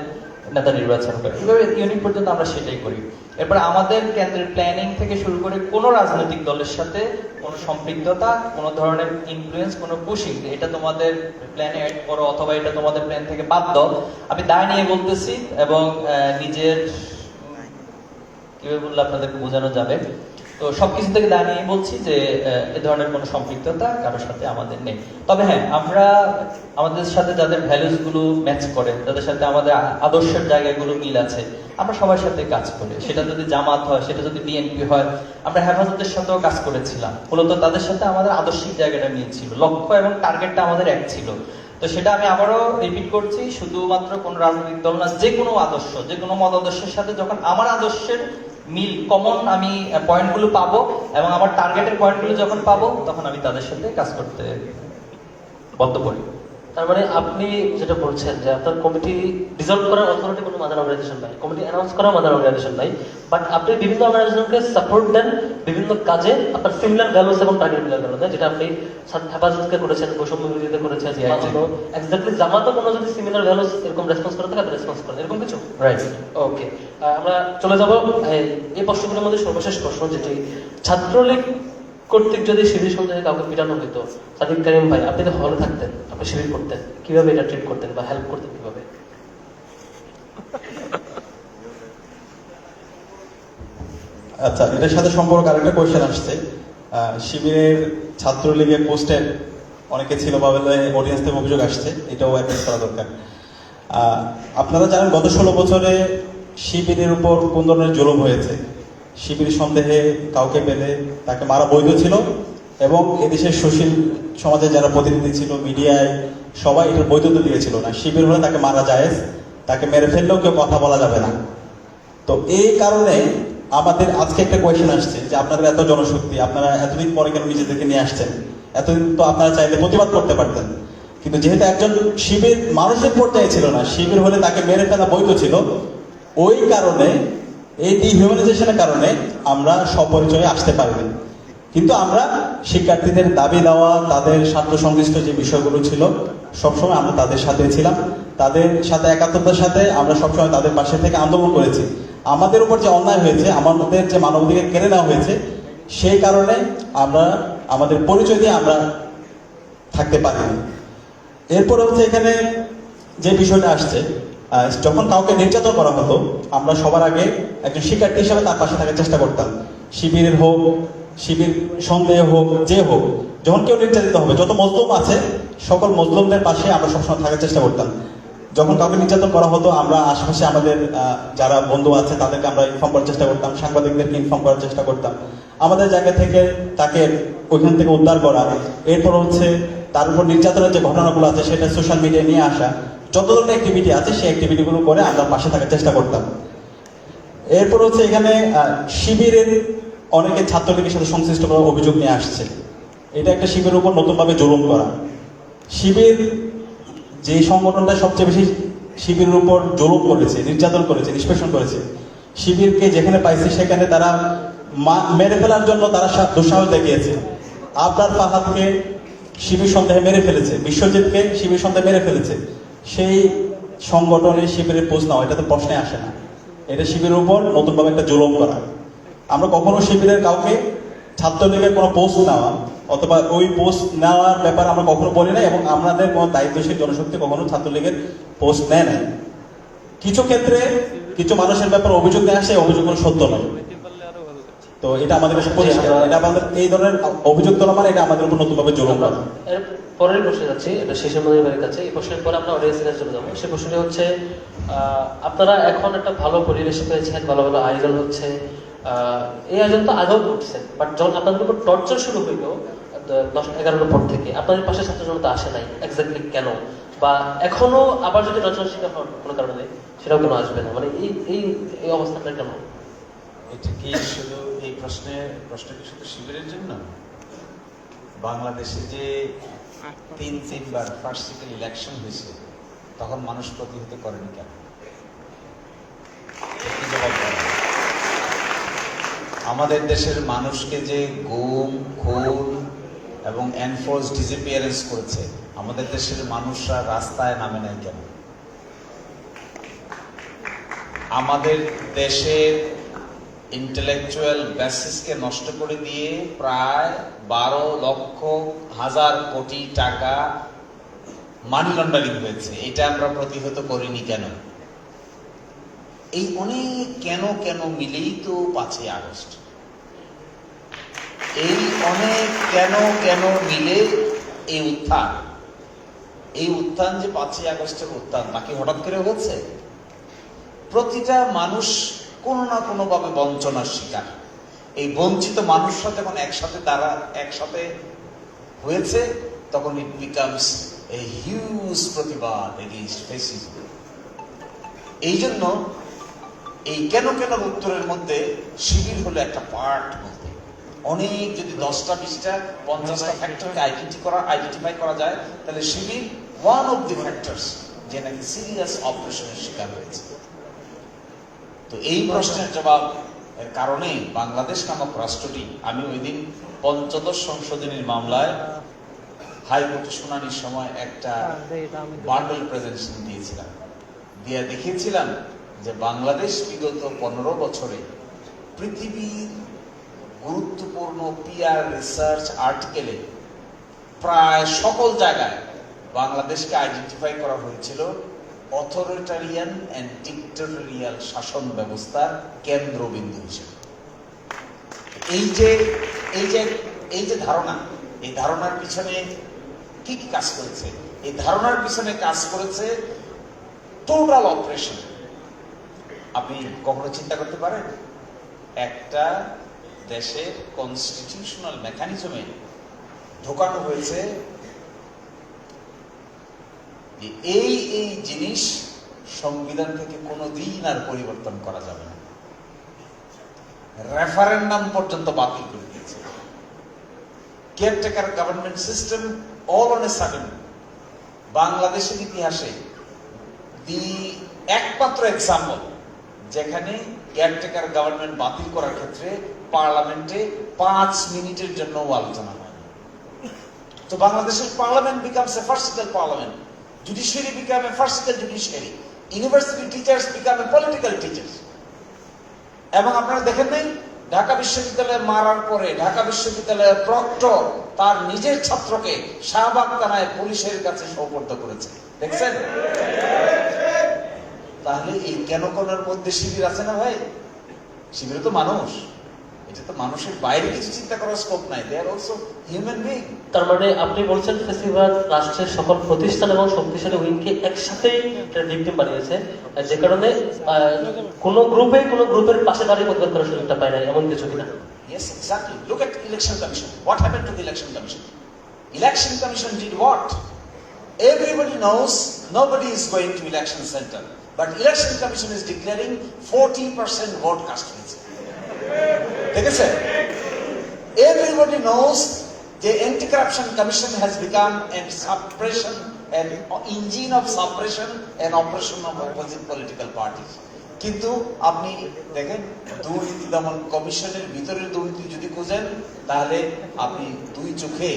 নেতা নির্বাচন করে। এভাবে ইউনিট পর্যন্ত আমরা সেটাই করি। এরপরে আমাদের কেন্দ্রের প্ল্যানিং থেকে শুরু করে কোনো রাজনৈতিক দলের সাথে কোনো সম্পৃক্ততা, কোনো ধরনের ইনফ্লুয়েন্স, কোনো পুশিং, এটা তোমাদের প্ল্যানে অ্যাড করো অথবা এটা তোমাদের প্ল্যান থেকে বাদ দাও, আমি দায় নিয়ে বলতেছি। এবং নিজের কিভাবে বললে আপনাদেরকে বোঝানো যাবে, তো সবকিছু থেকে দাঁড়িয়ে বলছি যে এ ধরনের কোনো সম্পৃক্ততা কারোর সাথে আমাদের নেই। তবে হ্যাঁ, আমরা আমাদের সাথে যাদের ভ্যালুস গুলো ম্যাচ করে, যাদের সাথে আমাদের আদর্শের জায়গাগুলো মিল আছে, আমরা সবার সাথে কাজ করি। সেটা যদি জামাত হয়, সেটা যদি বিএনপি হয়, আমরা হেফাজতের সাথেও কাজ করেছিলাম। মূলত তাদের সাথে আমাদের আদর্শিক জায়গাটা মিল ছিল, লক্ষ্য এবং টার্গেটটা আমাদের এক ছিল। তো সেটা আমি আবারও রিপিট করছি, শুধুমাত্র কোনো রাজনৈতিক দল না, যে কোনো আদর্শ, যে কোনো মত আদর্শের সাথে যখন আমার আদর্শের মিল, কমন আমি পয়েন্টগুলো পাবো এবং আমার টার্গেটের পয়েন্টগুলো যখন পাবো, তখন আমি তাদের সাথে কাজ করতে বদ্ধপরি। তার মানে আপনি যেটা বলছেন যে আপনার কমিটি ডিজলভ করার অথরিটি কোনো মাদার অর্গানাইজেশন নাই, কমিটি অ্যানাউন্স করা মাদার অর্গানাইজেশন নাই, বাট আপনি বিভিন্ন অর্গানাইজেশনকে সাপোর্ট দেন বিভিন্ন কাজে, আপনার সিমিলার ভ্যালুস এবং টার্গেট মিলার কারণে, যেটা আপনি হেফাজতকে করেছেন, বৈষম্য বিরোধীতে করেছেন, এক্স্যাক্টলি জামাতও কোনো যদি সিমিলার ভ্যালুস এরকম রেসপন্স করে থাকে, আপনি রেসপন্স করেন, এরকম কিছু? রাইট, ওকে। আমরা চলে যাব এই প্রশ্নগুলোর মধ্যে সর্বশেষ প্রশ্ন, যেটি ছাত্রলীগ কর্তৃক যদি শিবির সন্দেহে কাউকে পিটানো হইতো, সাদিক কারিম ভাই, আপনি তো হলে থাকতেন, আপনি শিবির করতেন, কিভাবে এটা ট্রিট করতেন বা হেল্প করতেন কিভাবে? আচ্ছা, এটার সাথে সম্পর্ক আরেকটা কোয়েশ্চেন আসছে। শিবিরের ছাত্রলীগের পোস্টের অনেকে ছিল বা অডিয়েন্স থেকে অভিযোগ আসছে, এটাও অ্যাড্রেস করা দরকার। আপনারা জানেন গত 16 বছরে শিবিরের উপর কোন ধরনের জুলুম হয়েছে। শিবির সন্দেহে কাউকে পেলে তাকে মারা বৈধ ছিল, এবং এদেশের সুশীল সমাজে যারা প্রতিনিধি ছিল, মিডিয়ায়, সবাই এটার বৈধতা দিয়েছিল না। শিবির হলে তাকে মারা যায়, তাকে মেরে ফেললেও কেউ কথা বলা যাবে না। তো এই কারণে আমাদের আজকে একটা কোয়েশ্চেন আসছে যে আপনাদের এত জনশক্তি, আপনারা এতদিন পরে কেন নিজেদেরকে নিয়ে আসছেন? এতদিন তো আপনারা চাইলে প্রতিবাদ করতে পারতেন, কিন্তু যেহেতু একজন শিবির মানুষের পর্যায়ে ছিল না, শিবির হলে তাকে মেরে ফেলা বৈধ ছিল, ওই কারণে, এই ডিহিউম্যানাইজেশনের কারণে আমরা সপরিচয়ে আসতে পারিনি। কিন্তু আমরা শিক্ষার্থীদের দাবি দেওয়া, তাদের স্বার্থ সংশ্লিষ্ট যে বিষয়গুলো ছিল, সবসময় আমরা তাদের সাথে ছিলাম, তাদের সাথে একাত্মতার সাথে আমরা সবসময় তাদের পাশে থেকে আন্দোলন করেছি। আমাদের উপর যে অন্যায় হয়েছে, আমাদের যে মানবাধিকার কেড়ে নেওয়া হয়েছে, সেই কারণে আমরা আমাদের পরিচয় দিয়ে আমরা থাকতে পারিনি। এরপরে হচ্ছে এখানে যে বিষয়টা আসছে, যখন কাউকে নির্যাতন করা হতো, আমরা সবার আগে একজন শিক্ষার্থী হিসেবে তার পাশে থাকার চেষ্টা করতাম। শিবিরের হোক, শিবির সন্দেহ হোক, যে হোক, যখন কেউ নির্যাতিত হবে, যত মজলুম আছে সকল মজলুমদের পাশে আমরা সবসময় থাকার চেষ্টা করতাম। যখন কাউকে নির্যাতন করা হতো, আমরা আশেপাশে আমাদের যারা বন্ধু আছে তাদেরকে আমরা ইনফর্ম করার চেষ্টা করতাম, সাংবাদিকদেরকে ইনফর্ম করার চেষ্টা করতাম, আমাদের জায়গা থেকে তাকে ওইখান থেকে উদ্ধার করা। এরপর হচ্ছে তার উপর নির্যাতনের যে ঘটনাগুলো আছে সেটা সোশ্যাল মিডিয়ায় নিয়ে আসা, যত ধরনের অ্যাক্টিভিটি আছে সেই অ্যাক্টিভিটিগুলো করে আমরা পাশে থাকার চেষ্টা করতাম। এরপর হচ্ছে এখানে শিবিরের অনেকে ছাত্রলীগের সাথে সংশ্লিষ্ট করার অভিযোগ নিয়ে আসছে। এটা একটা শিবিরের উপর নতুনভাবে জুলুম করা। শিবির যে সংগঠনটা সবচেয়ে বেশি শিবিরের উপর জুলুম করেছে, নির্যাতন করেছে, নিষ্পেষণ করেছে, শিবিরকে যেখানে পাইছে সেখানে তারা মেরে ফেলার জন্য তারা দুঃসাহস দেখিয়েছে। আবরার ফাহাদকে শিবির সন্দেহে মেরে ফেলেছে, বিশ্বজিৎকে শিবির সন্দেহে মেরে ফেলেছে। সেই সংগঠনে শিবিরের পোস্ট নেওয়া, এটা তো প্রশ্নে আসে না। এটা শিবিরের উপর নতুনভাবে একটা জুলুম করা। আমরা কখনো শিবিরের কাউকে ছাত্রলীগের কোনো পোস্ট নেওয়া অথবা ওই পোস্ট নেওয়ার ব্যাপারে আমরা কখনো বলি না, এবং আমাদের কোনো দায়িত্বশীল জনশক্তি কখনো ছাত্রলীগের পোস্ট নেয় না। কিছু ক্ষেত্রে কিছু মানুষের ব্যাপারে অভিযোগ নিয়ে আসে, অভিযোগগুলো সত্য নয়। তো এটা আমাদের কাছে পরিষ্কার, এটা আমাদের এই ধরনের অভিযোগ তোলা মানে এটা আমাদের উপর নতুনভাবে জুলুম করা। এর পরের প্রশ্নে যাচ্ছি, এটা শেষের মধ্যে বাড়ির কাছে। এই প্রশ্নের পরে আমরা অডিয়েন্সের কাছে চলে যাবো। সেই প্রশ্নটি হচ্ছে, আপনারা এখন একটা ভালো পরিবেশ পেয়েছেন, ভালো ভালো আয়োজন হচ্ছে, এই আয়োজন তো আগেও করছেন, বাট যখন আপনাদের উপর টর্চার শুরু হইলো 10-11 পর থেকে, আপনাদের পাশে ছাত্র জনতা আসে নাই, এক্স্যাক্টলি কেন? বা এখনো আবার যদি টর্চার শিকার হন কোনো কারণে, সেটাও কেন আসবে না? মানে এই অবস্থাটা কেন? এটা কি শুধু এই প্রশ্ন কি শুধু শিবিরের জন্য? বাংলাদেশে যে 3-3বার ফার্স্ট সাইকেল ইলেকশন হয়েছে, তখন মানুষ প্রতিহত করেনি কেন? কি জবাব দেন? আমাদের দেশের মানুষকে যে গুম, খুন এবং এনফোর্স ডিসঅ্যাপিয়ারেন্স করেছে, আমাদের দেশের মানুষরা রাস্তায় নামে নাই কেন? আমাদের দেশের ইন্টেলেকচুয়াল বেসিসকে নষ্ট করে দিয়ে প্রায় 12,00,000 কোটি টাকা মানি লন্ডারিং হয়েছে, এটা আমরা প্রতিহত করিনি কেন? এই অনেক কেন কেন মিলেই তো 5ই আগস্ট। এই অনেক কেন কেন মিলে এই উত্থান যে 5ই আগস্টের উত্থান নাকি হঠাৎ করে হয়েছে? প্রতিটা মানুষ কোনো না কোনো ভাবে বঞ্চনার শিকার। এই বঞ্চিত মানুষরা যখন একসাথে হয়েছে, তখন ইট বিকামস এ হিউজ প্রতিবাদ এগেইনস্ট ফ্যাসিজম। এই জন্য এই কেন উত্তরের মধ্যে শিবির হলো একটা পার্ট বলতে। অনেক যদি 10টা 20টা 50টা ফ্যাক্টরকে আইডেন্টিফাই করা যায়, তাহলে শিবির ওয়ান অফ দি ফ্যাক্টরস যে নাকি সিরিয়াস অপারেশনের শিকার হয়েছে। তো এই প্রশ্নের জবাব এর কারণে বাংলাদেশ নামক রাষ্ট্রটি, আমি ওই দিন 15 সংশোধনীর মামলায় হাইকোর্টে শুনানির সময় একটা বান্ডল প্রেজেন্টেশন দিয়েছিলাম, দিয়ে দেখিয়েছিলাম যে বাংলাদেশ বিগত 15 বছরে পৃথিবীর গুরুত্বপূর্ণ পিআর রিসার্চ আর্টিকেলে প্রায় সকল জায়গায় বাংলাদেশকে আইডেন্টিফাই করা হয়েছিল অথরিটারিয়ান এন্ড ডিক্টেটরিয়াল শাসন ব্যবস্থার কেন্দ্রবিন্দু হিসেবে। এই যে ধারণা, এই ধারণার পিছনে কি কাজ করেছে? এই ধারণার পিছনে কাজ করেছে টোটাল অপারেশন। আপনি কখনো চিন্তা করতে পারেন একটা দেশের কনস্টিটিউশনাল মেকানিজমে ঢোকানো হয়েছে যে এই জিনিস সংবিধান থেকে কোনোদিন আর পরিবর্তন করা যাবে না। রেফারেন্ডাম পর্যন্ত বাতিল করে দিয়েছে। Caretaker government system all on a sudden বাংলাদেশের ইতিহাসে একমাত্র এক্সাম্পল যেখানে কেয়ারটেকার গভর্নমেন্ট বাতিল করার ক্ষেত্রে পার্লামেন্টে 5 মিনিটের জন্য আলোচনা হয়। তো বাংলাদেশের parliament becomes a farcical parliament, judiciary become a farcical judiciary, university teachers become a political teachers. এবং আপনারা দেখেন নাই ঢাকা বিশ্ববিদ্যালয়ে মারার পরে ঢাকা বিশ্ববিদ্যালয়ের প্রক্টর তার নিজের ছাত্রকে শাহবাগ থানায় পুলিশের কাছে সোপর্দ করেছে, দেখছেন? তাহলে এই কেন কোনের মধ্যে শিবির আছে না ভাই? শিবির তো মানুষ, এটা তো মানুষের বাইরে কিছু চিন্তা করার স্কোপ নাই। দে আর অলসো হিউম্যান বিং। তার মানে আপনি বলছেন ফেসিবাদ রাষ্ট্রের সকল প্রতিষ্ঠান এবং শক্তিশালী উইংকে একসাথেই ভিকটিম বানিয়েছে, যে কারণে কোনো গ্রুপের পাশে দাঁড়িয়ে প্রতিবাদ করার সুযোগটা পায় না, এমন কিছু কিনা? Yes, exactly. Look at Election Commission. What happened to the Election Commission? Election Commission did what? Everybody knows nobody is going to election center, but Election Commission is declaring 40% vote cast হয়েছে। ঠিক আছে? Everybody knows the Anti-Corruption Commission has become a suppression, an engine of suppression and oppression of opposite political parties. কিন্তু আপনি দেখেন দুর্নীতি দমন কমিশনের ভিতরের দুর্নীতি যদি খুঁজেন, তাহলে আপনি দুই চোখে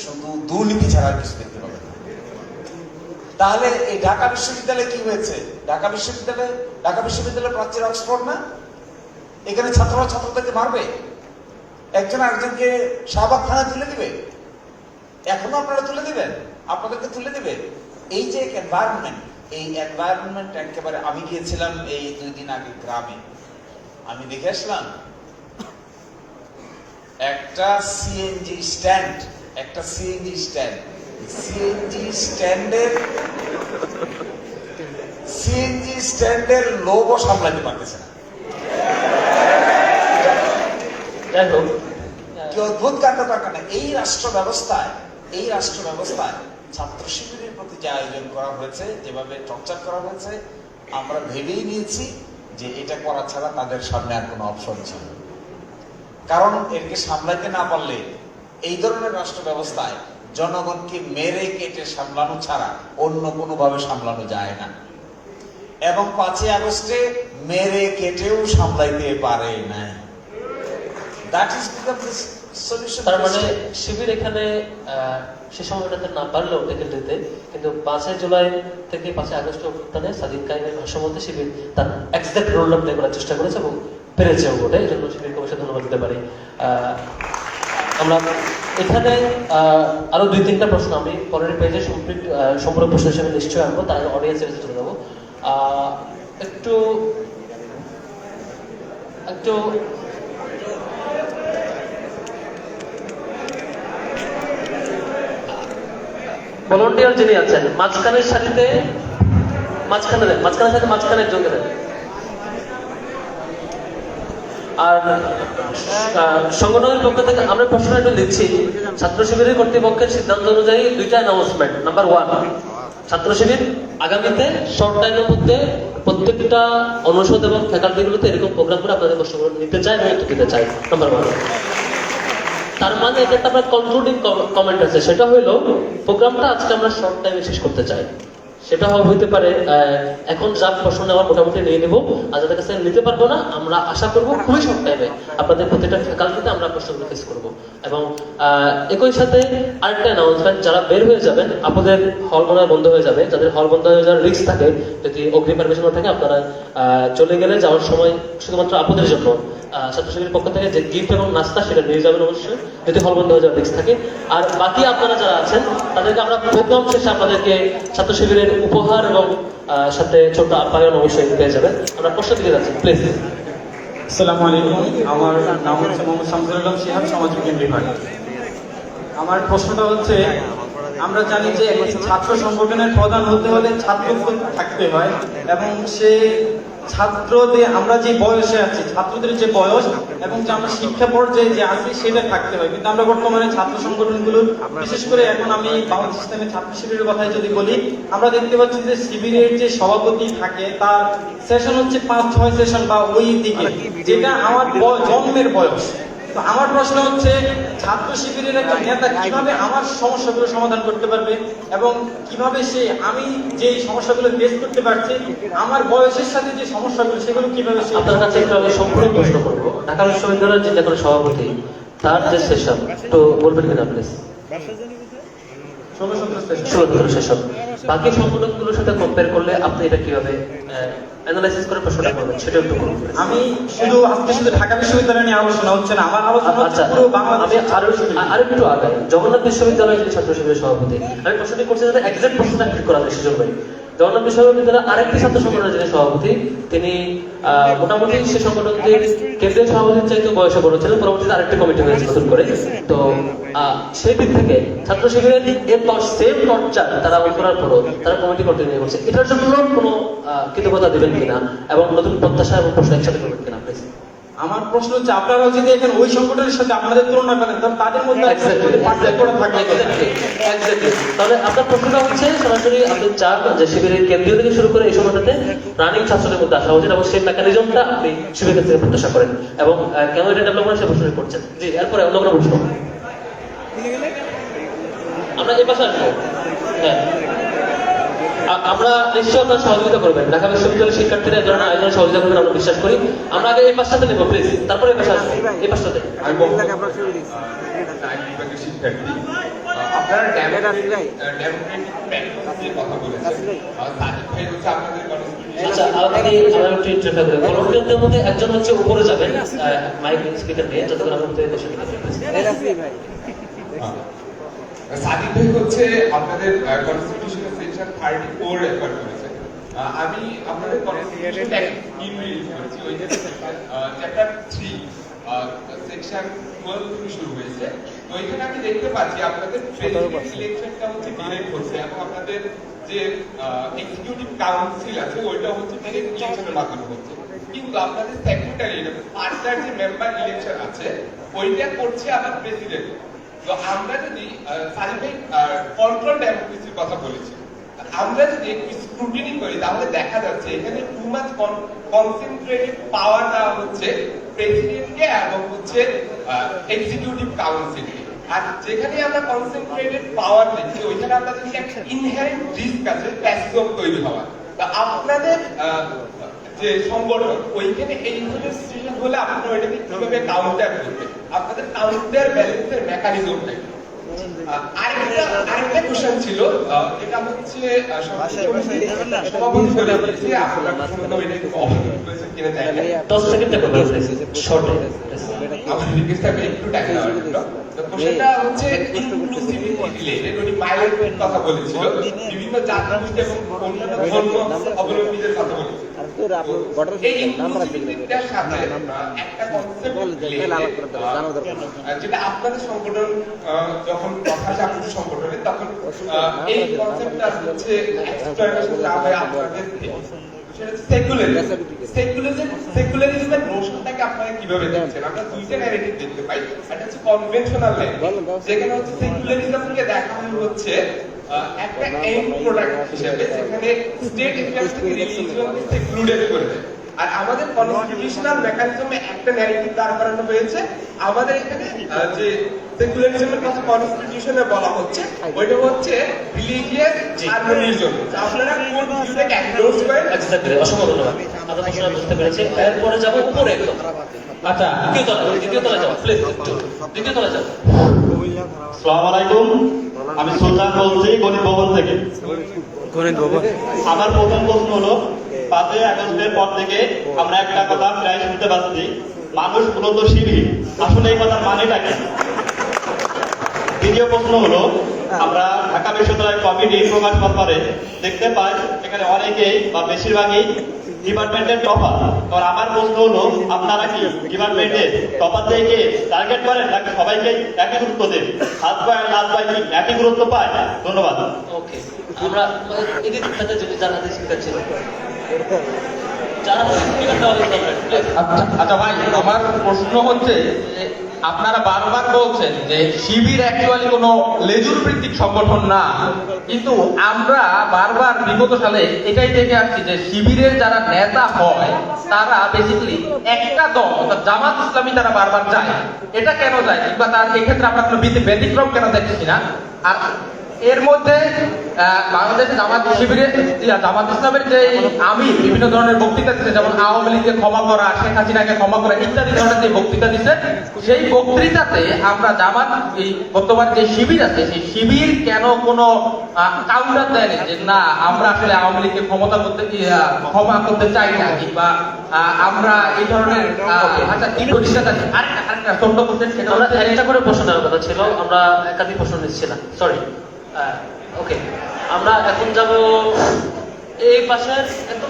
শুধু দুর্নীতি ছাড়া কিছু দেখতে পাবেন। তাহলে এই ঢাকা বিশ্ববিদ্যালয়ে কি হয়েছে? ঢাকা বিশ্ববিদ্যালয়ের প্রার্থীরা অক্সফোর্ড না? এখানে ছাত্ররা ছাত্রদেরকে মারবে, একজন আরেকজনকে শাহবাগ থানায় তুলে দিবে। এখনো আপনারা তুলে দিবেন, আপনাদেরকে তুলে দিবে। এই যে এনভায়রনমেন্ট, এই এনভায়রনমেন্ট একেবারে, আমি গিয়েছিলাম এই 2 দিন আগে গ্রামে, আমি দেখে আসলাম একটা সিএনজি স্ট্যান্ডের লোভও সামলাতে পারতেছে না। কি অদ্ভুত কাণ্ড কারখানা! এই রাষ্ট্র ব্যবস্থায় ছাত্র শিবিরের প্রতি যে আয়োজন করা হয়েছে, যেভাবে টর্চার করা হয়েছে, আমরা ভেবেই নিয়েছি যে এটা করা ছাড়া তাদের সামনে আর কোনো অপশন ছিল। কারণ এরকে সামলাইতে না পারলে এই ধরনের রাষ্ট্র ব্যবস্থায় জনগণকে মেরে কেটে সামলানো ছাড়া অন্য কোনো ভাবে সামলানো যায় না। এবং 5ই আগস্টে মেরে কেটেও সামলাইতে পারে না। That is become this solution. তার মানে শিবির এখানে সে সময়টাতে না পারলেও টেকে দিতে, কিন্তু 5 জুলাই থেকে 5 আগস্ট অভ্যুত্থানে সাদিক কায়েমের ভাষ্যমতে শিবির তার এক্সাক্ট রোলটা প্লে করার চেষ্টা করেছে এবং পেরেছে ওটা। এই জন্য শিবিরকে অবশ্যই ধন্যবাদ দিতে পারি। আমরা এখানে আরো 2-3টা প্রশ্ন আমি পরের পেজে সম্পূর্ণ প্রশ্ন হিসেবে নিশ্চয়ই আনবো, তার আগে অডিয়েন্সের কাছে চলে যাবো। একটু ভলান্টিয়ার যিনি আছেন মাঝখানের সারিতে, মাঝখানে একজনকে দেন। আর সংগঠনের পক্ষ থেকে আমরা প্রশ্ন একটু দিচ্ছি, ছাত্র শিবিরের কর্তৃপক্ষের সিদ্ধান্ত অনুযায়ী দুইটা অ্যানাউন্সমেন্ট। নাম্বার 1, ছাত্র শিবির আগামীতে শর্ট টাইমের মধ্যে প্রত্যেকটা অনুষদ এবং ফ্যাকাল্টিগুলোতে এরকম প্রোগ্রাম করে আপনাদের প্রশ্ন নিতে চাই এবং উত্তর দিতে চাই। নাম্বার 1। তার মানে এটা একটা আপনার কনক্লুডিং কমেন্ট আছে, সেটা হইলো প্রোগ্রামটা আজকে আমরা শর্ট টাইমে শেষ করতে চাই। সেটা হইতে পারে এখন যা প্রশ্ন নেওয়ার মোটামুটি নিয়ে নেবো, আর যাদের কাছে নিতে পারবো না আমরা আশা করবো খুবই শর্ট টাইমে আপনাদের প্রত্যেকটা ফ্যাকাল্টিতে আমরা প্রশ্নগুলো ফেস করবো। এবং একই সাথে আরেকটা অ্যানাউন্সমেন্ট, যারা বের হয়ে যাবেন আপনাদের হল মনে হয় বন্ধ হয়ে যাবে, যাদের হল বন্ধ হয়ে যাওয়ার রিস্ক থাকে, যদি অগ্রিম পারমিশন থাকে আপনারা চলে গেলে যাওয়ার সময় শুধুমাত্র আপনাদের জন্য ছাত্র শিবিরের পক্ষ থেকে যে গিফট এবং নাস্তা সেটা নিয়ে যাবেন অবশ্যই, যদি হল বন্ধ হয়ে যাওয়ার রিস্ক থাকে। আর বাকি আপনারা যারা আছেন তাদেরকে আমরা প্রোগ্রাম শেষে আপনাদেরকে ছাত্র শিবিরের উপহার এবং সাথে ছোট আপ্যায়ন অবশ্যই পেয়ে যাবেন। আমরা প্রশ্ন দিকে যাচ্ছি, প্লিজ। আসসালামু আলাইকুম, আমার নাম হচ্ছে মোহাম্মদ শামসুল আলম শিহাব, সমাজ বিজ্ঞান বিভাগ। আমার প্রশ্নটা হচ্ছে, আমরা জানি যে ছাত্র সংগঠনের প্রধান হতে হলে ছাত্র থাকতে হয়, এবং সে ছাত্রদের আমরা যে বয়সে আছি, ছাত্রদের যে বয়স এবং যে আমরা শিক্ষা পর্যায়ে যে আছি সেটা থাকতে হয়। কিন্তু আমরা বর্তমানে ছাত্র সংগঠনগুলো, বিশেষ করে এখন আমি বাংলাদেশ ইসলামী ছাত্র শিবিরের কথাই যদি বলি, আমরা দেখতে পাচ্ছি যে শিবিরের যে সভাপতি থাকে তার সেশন হচ্ছে 5-6 সেশন বা ওই দিকে, যেটা আমার জন্মের বয়স। তো আমার প্রশ্ন হচ্ছে, ছাত্র শিবিরের একটা নেতা কিভাবে আমার সমস্যাগুলো সমাধান করতে পারবে, এবং কিভাবে সে আমি যে সমস্যাগুলো ফেস করতে পারছি আমার বয়সের সাথে যে সমস্যাগুলো সেগুলো কিভাবে সে। আপনার কাছে একটু আমি সম্পূর্ণ প্রশ্ন করবো, ঢাকা বিশ্ববিদ্যালয়ের যে কোনো সভাপতি তার যে সেশন তো বলবেন কিনা প্লিজ? 16-17 সেশন। বাকি সংগঠনগুলোর সাথে কম্পেয়ার করলে আপনি এটা কিভাবে অ্যানালাইসিস করে প্রশ্নটা করবেন সেটা একটু বলুন। আমি আজকে শুধু ঢাকা বিশ্ববিদ্যালয় নিয়ে আলোচনা হচ্ছে না, আমার আলোচনা হচ্ছে পুরো বাংলাদেশে। আর একটু আগে জগন্নাথ বিশ্ববিদ্যালয়ের যে ছাত্র শিবিরের সভাপতি, আমি প্রশ্নটি করছি যাতে এক্সাক্ট প্রশ্নটা ক্লিক করা যায় সেজন্য। জগন্নাথ বিশ্ববিদ্যালয়ের আরেকটি ছাত্র সংগঠনের যিনি সভাপতি, তিনি মোটামুটি সে সংগঠনটির কেন্দ্রীয় সভাপতির চাইতে বয়সে বড় ছিলেন, পরবর্তীতে আরেকটি কমিটি হয়েছে নতুন করে। তো সেই দিক থেকে ছাত্র শিবিরের এরপর সেম টর্চার তারা করার পরও তারা কমিটি কন্টিনিউ করছে, এটার জন্য কোনো কৃতজ্ঞতা দিবেন কিনা এবং নতুন প্রত্যাশা এবং প্রশ্ন একসাথে করবেন কিনা প্লিজ? আমার প্রশ্ন হচ্ছে, আপনারা যদি এখন ওই সংগঠনের সাথে আপনাদের তুলনা করেন তাহলে তাদের মধ্যে তাহলে আপনার প্রশ্নটা হচ্ছে সরাসরি আপনি চান যে শিবিরের কেন্দ্রীয় থেকে শুরু করে এই সময়টাতে রানিং ছাত্রদের মধ্যে আসা উচিত, এবং সেই মেকানিজমটা আপনি শিবিরের থেকে প্রত্যাশা করেন এবং কেন এটা ডেভেলপ করেন সে প্রশ্ন করছেন। জি, এরপরে অন্য কোনো প্রশ্ন? আমরা এই পাশে আসবো। হ্যাঁ, আমরা নিশ্চয় আপনার সহযোগিতা করবেন, ঢাকা বিশ্ববিদ্যালয়ের শিক্ষার্থীরা এই ধরনের আয়োজনে সহযোগিতা করবেন আমরা বিশ্বাস করি। আমরা আগে এই পাশটাতে নেবো প্লিজ, তারপরে এই পাশে আসবো। এই পাশটাতে একজন হচ্ছে উপরে যাবেন মাইক স্পিকার নিয়ে, যতক্ষণ আমরা সাদিক ভাই হচ্ছে আপনাদের কনস্টিটিউশনাল সেকশন 34 রেফার করেছে। আমি আপনাদের কনস্টিটিউশনটা স্কিম রিলিজ করেছি, ওইটা চ্যাপ্টার 3 সেকশন 12 থেকে শুরু হয়েছে। তো এখানে আমি দেখতে পাচ্ছি আপনাদের প্রেসিডেন্ট ইলেকশনটা হচ্ছে ডিরেক্ট হচ্ছে, এবং আপনাদের যে এক্সিকিউটিভ কাউন্সিল আছে ওইটা হচ্ছে ডিরেক্ট ইলেকশনের মাধ্যমে হচ্ছে। কিন্তু আপনাদের সেক্রেটারি পাঁচটার যে মেম্বার ইলেকশন আছে ওইটা করছে আবার প্রেসিডেন্ট। তো আমরা যদি কন্ট্রোল ডেমোক্রেসির কথা বলেছি, আমরা যদি একটু স্ক্রুটিনি করি তাহলে দেখা যাচ্ছে এখানে টু মাচ কনসেন্ট্রেটেড পাওয়ার দেওয়া হচ্ছে প্রেসিডেন্টকে এবং হচ্ছে এক্সিকিউটিভ কাউন্সিলকে। আর যেখানে আমরা কনসেন্ট্রেটেড পাওয়ার দিচ্ছি ওইখানে আপনাদের একটা ইনহেরেন্ট রিস্ক আছে প্যাসিভ তৈরি হওয়া। তো আপনাদের যে সংগঠন ওইখানে এই ধরনের সিচুয়েশন হলে আপনারা ওইটাকে কিভাবে কাউন্টার করবেন, আপনাদের কাউন্টার ব্যালেন্সের মেকানিজম নাই। আরেকটা কোশ্চেন ছিল, এটা হচ্ছে সভাপতি বলে দিয়েছি, আপনারা সম্পূর্ণ এটা একটু অবগত করেছেন কিনা জানি না। 10 সেকেন্ড করবেন শর্ট। আমার রিকোয়েস্ট থাকবে একটু টাইম নেওয়ার জন্য। তো সেটা হচ্ছে ইনক্লুসিভিটি রিলেটেড। উনি মাইনরিটির কথা বলেছিল, বিভিন্ন জাতিগোষ্ঠী এবং অন্যান্য ধর্ম অবলম্বীদের কথা বলেছিল। এই ইনক্লুসিভিটির সাথে একটা কনসেপ্ট যেটা আপনাদের সংগঠন যখন কথা আসে আপনাদের সংগঠনে, তখন এই কনসেপ্টটা হচ্ছে এক্সপ্লয়টেশন না হয় আপনাদের সেকুলারিজমের নোশনটাকে আপনারা কিভাবে দেখছেন? আমরা দুইটা ন্যারেটিভ দেখতে পাই। একটা হচ্ছে কনভেনশনাল যেখানে হচ্ছে সেকুলারিজমকে দেখানো হচ্ছে একটা এন্ড প্রোডাক্ট হিসেবে, যেখানে স্টেট অ্যাফেয়ার্স থেকে রিলিজিয়নকে সেক্লুডেড করে দেয়। আর আমাদের কনস্টিটিউশনাল মেকানিজমে একটা ন্যারেটিভ দাঁড় করানো হয়েছে। আমাদের এখানে যে সেকুলারিজমের কথা কনস্টিটিউশনে বলা হচ্ছে, ওইটা হচ্ছে রিলিজিয়াস হারমোনির জন্য। আপনারা কোন ভিউটাকে অ্যাকনোলেজ করেন? এক্স্যাক্টলি, অসংখ্য ধন্যবাদ। আমরা প্রশ্নটা বুঝতে পেরেছি। এরপরে যাবো উপরে একদম। আচ্ছা, দ্বিতীয় তলায় যাও প্লিজ, একটু দ্বিতীয় তলায় যাও। আসসালামু আলাইকুম, আমি সুলতান বলছি গণিত ভবন থেকে। আমার প্রথম প্রশ্ন হলো, 5ই আগস্টের পর থেকে আমরা একটা কথা প্রায় শুনতে পাচ্ছি, মানুষ মূলত শিবির। আসলে এই কথার মানেটা কি? দ্বিতীয় প্রশ্ন হলো, আমরা ঢাকা বিশ্ববিদ্যালয় কমিটি প্রকাশ করে দেখতে পাই এখানে অনেকেই বা বেশিরভাগই ডিপার্টমেন্টের টপার। তো আমার প্রশ্ন হলো, আপনারা কি ডিপার্টমেন্টের টপারদেরকে টার্গেট করেন নাকি সবাইকে একই গুরুত্ব দেন? হাত পায় লাল পায় কি একই গুরুত্ব পায়? ধন্যবাদ। ওকে, আমরা এদিক থেকে যদি জানাতে শিখাচ্ছি যারা আচ্ছা ভাই, আমার প্রশ্ন হচ্ছে আপনারা বারবার বলছেন যে শিবির অ্যাকচুয়ালি কোনো লেজুর ভিত্তিক সংগঠন না, কিন্তু আমরা বারবার বিগত সালে এটাই দেখে আসছি যে শিবিরের যারা নেতা হয় তারা বেসিক্যালি একটা দল অর্থাৎ জামাত ইসলামী তারা বারবার যায়। এটা কেন যায়, কিংবা তার এক্ষেত্রে আমরা কোনো ব্যতিক্রম কেন দেখছি না? আর এর মধ্যে বাংলাদেশে জামাত শিবিরের জামাত ইসলামের যে আমি বিভিন্ন ধরনের বক্তৃতা দিচ্ছে, যেমন আওয়ামী লীগকে ক্ষমা করা, শেখ হাসিনাকে ক্ষমা করা ইত্যাদি ধরনের যে বক্তৃতা দিচ্ছে, সেই বক্তৃতাতে আমরা জামাত এই বর্তমান যে শিবির আছে সেই শিবির কেন কোনো কাউন্টার দেয় যে না আমরা আসলে আওয়ামী লীগকে ক্ষমা করতে চাই না, কিংবা আমরা এই ধরনের আচ্ছা কি প্রতিষ্ঠা আরেকটা ছোট্ট কোশ্চেন, সেটা আমরা একটা করে প্রশ্ন দেওয়ার কথা ছিল, আমরা একাধিক প্রশ্ন নিচ্ছিলাম, সরি। ওকে, আমরা এখন যাব এই পাশের একদম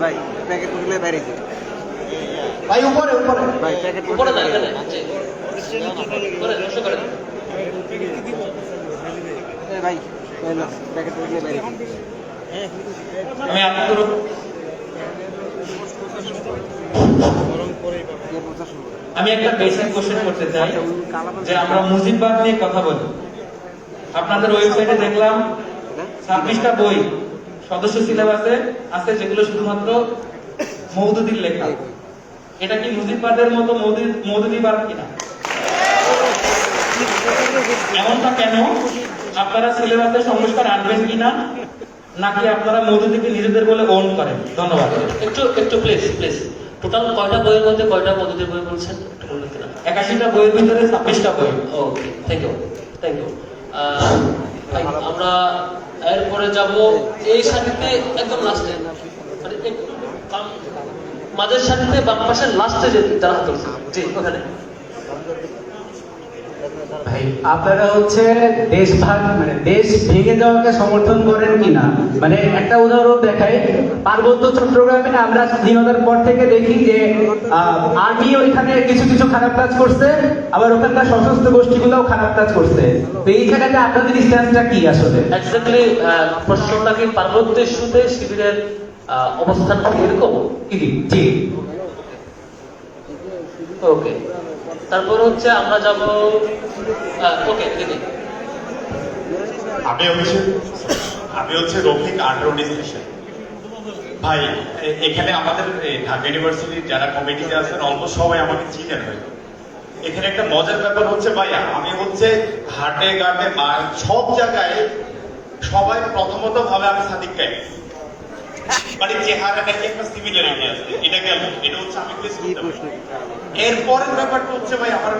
ভাই প্যাকেট গুলো বাইরে ভাই উপরে উপরে ভাই প্যাকেট উপরে না এখানে উপরে দর্শক করে ভাই প্যাকেট গুলো বাইরে আমি আপনাদের আমি একটা বেসিক কোশ্চেন করতে চাই যে আমরা মুজিববাদ নিয়ে কথা বলি। আপনাদের ওয়েবসাইটে দেখলাম 26টা বই সদস্য সিলেবাসে আছে যেগুলো শুধুমাত্র মওদুদির লেখা। এটা কি মুজিববাদের মতো মওদুদিবাদ কিনা? এমনটা কেন? আপনারা সিলেবাসে সংস্কার আনবেন কিনা, নাকি আপনারা মওদুদিকে নিজেদের বলে ওন করেন? ধন্যবাদ। একটু প্লিজ প্লিজ, টোটাল কয়টা বইয়ের মধ্যে কয়টা মওদুদির বই বলছেন? 81টা বইয়ের ভিতরে 26টা বই। ওকে, থ্যাংক ইউ থ্যাংক ইউ। আমরা এরপরে যাব এই সারিতে একদম লাস্টে, মানে একটু মাঝের সারিতে বাম পাশের লাস্টে যে যারা চলছে, জি ওখানে। ভাই আপনারা হচ্ছে দেশ ভাগ মানে দেশ ভেঙে যাওয়াকে সমর্থন করেন কিনা? মানে একটা উদাহরণ দেখাই, পার্বত্য চট্টগ্রামে আমরা স্বাধীনতার পর থেকে দেখি যে আর্মি ওইখানে কিছু কিছু খারাপ কাজ করছে, আবার ওখানকার সশস্ত্র গোষ্ঠীগুলোও খারাপ কাজ করছে। তো এই জায়গাতে আপনাদের স্ট্যান্সটা কি আসলে? এক্স্যাক্টলি, প্রশ্নটা কি পার্বত্য ইস্যুতে শিবিরের অবস্থান এরকম? জি। ওকে, তারপর হচ্ছে আমরা যাব ওকে দিদি। আমি হচ্ছে রফিক আন্ডারঅর্গানাইজেশন। ভাই এখানে আমাদের ঢাকা ইউনিভার্সিটির যারা কমিটিতে আছেন অলমোস্ট সবাই আমাকে চিনেন। ভাই এখানে একটা মজার ব্যাপার হচ্ছে, ভাই আমি হচ্ছে হাটে ঘাটে সব জায়গায় সবাই প্রথমত ভাবে আমি সাদিক কাই, মানে চেহারা নাকি একটা সিমিলারিটি আছে। এটা গেল, এটা হচ্ছে আমি ফেস করতে পারি। এরপরের ব্যাপারটা হচ্ছে ভাই আমার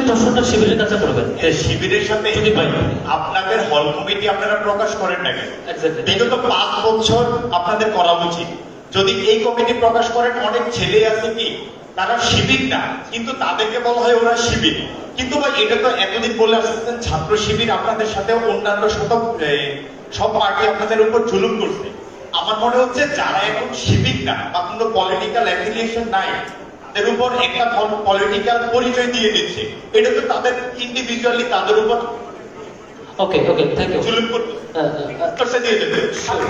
প্রশ্নটা শিবিরের কাছে করবেন। শিবিরের সাথে আপনাদের হল কমিটি আপনারা প্রকাশ করেন না কেন? বিগত 5 বছর আপনাদের করা উচিত। যদি এই কমিটি প্রকাশ করেন, অনেক ছেলে আছে কি তারা শিবির না, কিন্তু তাদেরকে বলা হয় ওরা শিবির। কিন্তু ভাই এটা তো এতদিন বলে আসতেছেন ছাত্র শিবির আপনাদের সাথে অন্যান্য সব পার্টি আপনাদের উপর জুলুম করছে। আমার মনে হচ্ছে যারা এখন শিবির না বা কোনো পলিটিক্যাল অ্যাফিলিয়েশন নাই, তাদের উপর একটা পলিটিক্যাল পরিচয় দিয়ে দিচ্ছে, এটা তো তাদের ইন্ডিভিজুয়ালি তাদের উপর ওকে ওকে, থ্যাংক ইউ। জুলুম করতে দিয়ে দেবে।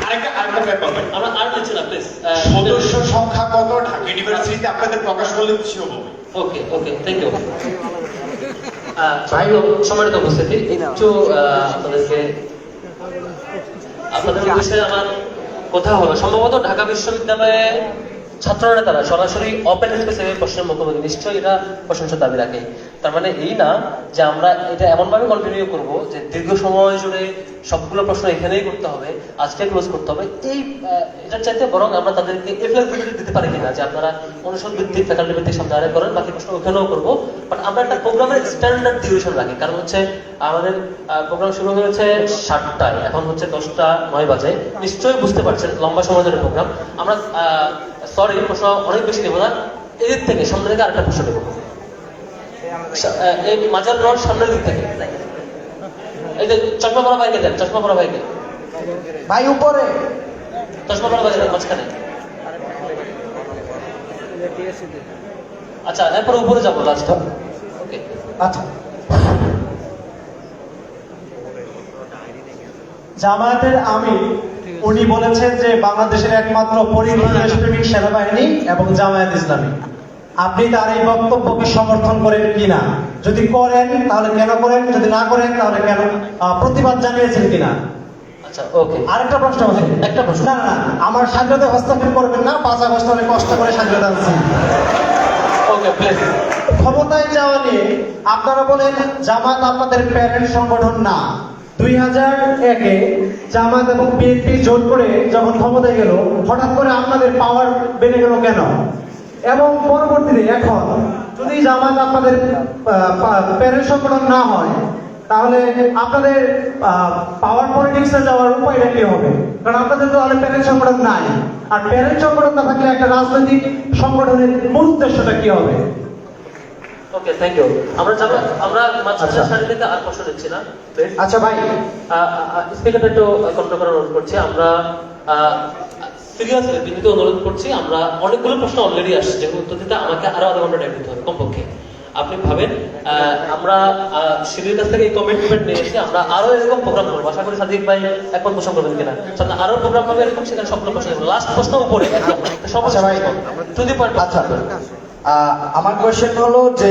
আরেকটা ব্যাপার ভাই, আমরা আর দিচ্ছি না প্লিজ। সদস্য সংখ্যা কত ঢাকা ইউনিভার্সিটিতে আপনাদের প্রকাশ করলে খুশি হবো। ওকে ওকে, থ্যাংক ইউ। সম্মানিত উপস্থিতি, একটু আপনাদের বিষয়ে আমার কথা হলো, সম্ভবত ঢাকা বিশ্ববিদ্যালয়ে ছাত্র নেতারা সরাসরি ওপেন স্পেসে প্রশ্নের মুখোমুখি, নিশ্চয়ই এটা প্রশংসার দাবি রাখে। তার মানে এই না যে আমরা এটা এমনভাবে কন্টিনিউ করবো যে দীর্ঘ সময় জুড়ে সবগুলো প্রশ্ন এখানেই করতে হবে, আজকে ক্লোজ করতে হবে। এটার চাইতে বরং আমরা তাদেরকে ফ্লেক্সিবিলিটি দিতে পারি কিনা যে আপনারা অনুষদ ভিত্তিক, ফ্যাকাল্টি ভিত্তিক সামনে আরে করেন, বাকি প্রশ্ন ওখানেও করবো, বাট আমরা একটা প্রোগ্রামের স্ট্যান্ডার্ড ডিউরেশন রাখি। কারণ হচ্ছে আমাদের প্রোগ্রাম শুরু হয়েছে 7টায়, এখন হচ্ছে 10:09 বাজে। নিশ্চয়ই বুঝতে পারছেন লম্বা সময় ধরে প্রোগ্রাম। আমরা সরি, প্রশ্ন অনেক বেশি দেবো না, এদিক থেকে সামনে থেকে আরেকটা প্রশ্ন দেবো, এই মাজার রড সামনের দিক থেকে। এই যে চশমা পরা ভাইকে দেন, চশমা পরা ভাইকে ভাই উপরে, চশমা পরা ভাই মাঝখানে। আচ্ছা, এরপরে উপরে যাবো লাস্ট। ওকে, আচ্ছা, জামায়াতের আমির উনি বলেছেন যে বাংলাদেশের একমাত্র পরিধি দেশপ্রেমিক সেনাবাহিনী এবং জামায়াত ইসলামী। আপনি তার এই বক্তব্যকে সমর্থন করেন কিনা? যদি করেন তাহলে কেন করেন, যদি না করেন তাহলে কেন প্রতিবাদ জানিয়েছেন কিনা? আচ্ছা, ওকে। আরেকটা প্রশ্ন আছে, একটা প্রশ্ন। না না, আমার স্বাধীনতা হস্তক্ষেপ করবেন না, 5 আগস্ট অনেক কষ্ট করে স্বাধীনতা আনছি। ওকে, প্লিজ। ক্ষমতায় যাওয়া নিয়ে আপনারা বলেন জামাত আপনাদের প্যারেন্ট সংগঠন না। 2001-এ জামাত এবং বিএনপি জোট করে যখন ক্ষমতায় গেল, হঠাৎ করে আপনাদের পাওয়ার বেড়ে গেল কেন? এবং পরবর্তীতে এখন যদি জামাত আপনাদের প্যারেন্ট সংগঠন না হয়, তাহলে আপনাদের পাওয়ার পলিটিক্সে যাওয়ার উপায়টা কি হবে? কারণ আপনাদের তো তাহলে প্যারেন্ট সংগঠন নাই, আর প্যারেন্ট সংগঠন না থাকলে একটা রাজনৈতিক সংগঠনের মূল উদ্দেশ্যটা কি হবে? ওকে, থ্যাংক ইউ। আমরা মাঝখানে সারি থেকে আর প্রশ্ন দিচ্ছি না। আচ্ছা ভাই, স্পিকারটা একটু কন্ট্রোল করার অনুরোধ করছি। আমরা সিরিয়াসলি বিনীত অনুরোধ করছি, আমরা অনেকগুলো প্রশ্ন অলরেডি আসছে, যেগুলো উত্তর দিতে আমাকে আরো আধা ঘন্টা টাইম দিতে হবে কমপক্ষে। আপনি ভাবেন আমরা শিবিরের কাছ থেকে এই কমিটমেন্ট নিয়ে এসে আমরা আরো এরকম প্রোগ্রাম করবো। আশা করি সাদিক ভাই একমত পোষণ করবেন কিনা, সামনে আরো প্রোগ্রাম হবে এরকম, সেখানে সবগুলো প্রশ্ন দেবো। লাস্ট প্রশ্ন উপরে আচ্ছা ভাই, টু দি পয়েন্ট। আচ্ছা, আমার কোয়েশ্চেন হলো যে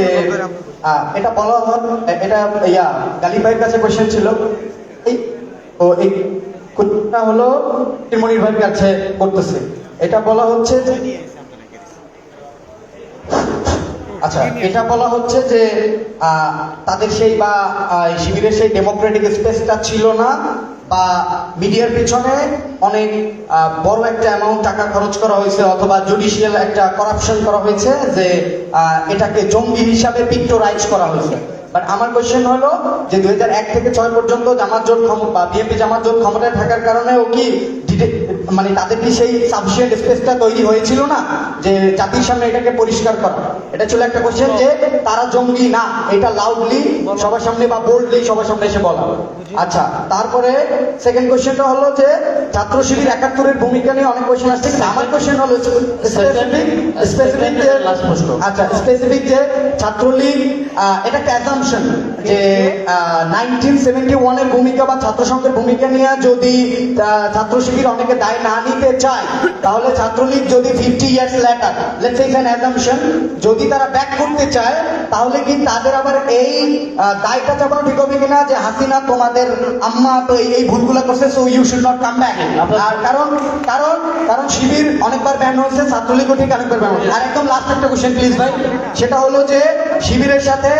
এটা বলা হল, এটা গালিব ভাইয়ের কাছে কোয়েশ্চেন ছিল, এই কোয়েশ্চেনটা হলো মনির ভাইয়ের কাছে করতেছে। এটা বলা হচ্ছে যে আচ্ছা, এটা বলা হচ্ছে যে তাদের সেই বা শিবিরের সেই ডেমোক্রেটিক স্পেসটা ছিল না, বা মিডিয়ার পিছনে অনেক বড় একটা অ্যামাউন্ট টাকা খরচ করা হয়েছে, অথবা জুডিশিয়াল একটা করাপশন করা হয়েছে, যে এটাকে জঙ্গি হিসাবে পিক্টোরাইজ করা হয়েছে। বাট আমার কোয়েশ্চেন হলো যে 2001 থেকে 6 পর্যন্ত জামাত জোট বা বিএনপি জামাত জোট ক্ষমতায় থাকার কারণে ও কি মানে তাদের কি সেই সাফিসিয়েন্ট স্পেসটা তৈরি হয়েছিল না যে জাতির সামনে এটাকে পরিষ্কার করা? এটা ছিল একটা কোয়েশ্চেন, যে তারা জঙ্গি না, এটা লাউডলি সবার সামনে বা বোল্ডলি সবার সামনে এসে বলা। আচ্ছা, তারপরে সেকেন্ড কোয়েশ্চেনটা হলো যে ছাত্র শিবির 71-এর ভূমিকা নিয়ে অনেক কোয়েশ্চেন আসছে, কিন্তু আমার কোয়েশ্চেন হলো স্পেসিফিক যে আচ্ছা স্পেসিফিক যে ছাত্রলীগ এটা একটা অ্যাসাম্পশন যে 1971-এর ভূমিকা বা ছাত্র সংঘের ভূমিকা নিয়ে যদি ছাত্র শিবির অনেকে দায় না নিতে চায়, তাহলে ছাত্রলীগ যদি 50 years later, let's say an assumption, যদি তারা ব্যাক করতে চায়, তাহলে কি তাদের আবার এই দায়টা চাপানো ঠিক হবে কিনা যে হাসিনা তোমাদের আম্মা তো এই ভুলগুলো করছে, so you should not come back? আর কারণ শিবির অনেকবার ব্যান হয়েছে, ছাত্রলীগও ঠিক অনেকবার ব্যান হয়েছে। আর একদম লাস্ট একটা কোশ্চেন প্লিজ ভাই, সেটা হলো যে শিবিরের সাথে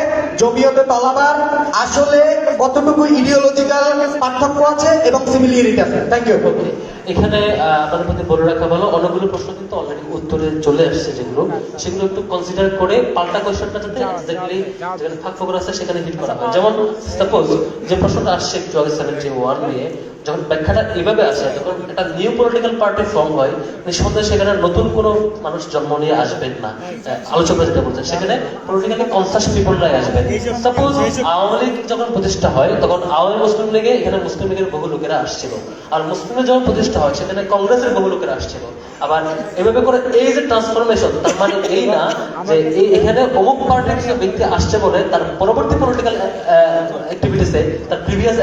জমিয়তে তলাবার আসলে কতটুকু ইডিওলজিক্যাল পার্থক্য আছে এবং সিমিলারিটি আছে? Thank you. এখানে আপনাদের প্রতি বলে রাখা ভালো, অনেকগুলো প্রশ্ন কিন্তু অলরেডি উত্তরে চলে আসছে, যেগুলো সেগুলো একটু কনসিডার করে পাল্টা কোয়েশ্চনটা যাতে এক্স্যাক্টলি যেখানে ফাঁক ফোকর আছে সেখানে হিট করা হয়। যেমন সাপোজ যে প্রশ্নটা আসছে একটু আগে 71 নিয়ে, যখন ব্যাখ্যাটা এভাবে আসে, যখন একটা নিউ পলিটিক্যাল পার্টি ফর্ম হয়, নিঃসন্দেহে সেখানে নতুন কোনো মানুষ জন্ম নিয়ে আসবেন না। আলোচনা যেটা বলছেন, সেখানে পলিটিক্যালি কনসাস পিপলরাই আসবেন। সাপোজ আওয়ামী লীগ যখন প্রতিষ্ঠা হয়, তখন আওয়ামী মুসলিম লীগে এখানে মুসলিম লীগের বহু লোকেরা আসছিল, আর মুসলিম লীগ যখন প্রতিষ্ঠা হয় সেখানে কংগ্রেসের বহু লোকেরা আসছিল। আবার এভাবে করে এই যে ট্রান্সফরমেশন, তার মানে এই না যে এখানে অমুক পার্টির কিছু ব্যক্তি আসছে বলে তার পরবর্তী পলিটিক্যাল অ্যাক্টিভিটিসে তার প্রিভিয়াস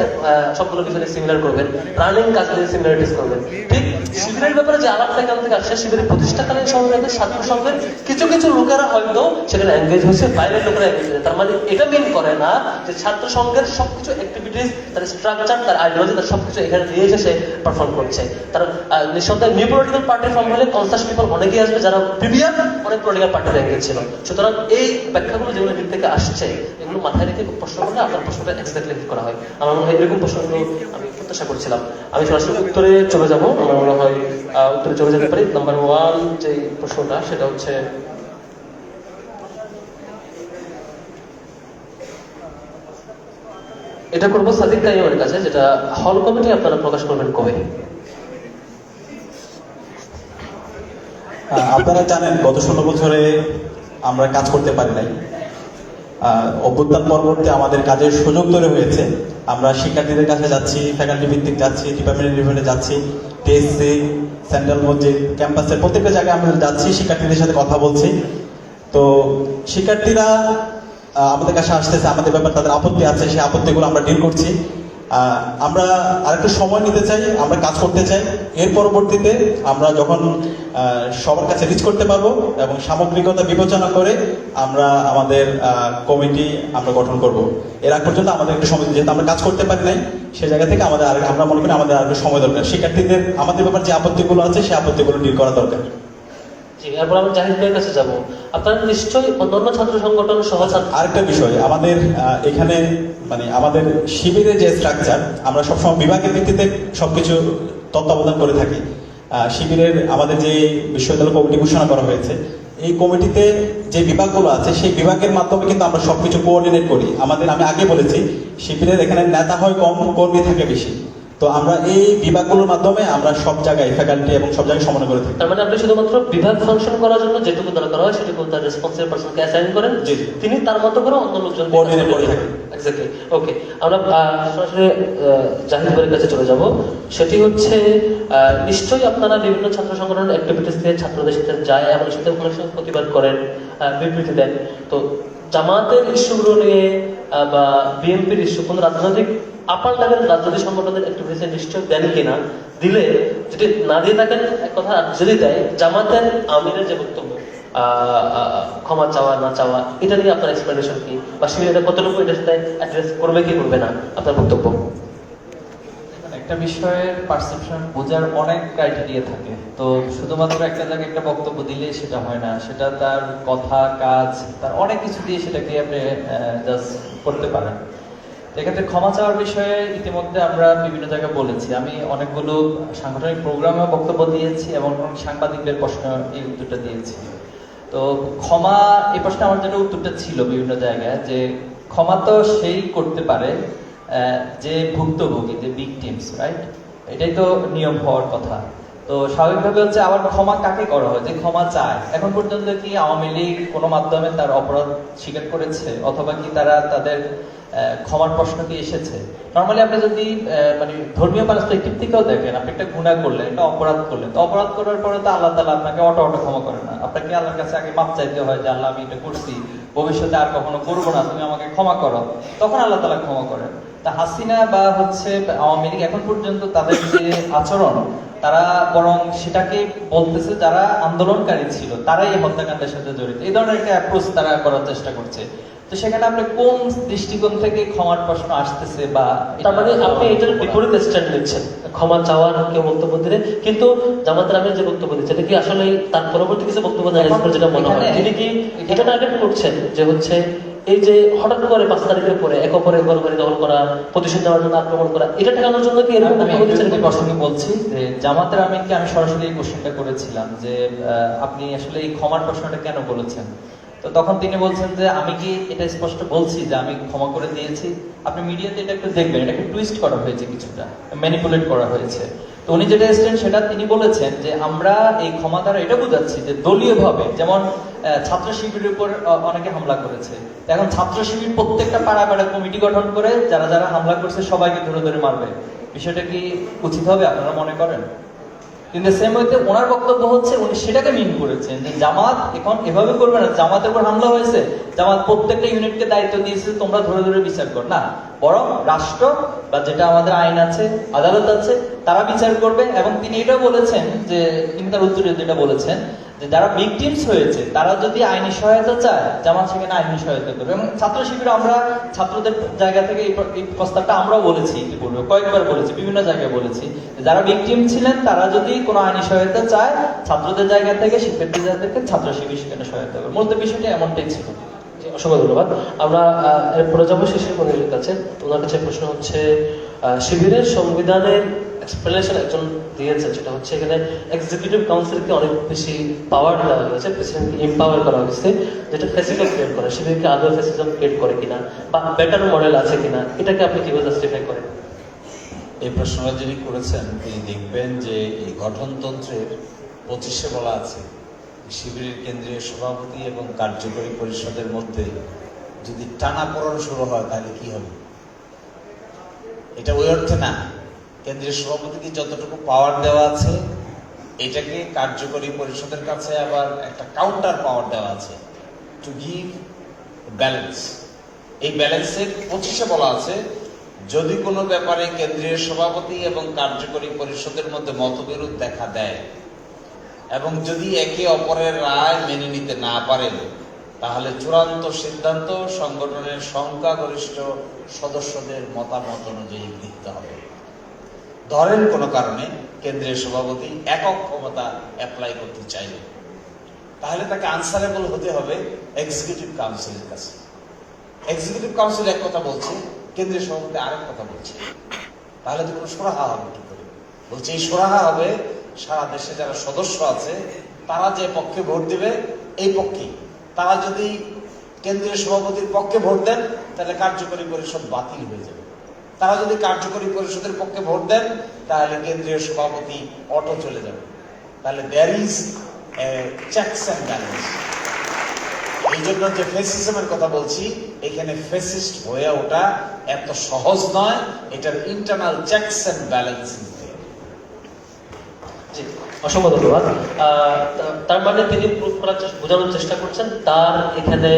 সবগুলো বিষয়ে সিমিলার করবেন, রানিং কাজগুলো সিমিলারিটিস করবেন। ঠিক শিবিরের ব্যাপারে যে আলাপটা এখান থেকে আসছে, শিবিরের প্রতিষ্ঠাকালীন সময়ে ছাত্র সংঘের কিছু কিছু লোকেরা হয়তো সেখানে এনগেজ হয়েছে, বাইরের লোকেরা এনগেজ হয়েছে। তার মানে এটা মিন করে না যে ছাত্র সংঘের সবকিছু অ্যাক্টিভিটিস, তার স্ট্রাকচার, তার আইডিওলজি, তার সবকিছু এখানে নিয়ে এসে সে পারফর্ম করছে। তার নিঃসন্দেহে নিউ পলিটিক্যাল পার্টি ফর্ম হলে কনসাস পিপল অনেকেই আসবে যারা প্রিভিয়াস অনেক পলিটিক্যাল পার্টিতে এনগেজ ছিল। সুতরাং এই ব্যাখ্যাগুলো যেগুলো দিক থেকে আসছে, এগুলো মাথায় রেখে প্রশ্ন করলে আপনার প্রশ্নটা এক্সাক্টলি করা হয়। আমার মনে হয় এরকম প্রশ্নগুলো আমি প্রত্যাশা করছিলাম। আমি সরাসরি উত্তরে চলে যাব। আমার মনে হয় উত্তরে চলে যেতে পারি। নাম্বার 1 যে প্রশ্নটা, সেটা হচ্ছে এটা করবো সাদিক কাইমের কাছে, যেটা হল কমিটি আপনারা প্রকাশ করবেন কবে? আপনারা জানেন গত 16 বছরে আমরা কাজ করতে পারি নাই। অভ্যুত্থান পরবর্তী আমাদের কাজের সুযোগ তৈরি হয়েছে। আমরা শিক্ষার্থীদের কাছে যাচ্ছি, ফ্যাকাল্টি ভিত্তিক যাচ্ছি, ডিপার্টমেন্টে যাচ্ছি, টিএসসি, সেন্ট্রাল মসজিদ, ক্যাম্পাসের প্রত্যেকটা জায়গায় আমরা যাচ্ছি, শিক্ষার্থীদের সাথে কথা বলছি। তো শিক্ষার্থীরা আমাদের কাছে আসতেছে, আমাদের ব্যাপারে তাদের আপত্তি আছে, সেই আপত্তিগুলো আমরা ডিল করছি। আমরা আরেকটু সময় নিতে চাই, আমরা কাজ করতে চাই। এর পরবর্তীতে আমরা যখন সবার কাছে রিচ করতে পারবো এবং সামগ্রিকতা বিবেচনা করে আমরা আমাদের কমিটি আমরা গঠন করব। এর আগ পর্যন্ত আমাদের একটু সময়, যেহেতু আমরা কাজ করতে পারি নাই, সেই জায়গা থেকে আমাদের আমরা মনে করি আমাদের আরেকটু সময় দরকার। শিক্ষার্থীদের আমাদের ব্যাপারে যে আপত্তিগুলো আছে সেই আপত্তিগুলো ডিল করা দরকার। এরপর আমরা জাহিদ ভাইয়ের কাছে যাব। আপনারা নিশ্চয়ই অন্যান্য ছাত্র সংগঠন সহ আরেকটা বিষয়, আমাদের এখানে মানে আমাদের শিবিরের যে স্ট্রাকচার, আমরা সবসময় বিভাগের ভিত্তিতে সবকিছু তত্ত্বাবধান করে থাকি। শিবিরের আমাদের যে বিশ্ববিদ্যালয় কমিটি ঘোষণা করা হয়েছে, এই কমিটিতে যে বিভাগগুলো আছে সেই বিভাগের মাধ্যমে কিন্তু আমরা সবকিছু কোঅর্ডিনেট করি। আমি আগে বলেছি, শিবিরের এখানে নেতা হয় কম, কর্মী থাকে বেশি। তো আমরা এই বিভাগগুলোর মাধ্যমে আমরা সব জায়গায় ফ্যাকাল্টি এবং সব জায়গায় সমন্বয় করে থাকি। তার মানে আপনি শুধুমাত্র বিভাগ ফাংশন করার জন্য যেটুকু দরকার হয় সেটুকু তার রেসপন্সিবল পারসনকে অ্যাসাইন করেন, তিনি তার মতো করে অন্য লোকজন কোঅর্ডিনেট করে থাকেন। এক্স্যাক্টলি। ওকে, আমরা সরাসরি জাহিদ ভাইয়ের কাছে চলে যাব। সেটি হচ্ছে নিশ্চয়ই আপনারা বিভিন্ন ছাত্র সংগঠনের অ্যাক্টিভিটিস দিয়ে ছাত্রদের সাথে যায় এবং সাথে অনেক সময় প্রতিবাদ করেন, বিবৃতি দেন। তো জামাতের ইস্যুগুলো নিয়ে বা বিএনপির ইস্যু, কোন রাজনৈতিক আপার লেভেল রাজনৈতিক সংগঠনের অ্যাক্টিভিটিস নিশ্চয় দেন কিনা? দিলে যদি না দিয়ে থাকেন এক কথা, যদি দেয় জামাতের আমিরের যে বক্তব্য ক্ষমা চাওয়া না চাওয়া, এটা নিয়ে আপনার এক্সপ্লেনেশন কি, বা শিবির কতটুকু এটার সাথে অ্যাড্রেস করবে কি করবে না, আপনার বক্তব্য? একটা বিষয়ের পারসেপশন বোঝার অনেক ক্রাইটেরিয়া থাকে। তো শুধুমাত্র একটা জায়গায় একটা বক্তব্য দিলে সেটা হয় না, সেটা তার কথা, কাজ, তার অনেক কিছু দিয়ে সেটাকে আপনি জাস্ট করতে পারেন। এক্ষেত্রে ক্ষমা চাওয়ার বিষয়ে ইতিমধ্যে আমরা বিভিন্ন জায়গায় বলেছি। আমি অনেকগুলো সাংগঠনিক প্রোগ্রামে বক্তব্য দিয়েছি এবং সাংবাদিকদের প্রশ্ন এই উত্তরটা দিয়েছি। তো ক্ষমা, এই প্রশ্নে আমার যেটা উত্তরটা ছিল বিভিন্ন জায়গায়, যে ক্ষমা তো সেই করতে পারে যে ভুক্তভোগী, যে ভিকটিমস, রাইট? এটাই তো নিয়ম হওয়ার কথা। তো স্বাভাবিকভাবে হচ্ছে আবার ক্ষমা কাকে করা হয়, যে ক্ষমা চায়। এখন পর্যন্ত কি আওয়ামী লীগ কোনো মাধ্যমে তার অপরাধ স্বীকার করেছে, অথবা কি তারা তাদের ক্ষমার প্রশ্ন কি এসেছে? নর্মালি আপনি যদি মানে ধর্মীয় পার্সপেক্টিভ থেকেও দেখেন, আপনি একটা গুনাহ করলেন, একটা অপরাধ করলেন, তো অপরাধ করার পরে তো আল্লাহ তাআলা আপনাকে অটো ক্ষমা করেন না। আপনাকে আল্লাহর কাছে আগে মাপ চাইতে হয় যে আল্লাহ আমি এটা করছি, ভবিষ্যতে আর কখনো করবো না, তুমি আমাকে ক্ষমা করো, তখন আল্লাহ তাআলা ক্ষমা করেন। তা হাসিনা বা হচ্ছে আওয়ামী লীগ এখন পর্যন্ত তাদের যে আচরণ, তারা বরং সেটাকে বলতেছে যারা আন্দোলনকারী ছিল তারাই এই হত্যাকাণ্ডের সাথে জড়িত, এই ধরনের একটা অ্যাপ্রোচ তারা করার চেষ্টা করছে। তো সেখানে আপনি কোন দৃষ্টিকোণ থেকে ক্ষমার প্রশ্ন আসতেছে? বা তার মানে আপনি এটার বিপরীত স্ট্যান্ড নিচ্ছেন, ক্ষমা চাওয়ার কেউ বক্তব্য দিলে, কিন্তু জামাতের আমির যে বক্তব্য দিচ্ছে এটা কি আসলে তার পরবর্তী কিছু বক্তব্য যেটা মনে হয় তিনি কি এটা টার্গেট করছেন যে হচ্ছে এই যে হঠাৎ করে 5 তারিখের পরে এক অপরের ঘর বাড়ি দখল করা, প্রতিশোধ নেওয়ার জন্য আক্রমণ করা, এটা ঠেকানোর জন্য কি এরকম আমি প্রসঙ্গে বলছি যে জামাতের আমিরকে আমি সরাসরি এই কোশ্চেনটা করেছিলাম যে আপনি আসলে এই ক্ষমার প্রশ্নটা কেন বলেছেন? তো তখন তিনি বলছেন যে আমি কি এটা স্পষ্ট বলছি যে আমি ক্ষমা করে দিয়েছি? আপনি মিডিয়াতে এটা একটু দেখবেন, এটাকে টুইস্ট করা হয়েছে, কিছুটা ম্যানিপুলেট করা হয়েছে। তো উনি যেটা এসেছেন সেটা তিনি বলেছেন যে আমরা এই ক্ষমা দ্বারা এটা বোঝাচ্ছি যে দলীয়ভাবে, যেমন ছাত্র শিবিরের উপর অনেকে হামলা করেছে, তো এখন ছাত্র শিবির প্রত্যেকটা পাড়ায় পাড়ায় কমিটি গঠন করে যারা যারা হামলা করছে সবাইকে ধরে ধরে মারবে। বিষয়টা কি উচিত হবে আপনারা মনে করেন? কিন্তু সেম ওয়েতে ওনার বক্তব্য হচ্ছে উনি সেটাকে মিন করেছেন যে জামাত এখন এভাবে করবে না, জামাতের উপর হামলা হয়েছে, জামাত প্রত্যেকটা ইউনিটকে দায়িত্ব দিয়েছে তোমরা ধরে ধরে বিচার কর না, বরং রাষ্ট্র বা যেটা আমাদের আইন আছে, আদালত আছে, তারা বিচার করবে। এবং তিনি এটাও বলেছেন যে তিনি তার উত্তরে যেটা বলেছেন যে যারা ভিকটিমস হয়েছে তারা যদি আইনি সহায়তা চায়, জামাত সেখানে আইনি সহায়তা করবে। এবং ছাত্র শিবির আমরা ছাত্রদের জায়গা থেকে এই প্রস্তাবটা আমরাও বলেছি, ইতিপূর্বে কয়েকবার বলেছি, বিভিন্ন জায়গায় বলেছি, যারা ভিকটিম ছিলেন তারা যদি কোনো আইনি সহায়তা চায় ছাত্রদের জায়গা থেকে, শিক্ষার্থীদের জায়গা থেকে, ছাত্র শিবির সেখানে সহায়তা করবে। মূলত বিষয়টা এমনটাই ছিল। অসংখ্য ধন্যবাদ। আমরা এরপরে যাবো শিশির মনিরের কাছে। ওনার কাছে প্রশ্ন হচ্ছে, শিবিরের সংবিধানের এক্সপ্লেনেশন একজন দিয়েছেন, সেটা হচ্ছে এখানে এক্সিকিউটিভ কাউন্সিলকে অনেক বেশি পাওয়ার দেওয়া হয়েছে, প্রেসিডেন্টকে এম্পাওয়ার করা হয়েছে, যেটা ফ্যাসিজম ক্রিয়েট করে। শিবিরকে আদৌ ফ্যাসিজম ক্রিয়েট করে কিনা বা বেটার মডেল আছে কিনা, এটাকে আপনি কিভাবে জাস্টিফাই করেন? এই প্রশ্নটা যিনি করেছেন তিনি দেখবেন যে এই গঠনতন্ত্রের 25-এ বলা আছে শিবিরের কেন্দ্রীয় সভাপতি এবং কার্যকরী পরিষদের মধ্যে যদি টানাপোড়েন শুরু হয় তাহলে কি হবে। এটা ওই অর্থে না, কেন্দ্রীয় সভাপতিকে যতটুকু পাওয়ার দেওয়া আছে এটাকে কার্যকরী পরিষদের কাছে আবার একটা কাউন্টার পাওয়ার দেওয়া আছে, টু গিভ ব্যালেন্স। এই ব্যালেন্সের 25-এ বলা আছে যদি কোনো ব্যাপারে কেন্দ্রীয় সভাপতি এবং কার্যকরী পরিষদের মধ্যে মতবিরোধ দেখা দেয় এবং যদি একে অপরের রায় মেনে নিতে না পারেন তাহলে চূড়ান্ত সিদ্ধান্ত সংগঠনের সংখ্যাগরিষ্ঠ সদস্যদের মতামত অনুযায়ী গৃহীত হবে। ধরেন কোনো কারণে কেন্দ্রীয় সভাপতি একক ক্ষমতা অ্যাপ্লাই করতে চাইলেন, তাহলে তাকে আনসারেবল হতে হবে এক্সিকিউটিভ কাউন্সিলের কাছে। এক্সিকিউটিভ কাউন্সিল এক কথা বলছে, কেন্দ্রীয় সভাপতি আরেক কথা বলছে, তাহলে তো কোনো সুরাহা হবে কি করে? বলছে এই সুরাহা হবে সারা দেশে যারা সদস্য আছে তারা যে পক্ষে ভোট দিবে এই পক্ষে, তারা যদি কেন্দ্রীয় সভাপতির পক্ষে ভোট দেন তাহলে কার্যকরী পরিষদ বাতিল হয়ে যাবে, তারা যদি কার্যকরী পরিষদের পক্ষে ভোট দেন তাহলে কেন্দ্রীয় সভাপতি অটো চলে যাবে। তাহলে there is checks and balance. এই জন্য যে ফেসিজমের কথা বলছি, এখানে ফেসিস্ট হয়ে ওঠা এত সহজ নয়, এটার ইন্টারনাল চেকস অ্যান্ড ব্যালেন্স। অসংখ্য ধন্যবাদ। তার মানে তিনি প্রুভ করার বোঝানোর চেষ্টা করছেন তার এখানে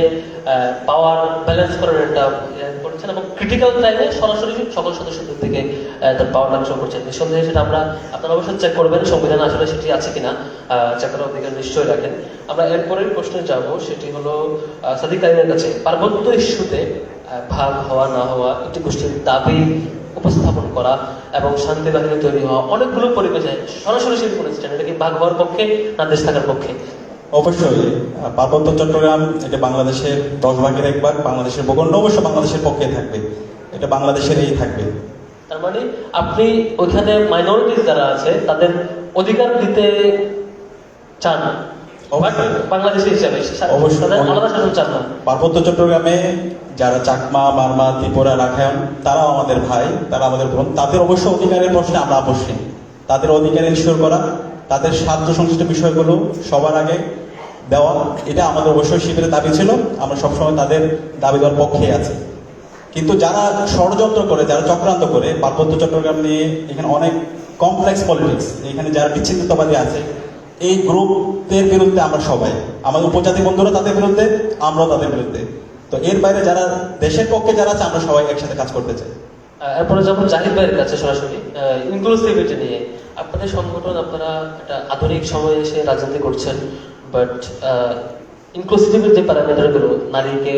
পাওয়ার ব্যালেন্স করার একটা করছেন এবং ক্রিটিক্যাল টাইমে সরাসরি সকল সদস্যদের থেকে তার পাওয়ারটা শো করছেন। নিঃসন্দেহে সেটা আপনারা অবশ্যই চেক করবেন সংবিধানে আসলে সেটি আছে কিনা, চেক করার অধিকার নিশ্চয়ই রাখেন। আমরা এরপরের প্রশ্নে যাব, সেটি হলো সাদিক আলীর কাছে। পার্বত্য ইস্যুতে ভাগ হওয়া না হওয়া, একটি গোষ্ঠীর দাবি উপস্থাপন করা এবং শান্তি বাহিনী তৈরি হওয়া, অনেকগুলো পরিবেশে সরাসরি শিবির করেছেন, এটা কি ভাগ হওয়ার পক্ষে না দেশ থাকার পক্ষে? অবশ্যই পার্বত্য চট্টগ্রাম এটা বাংলাদেশের 10 ভাগের 1 ভাগ, বাংলাদেশের ভূখণ্ড, অবশ্য বাংলাদেশের পক্ষে থাকবে, এটা বাংলাদেশেরই থাকবে। তার মানে আপনি ওইখানে মাইনরিটিস যারা আছে তাদের অধিকার দিতে চান বাংলাদেশি হিসাবে, আলাদা শাসন চান না? পার্বত্য চট্টগ্রামে যারা চাকমা, মারমা, ত্রিপুরা, রাখায়ন তারাও আমাদের ভাই, তারা আমাদের বোন, তাদের অবশ্য অধিকারের প্রশ্নে আমরা আপোষ নেই। তাদের অধিকার ইনশিওর করা, তাদের স্বার্থ সংশ্লিষ্ট বিষয়গুলো সবার আগে দেওয়া, এটা আমাদের অবশ্যই শিবিরের দাবি ছিল। আমরা সবসময় তাদের দাবি দেওয়ার পক্ষে আছি। কিন্তু যারা ষড়যন্ত্র করে, যারা চক্রান্ত করে পার্বত্য চট্টগ্রাম নিয়ে, এখানে অনেক কমপ্লেক্স পলিটিক্স, এখানে যারা বিচ্ছিন্নতাবাদী আছে, এই গ্রুপের বিরুদ্ধে আমরা সবাই, আমাদের উপজাতি বন্ধুরা তাদের বিরুদ্ধে, আমরাও তাদের বিরুদ্ধে। তো এর বাইরে যারা দেশের পক্ষে যারা আছে, আমরা সবাই একসাথে কাজ করতে চাই। এরপরে যখন জাহিদ ভাইয়ের কাছে সরাসরি ইনক্লুসিভিটি নিয়ে, আপনাদের সংগঠন, আপনারা একটা আধুনিক সময়ে এসে রাজনীতি করছেন, বাট ইনক্লুসিভিটির যে প্যারামিটারগুলো, নারীকে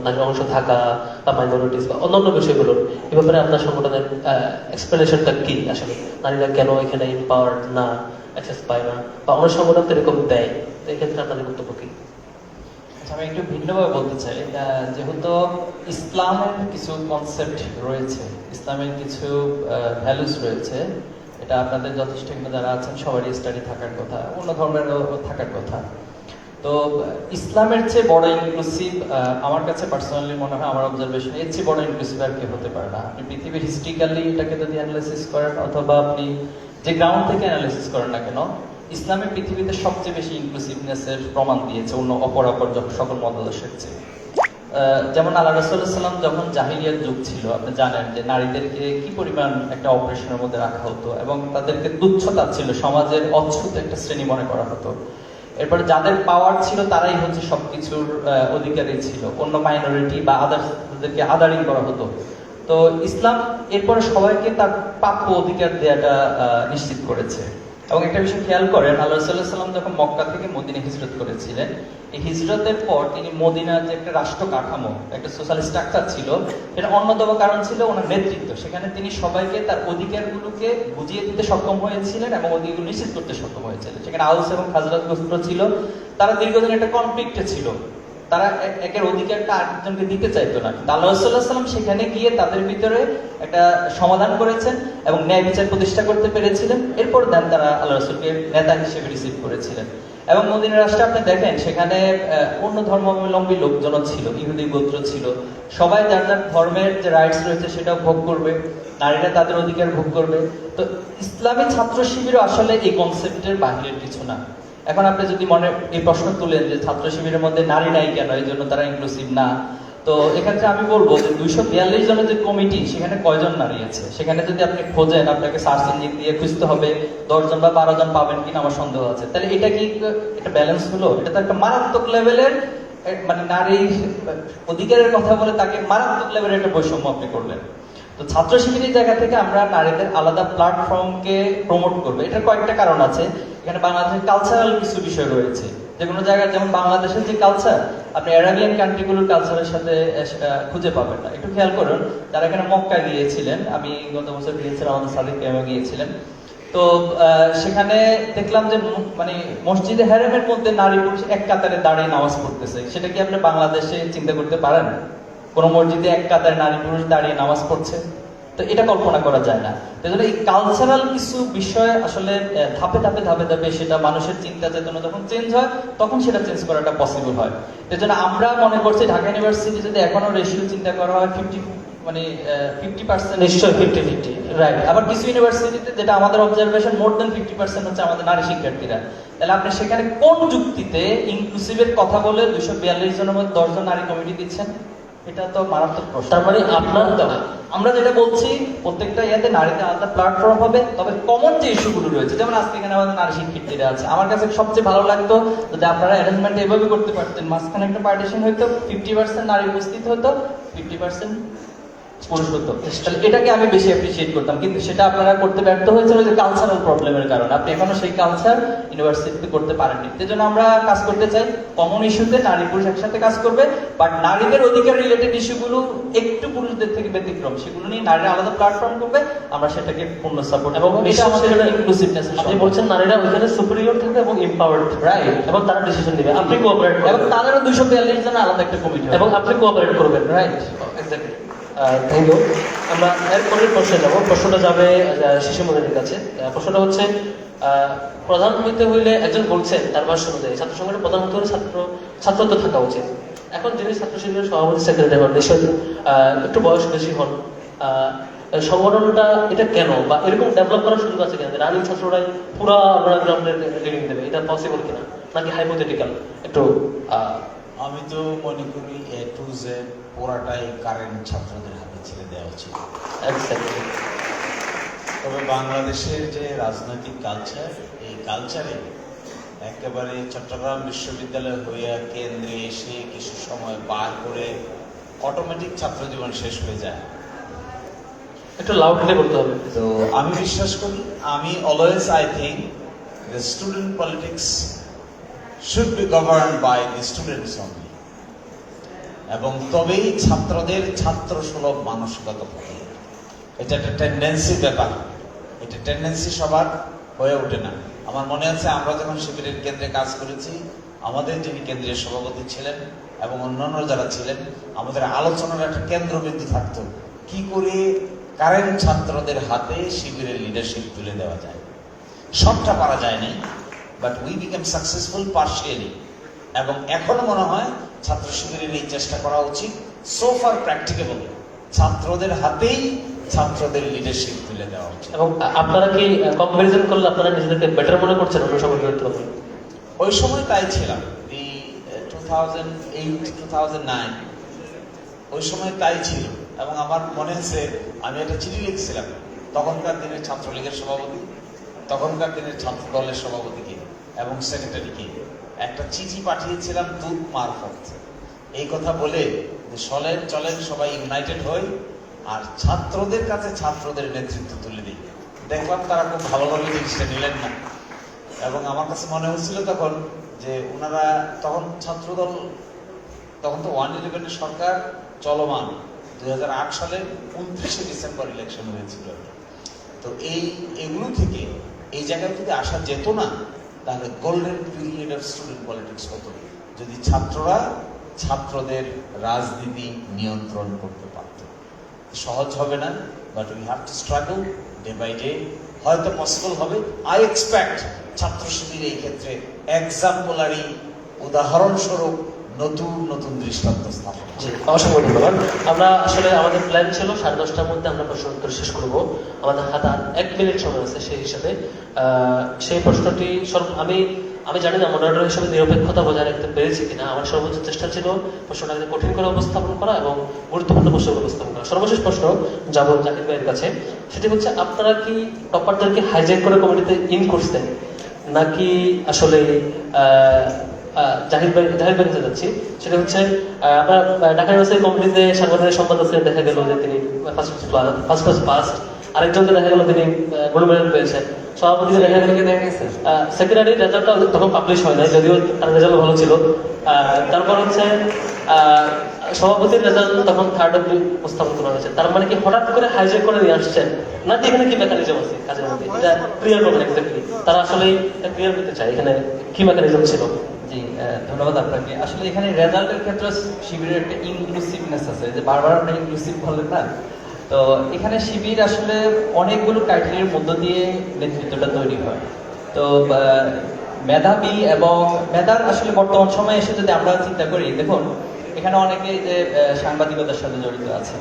নারীর অংশ থাকা বা মাইনরিটিস বা অন্যান্য বিষয়গুলো, এ ব্যাপারে আপনার সংগঠনের এক্সপ্লেনেশনটা কি? আসলে নারীরা কেন এখানে এম্পাওয়ার্ড না, অ্যাক্সেস পায় না, বা অনেক সংগঠন তো এরকম দেয়, তো এক্ষেত্রে আপনাদের বক্তব্য কি? আমি একটু ভিন্নভাবে বলতে চাই, যেহেতু ইসলামের কিছু কনসেপ্ট রয়েছে, ইসলামের কিছু ভ্যালুস রয়েছে, এটা আপনাদের যথেষ্ট যারা আছেন সবারই স্টাডি থাকার কথা, অন্য ধর্মেরও থাকার কথা। তো ইসলামের চেয়ে বড় ইনক্লুসিভ আমার কাছে পার্সোনালি মনে হয়, আমার অবজারভেশন, এর চেয়ে বড় ইনক্লুসিভ আর কি হতে পারে না। আপনি পৃথিবীর হিস্ট্রিক্যালি এটাকে যদি অ্যানালাইসিস করেন, অথবা আপনি যে গ্রাউন্ড থেকে অ্যানালাইসিস করেন না কেন, ইসলামে পৃথিবীতে সবচেয়ে বেশি ইনক্লুসিভনেসের প্রমাণ দিয়েছে অন্য অপর সকল মতাদর্শের চেয়ে। যেমন আল্লাহ রাসূলুল্লাহ সাল্লাম যখন জাহিলিয়াত যুগ ছিল, আপনি জানেন যে নারীদেরকে কি পরিমাণ একটা অপারেশনের মধ্যে রাখা হতো এবং তাদেরকে তুচ্ছতা ছিল, সমাজের অচ্ছুত একটা শ্রেণী মনে করা হতো। এরপরে যাদের পাওয়ার ছিল তারাই হচ্ছে সবকিছুর অধিকারী ছিল, অন্য মাইনরিটি বা আদার্সদেরকে আদারিং করা হতো। তো ইসলাম এরপরে সবাইকে তার প্রাপ্য অধিকার দেওয়াটা নিশ্চিত করেছে। এবং একটা বিষয় খেয়াল করেন, আল্লাহ রাসূলুল্লাহ সাল্লাম যখন মক্কা থেকে মদিনা হিজরত করেছিলেন, এই হিজরতের পর তিনি মদিনার যে একটা রাষ্ট্র কাঠামো, একটা সোশ্যাল স্ট্রাকচার ছিল, এটা অন্যতম কারণ ছিল ওনার নেতৃত্ব। সেখানে তিনি সবাইকে তার অধিকারগুলোকে বুঝিয়ে দিতে সক্ষম হয়েছিলেন এবং অধিকারগুলো নিশ্চিত করতে সক্ষম হয়েছিলেন। সেখানে আউস এবং খাজরাজ গোত্র ছিল, তারা দীর্ঘদিন একটা কনফ্লিক্টে ছিল, তারা একের অধিকারটা আরেকজনকে দিতে চাইতো না। আল্লাহ রাসূলুল্লাহ সাল্লাম সেখানে গিয়ে তাদের ভিতরে একটা সমাধান করেছেন এবং ন্যায় বিচার প্রতিষ্ঠা করতে পেরেছিলেন। এরপর দেন তারা আল্লাহ রাসূলকে নেতা হিসেবে রিসিভ করেছিলেন। এবং মদিনা রাষ্ট্রে আপনি দেখেন, সেখানে অন্য ধর্মাবলম্বী লোকজন ছিল, ইহুদি গোত্র ছিল, সবাই যার যার ধর্মের যে রাইটস রয়েছে সেটাও ভোগ করবে, নারীরা তাদের অধিকার ভোগ করবে। তো ইসলামী ছাত্র শিবিরও আসলে এই কনসেপ্টের বাহিরের কিছু না। এখন আপনি যদি মনে এই প্রশ্ন তুলেন যে ছাত্র শিবিরের মধ্যে নারী নাই কেন, এই জন্য তারা ইনক্লুসিভ না, তো এক্ষেত্রে আমি বলবো যে 242 জনের যে কমিটি, সেখানে কয়জন নারী আছে? সেখানে যদি আপনি খোঁজেন, আপনাকে সার্চ ইঞ্জিন দিয়ে খুঁজতে হবে, 10 জন বা 12 জন পাবেন কিনা আমার সন্দেহ আছে। তাহলে এটা কি এটা ব্যালেন্স হলো? এটা তো একটা মারাত্মক লেভেলের, মানে নারীর অধিকারের কথা বলে তাকে মারাত্মক লেভেলের একটা বৈষম্য আপনি করলেন। তো ছাত্র শিবিরের জায়গা থেকে আমরা নারীদের আলাদা প্ল্যাটফর্মকে প্রমোট করবো। এটার কয়েকটা কারণ আছে। এখানে বাংলাদেশের কালচারাল কিছু বিষয় রয়েছে, যে কোনো জায়গায়, যেমন বাংলাদেশের যে কালচার আপনি আরাবিয়ান কান্ট্রিগুলোর কালচারের সাথে খুঁজে পাবেন না। একটু খেয়াল করুন, যারা এখানে মক্কা গিয়েছিলেন, আমি গত বছর গিয়েছিলাম, আমাদের সাদিক কেমন গিয়েছিলেন, তো সেখানে দেখলাম যে মানে মসজিদে হারামের মধ্যে নারী পুরুষ এক কাতারে দাঁড়িয়ে নামাজ পড়তেছে। সেটা কি আপনি বাংলাদেশে চিন্তা করতে পারেন? কোন মসজিদে এক কাতারে নারী পুরুষ দাঁড়িয়ে নামাজ পড়ছে? তো এটা কল্পনা করা যায় না। এই কালচারাল কিছু বিষয় আসলে ধাপে ধাপে ধাপে ধাপে সেটা মানুষের চিন্তা চেতনা যখন চেঞ্জ হয়, তখন সেটা চেঞ্জ করাটা পসিবল হয়। এই জন্য আমরা মনে করছি ঢাকা ইউনিভার্সিটি যদি এখনো রেশিও চিন্তা করা হয় 50%, নিশ্চয়ই 50-50, রাইট। আবার কিছু ইউনিভার্সিটিতে, যেটা আমাদের অবজারভেশন, মোর দেন 50% হচ্ছে আমাদের নারী শিক্ষার্থীরা। তাহলে আপনি সেখানে কোন যুক্তিতে ইনক্লুসিভের কথা বলে 242 জনের মধ্যে 10 জন নারী কমিটি দিচ্ছেন? এটা তো মারাত্মক প্রশ্ন। তার মানে আপনার, আমরা যেটা বলছি, প্রত্যেকটা ইয়াতে নারীদের আলাদা প্ল্যাটফর্ম হবে, তবে কমন যে ইস্যুগুলো রয়েছে, যেমন আজকে এখানে আমাদের নারী শিক্ষার্থীরা আছে, আমার কাছে সবচেয়ে ভালো লাগতো যদি আপনারা অ্যারেঞ্জমেন্ট এভাবে করতে পারতেন, মাঝখানে একটা পার্টিশন হইতো, 50% নারী উপস্থিত হতো, 50% পুরুষ হতো। তাহলে এটাকে আমি বেশি অ্যাপ্রিসিয়েট করতাম, কিন্তু সেটা আপনারা করতে ব্যর্থ হয়েছিল যে কালচারাল প্রবলেমের কারণে। আপনি এখনো সেই কালচার ইউনিভার্সিটিতে করতে পারেননি। সেজন্য আমরা কাজ করতে চাই কমন ইস্যুতে, নারী পুরুষ একসাথে কাজ করবে, বাট নারীদের অধিকার রিলেটেড ইস্যুগুলো একটু পুরুষদের থেকে ব্যতিক্রম, সেগুলো নিয়ে নারীরা আলাদা প্ল্যাটফর্ম করবে, আমরা সেটাকে পূর্ণ সাপোর্ট। এবং এটা আমাদের ইনক্লুসিভনেস। আপনি বলছেন নারীরা ওইখানে সুপিরিয়র থাকবে এবং এম্পাওয়ার্ড, রাইট, এবং তারা ডিসিশন নেবে, আপনি কোঅপারেট করবেন, এবং তাদেরও 242 জনের আলাদা একটা কমিটি, এবং আপনি কোঅপারেট করবেন, রাইট, এক্স্যাক্টলি। Thank you. আমরা এরপরের প্রশ্নে যাব। প্রশ্নটা যাবে শিশু মন্দিরের কাছে। প্রশ্নটা হচ্ছে, প্রধান হইতে হইলে, একজন বলছেন তার ভাষ্য অনুযায়ী ছাত্র সংগঠনের প্রধান হতে হলে ছাত্রত্ব থাকা উচিত। এখন যিনি ছাত্র শিবিরের সভাপতি সেক্রেটারি হন, নিশ্চয়ই একটু বয়স বেশি হন, সংগঠনটা এটা কেন বা এরকম ডেভেলপ করার সুযোগ আছে কেন? রানিং ছাত্ররাই পুরো গ্রাউন্ডে লিডিং দেবে, এটা পসিবল কিনা, নাকি হাইপোথেটিক্যাল? একটু আমি তো মনে করি A to Z পুরাটাই কারেন্ট ছাত্রদের হাতে ছেড়ে দেওয়া উচিত। তবে বাংলাদেশের যে রাজনৈতিক কালচার, এই কালচারে একেবারে চট্টগ্রাম বিশ্ববিদ্যালয় হইয়া কেন্দ্রে এসে কিছু সময় পার করে অটোমেটিক ছাত্র জীবন শেষ হয়ে যায়। একটু লাউডলি বলতে হবে। তো আমি বিশ্বাস করি, আমি always I think the student politics should be governed by the students only, এবং তবেই ছাত্রদের ছাত্র সুলভ মানসিকতা থাকে। এটা একটা টেন্ডেন্সি ব্যাপার, এটা টেন্ডেন্সি সবার হয়ে ওঠে না। আমার মনে আছে আমরা যখন শিবিরের কেন্দ্রে কাজ করেছি, আমাদের যিনি কেন্দ্রীয় সভাপতি ছিলেন এবং অন্যান্য যারা ছিলেন, আমাদের আলোচনার একটা কেন্দ্রবিন্দু থাকতো, কি করে কারেন্ট ছাত্রদের হাতে শিবিরের লিডারশিপ তুলে দেওয়া যায়। সবটা পারা যায়নি, but we became successful partially. এবং এখনো মনে হয় ছাত্র শিবিরের এই চেষ্টা করা উচিত সো ফার প্র্যাকটিকেবল ছাত্রদের হাতেই ছাত্রদের লিডারশিপ তুলে দেওয়া উচিত। এবং আপনারা কি কম্পারিজন করলে আপনারা নিজেদেরকে বেটার মনে করছেন অন্য সংগঠনের তুলনায়? ওই সময় তাই ছিলাম, 2008-2009 ওই সময় তাই ছিল। এবং আমার মনে আছে আমি একটা চিঠি লিখছিলাম তখনকার দিনের ছাত্রলীগের সভাপতি, তখনকার দিনের ছাত্র দলের সভাপতিকে এবং সেক্রেটারিকে একটা চিঠি পাঠিয়েছিলাম দূত মারফত, এই কথা বলে যে চলেন সবাই ইউনাইটেড হই আর ছাত্রদের কাছে ছাত্রদের নেতৃত্ব তুলে দিই। দেখলাম তারা খুব ভালোভাবে জিনিসটা নিলেন না এবং আমার কাছে মনে হচ্ছিল তখন যে ওনারা তখন ছাত্রদল, তখন তো 111 সরকার চলমান, 2008 সালের 29শে ডিসেম্বর ইলেকশন হয়েছিল। তো এগুলো থেকে এই জায়গায় যদি আসা যেত না তাহলে golden period of student politics হতো, যদি ছাত্ররা ছাত্রদের রাজনীতি নিয়ন্ত্রণ করতে পারত। সহজ হবে না, but we have to struggle day by day. হয়তো পসিবল হবে। আই এক্সপেক্ট ছাত্র শিবির এই ক্ষেত্রে এক্সাম্পলারি, উদাহরণস্বরূপ নতুন নতুন দৃষ্টান্ত স্থাপন। অসংখ্য ধন্যবাদ। আমরা আসলে আমাদের প্ল্যান ছিল 10:30টার মধ্যে আমরা প্রশ্ন উত্তর শেষ করব। আমাদের হাতে 1 মিনিট সময় আছে, সেই হিসাবে সেই প্রশ্নটি আমি জানি না মডারেটর হিসেবে নিরপেক্ষতা বজায় রাখতে পেরেছি কিনা। আমার সর্বোচ্চ চেষ্টা ছিল প্রশ্নটাকে কঠিন করে উপস্থাপন করা এবং গুরুত্বপূর্ণ প্রশ্ন উপস্থাপন করা। সর্বশেষ প্রশ্ন যাব জাকির ভাইয়ের কাছে, সেটি হচ্ছে আপনারা কি টপারদেরকে হাইজ্যাক করে কমিটিতে ইন করছেন নাকি আসলে জাহির ভাই কাছে যাচ্ছি। সেটা হচ্ছে আপনার ঢাকা ইউনিভার্সিটি কমিটিতে সাংগঠনিক সম্পাদককে দেখা গেল যে তিনি ফার্স্ট পাস, আরেকজনকে দেখা গেল তিনি গোল্ড মেডেল পেয়েছেন, সভাপতিকে দেখা গেল সেক্রেটারি রেজাল্টটা তখন পাবলিশ হয় নাই, যদিও তার রেজাল্ট ভালো ছিল। তারপর হচ্ছে সভাপতির রেজাল্ট তখন থার্ড উপস্থাপন করা হয়েছে। তার মানে কি হঠাৎ করে হাইজ্যাক করে নিয়ে আসছেন নাকি এখানে কি মেকানিজম আছে কাজের মধ্যে? এটা ক্লিয়ার করবেন এক্স্যাক্টলি, তারা আসলে ক্লিয়ার করতে চায় এখানে কি মেকানিজম ছিল। জি, ধন্যবাদ আপনাকে। আসলে এখানে রেজাল্টের ক্ষেত্রে শিবিরের একটা ইনক্লুসিভনেস আছে, যে বারবার আপনি ইনক্লুসিভ বললেন না। তো এখানে শিবির আসলে অনেকগুলো ক্রাইটেরিয়ার মধ্য দিয়ে নেতৃত্বটা তৈরি হয়। তো মেধাবী এবং মেধার আসলে বর্তমান সময়ে এসে যদি আমরা চিন্তা করি, দেখুন এখানে অনেকে যে সাংবাদিকতার সাথে জড়িত আছে,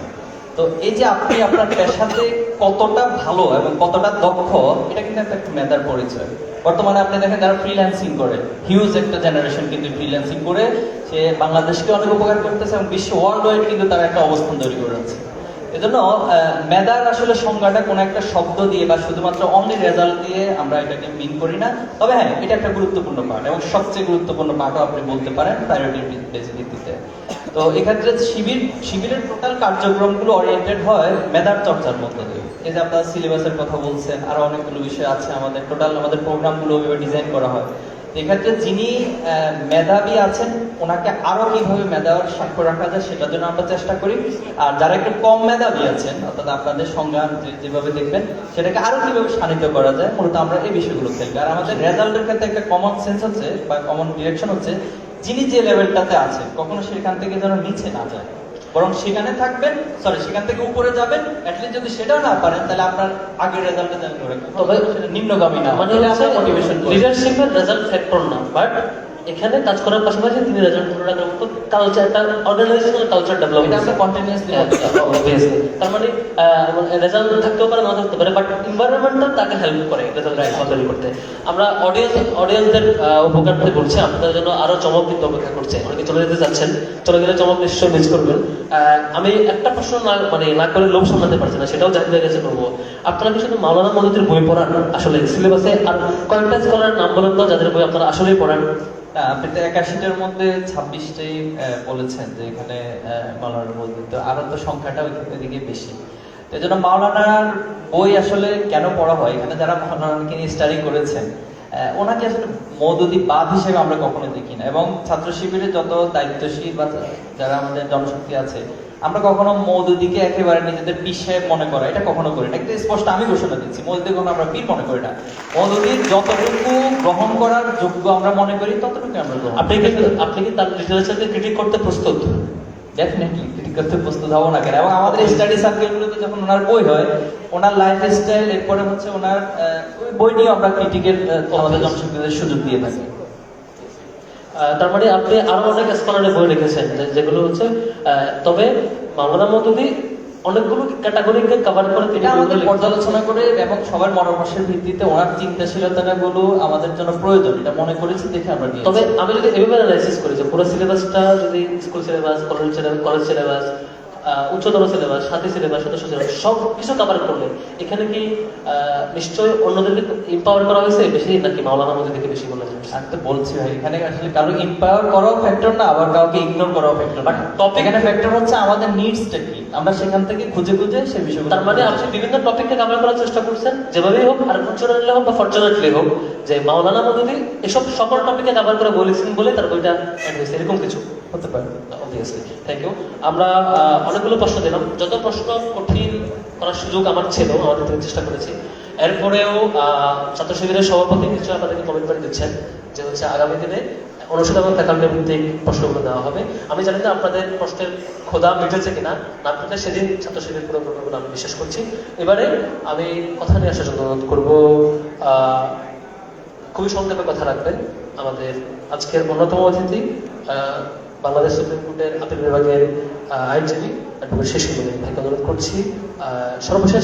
তো এই যে আপনি আপনার পেশাতে কতটা ভালো এবং কতটা দক্ষ, এটা কিন্তু একটা মেধার পরিচয়। বর্তমানে আপনি দেখেন যারা ফ্রিল্যান্সিং করে, হিউজ একটা জেনারেশন কিন্তু ফ্রিল্যান্সিং করে সে বাংলাদেশকে অনেক উপকার করতেছে এবং বিশ্ব ওয়ার্ল্ড ওয়াইড কিন্তু তারা একটা অবস্থান তৈরি করে আছে। এজন্য মেধার আসলে সংজ্ঞাটা কোনো একটা শব্দ দিয়ে বা শুধুমাত্র অনলি রেজাল্ট দিয়ে আমরা এটাকে মিন করি না। তবে হ্যাঁ, এটা একটা গুরুত্বপূর্ণ পার্ট এবং সবচেয়ে গুরুত্বপূর্ণ পার্টও আপনি বলতে পারেন প্রায়োরিটি বেসিস ভিত্তিতে। তো এক্ষেত্রে শিবিরের টোটাল কার্যক্রমগুলো ওরিয়েন্টেড হয় মেধার চর্চার মধ্যে দিয়ে। এই যে আপনার সিলেবাসের কথা বলছেন, আরো অনেকগুলো বিষয় আছে, আমাদের প্রোগ্রামগুলো ওইভাবে ডিজাইন করা হয়। এক্ষেত্রে যিনি মেধাবী আছেন ওনাকে আরো কিভাবে মেধার স্বাক্ষর রাখা যায় সেটার জন্য আমরা চেষ্টা করি। আর যারা একটু কম মেধাবী আছেন, অর্থাৎ আপনাদের সংজ্ঞান যেভাবে দেখবেন সেটাকে আরো কিভাবে সান্নিধ্য করা যায়, মূলত আমরা এই বিষয়গুলো খেলি। আর আমাদের রেজাল্টের ক্ষেত্রে একটা কমন সেন্স হচ্ছে বা কমন ডিরেকশন হচ্ছে, যিনি যে লেভেলটাতে আছেন কখনো সেখান থেকে যেন নিচে না যায়, বরং সেখানে থাকবেন, সেখান থেকে উপরে যাবেন। অ্যাটলিস্ট যদি সেটাও না পারেন তাহলে আপনার আগের রেজাল্টটা যেন ধরে, তবে নিম্নগামী না, মানে মোটিভেশন। লিডারশিপের রেজাল্ট ফ্যাক্টর না, বাট এখানে কাজ করার পাশাপাশি তিনি রেজাল্ট ধরে রাখার মতো কালচার, একটা অর্গানাইজেশনাল কালচার ডেভেলপ, এটা আমরা কন্টিনিউয়াসলি তার মানে রেজাল্ট থাকতেও পারে না থাকতে পারে, বাট এনভায়রনমেন্টটা তাকে হেল্প করে রেজাল্ট তৈরি করতে। আমরা অডিয়েন্সদের উপকারতে বলছি, আপনাদের জন্য আরো চমক কিন্তু অপেক্ষা করছে। অনেকে চলে যেতে যাচ্ছেন, চলে গেলে চমক নিশ্চয়ই মিস করবেন। আমি একটা প্রশ্ন না করে লোভ সামলাতে পারছি না, সেটাও জাহির কাছে করবো। আপনারা কি শুধু মাওলানা মওদুদের বই পড়ান আসলে সিলেবাসে? আর কয়েকটা স্কলার নাম বলেন তো যাদের বই আপনারা আসলেই পড়ান। আপনি তো 81টার মধ্যে 26টাই বলেছেন যে এখানে মাওলানার বই, তো আরো তো সংখ্যাটা ওইদিকে বেশি। এই জন্য মাওলানার বই আসলে কেন পড়া হয়, এখানে যারা মাওলানাকে নিয়ে স্টাডি করেছেন ওনাকে আসলে মওদুদিবাদ হিসেবে আমরা কখনো দেখি না। এবং ছাত্র শিবিরের যত দায়িত্বশীল বা যারা আমাদের জনশক্তি আছে, আমরা কখনো মওদুদিকে একেবারে নিজেদের পীর সাহেব মনে করা এটা কখনো করি না। কিন্তু স্পষ্ট আমি ঘোষণা দিচ্ছি, মওদুদি কখনো আমরা পীর মনে করি না। মওদুদির যতটুকু গ্রহণ করার যোগ্য আমরা মনে করি ততটুকু আমরা গ্রহণ। আপনি কি তার লিটারেচারকে ক্রিটিক করতে প্রস্তুত? ডেফিনেটলি ক্রিটিক করতে প্রস্তুত হবো না কেন। এবং আমাদের স্টাডি সার্কেলগুলোতে যখন ওনার বই হয়, ওনার লাইফ স্টাইল, এরপরে হচ্ছে ওনার বই নিয়ে আমরা ক্রিটিকের আমাদের জনশক্তিদের সুযোগ দিয়ে থাকি। তার মানে আপনি আরো অনেক স্কলারের বই লিখেছেন যেগুলো হচ্ছে তবে মাওলানা মওদুদী অনেকগুলো ক্যাটাগরিকে কভার করে তিনি এটা আমাদের বইগুলো পর্যালোচনা করে এবং সবার মতামতের ভিত্তিতে ওনার চিন্তাশীলতাগুলো আমাদের জন্য প্রয়োজন এটা মনে করেছি দেখে আমরা নিয়েছি। তবে আমি যদি এভাবে অ্যানালাইসিস করি যে পুরো সিলেবাসটা যদি স্কুল সিলেবাস কলেজ সিলেবাস উচ্চতর সিলেবাস সাথী সিলেবাস সদস্য সিলেবাস সব কিছু কভার করলে এখানে কি নিশ্চয়ই অন্যদেরকে এম্পাওয়ার করা হয়েছে বেশি নাকি মাওলানা মওদুদীকে বেশি বলা যায়? আমি তো বলছি ভাই এখানে আসলে কারো এম্পাওয়ার করাও ফ্যাক্টর না আবার কাউকে ইগনোর করাও ফ্যাক্টর বাট এখানে ফ্যাক্টর হচ্ছে আমাদের নিডসটা কি আমরা সেখান থেকে খুঁজে খুঁজে সেই বিষয়গুলো তার মানে আপনি বিভিন্ন টপিককে কভার করার চেষ্টা করছেন যেভাবেই হোক আর ফরচুনেটলি হোক বা ফরচুনেটলি হোক যে মাওলানা মওদুদী এসব সকল টপিকে কভার করে বলেছেন বলে তার বইটা অ্যাড হয়েছে এরকম কিছু হতে পারে। Obviously thank you. আমরা অনেকগুলো প্রশ্ন দিলাম, যত প্রশ্ন কঠিন করার সুযোগ আমার ছিল আমাদের থেকে চেষ্টা করেছি। এরপরেও ছাত্র শিবিরের সভাপতি কিছু আপনাদেরকে কমিটমেন্ট দিচ্ছেন যে হচ্ছে আগামী দিনে অনুষ্ঠিত এবং ফ্যাকাল্টি ভিত্তিক প্রশ্নগুলো দেওয়া হবে। আমি জানি না আপনাদের প্রশ্নের খোদা মিটেছে কিনা, না মিটলে সেদিন ছাত্র শিবির পুরো প্রোগ্রামগুলো আমি বিশ্বাস করছি। এবারে আমি কথা নিয়ে আসার জন্য অনুরোধ করবো, খুবই সংক্ষেপে কথা রাখবেন আমাদের আজকের অন্যতম অতিথি বাংলাদেশ সুপ্রিম কোর্টের আপিল বিভাগের আইনজীবী অ্যাডভোকেট শেষ ভাইকে অনুরোধ করছি। সর্বশেষ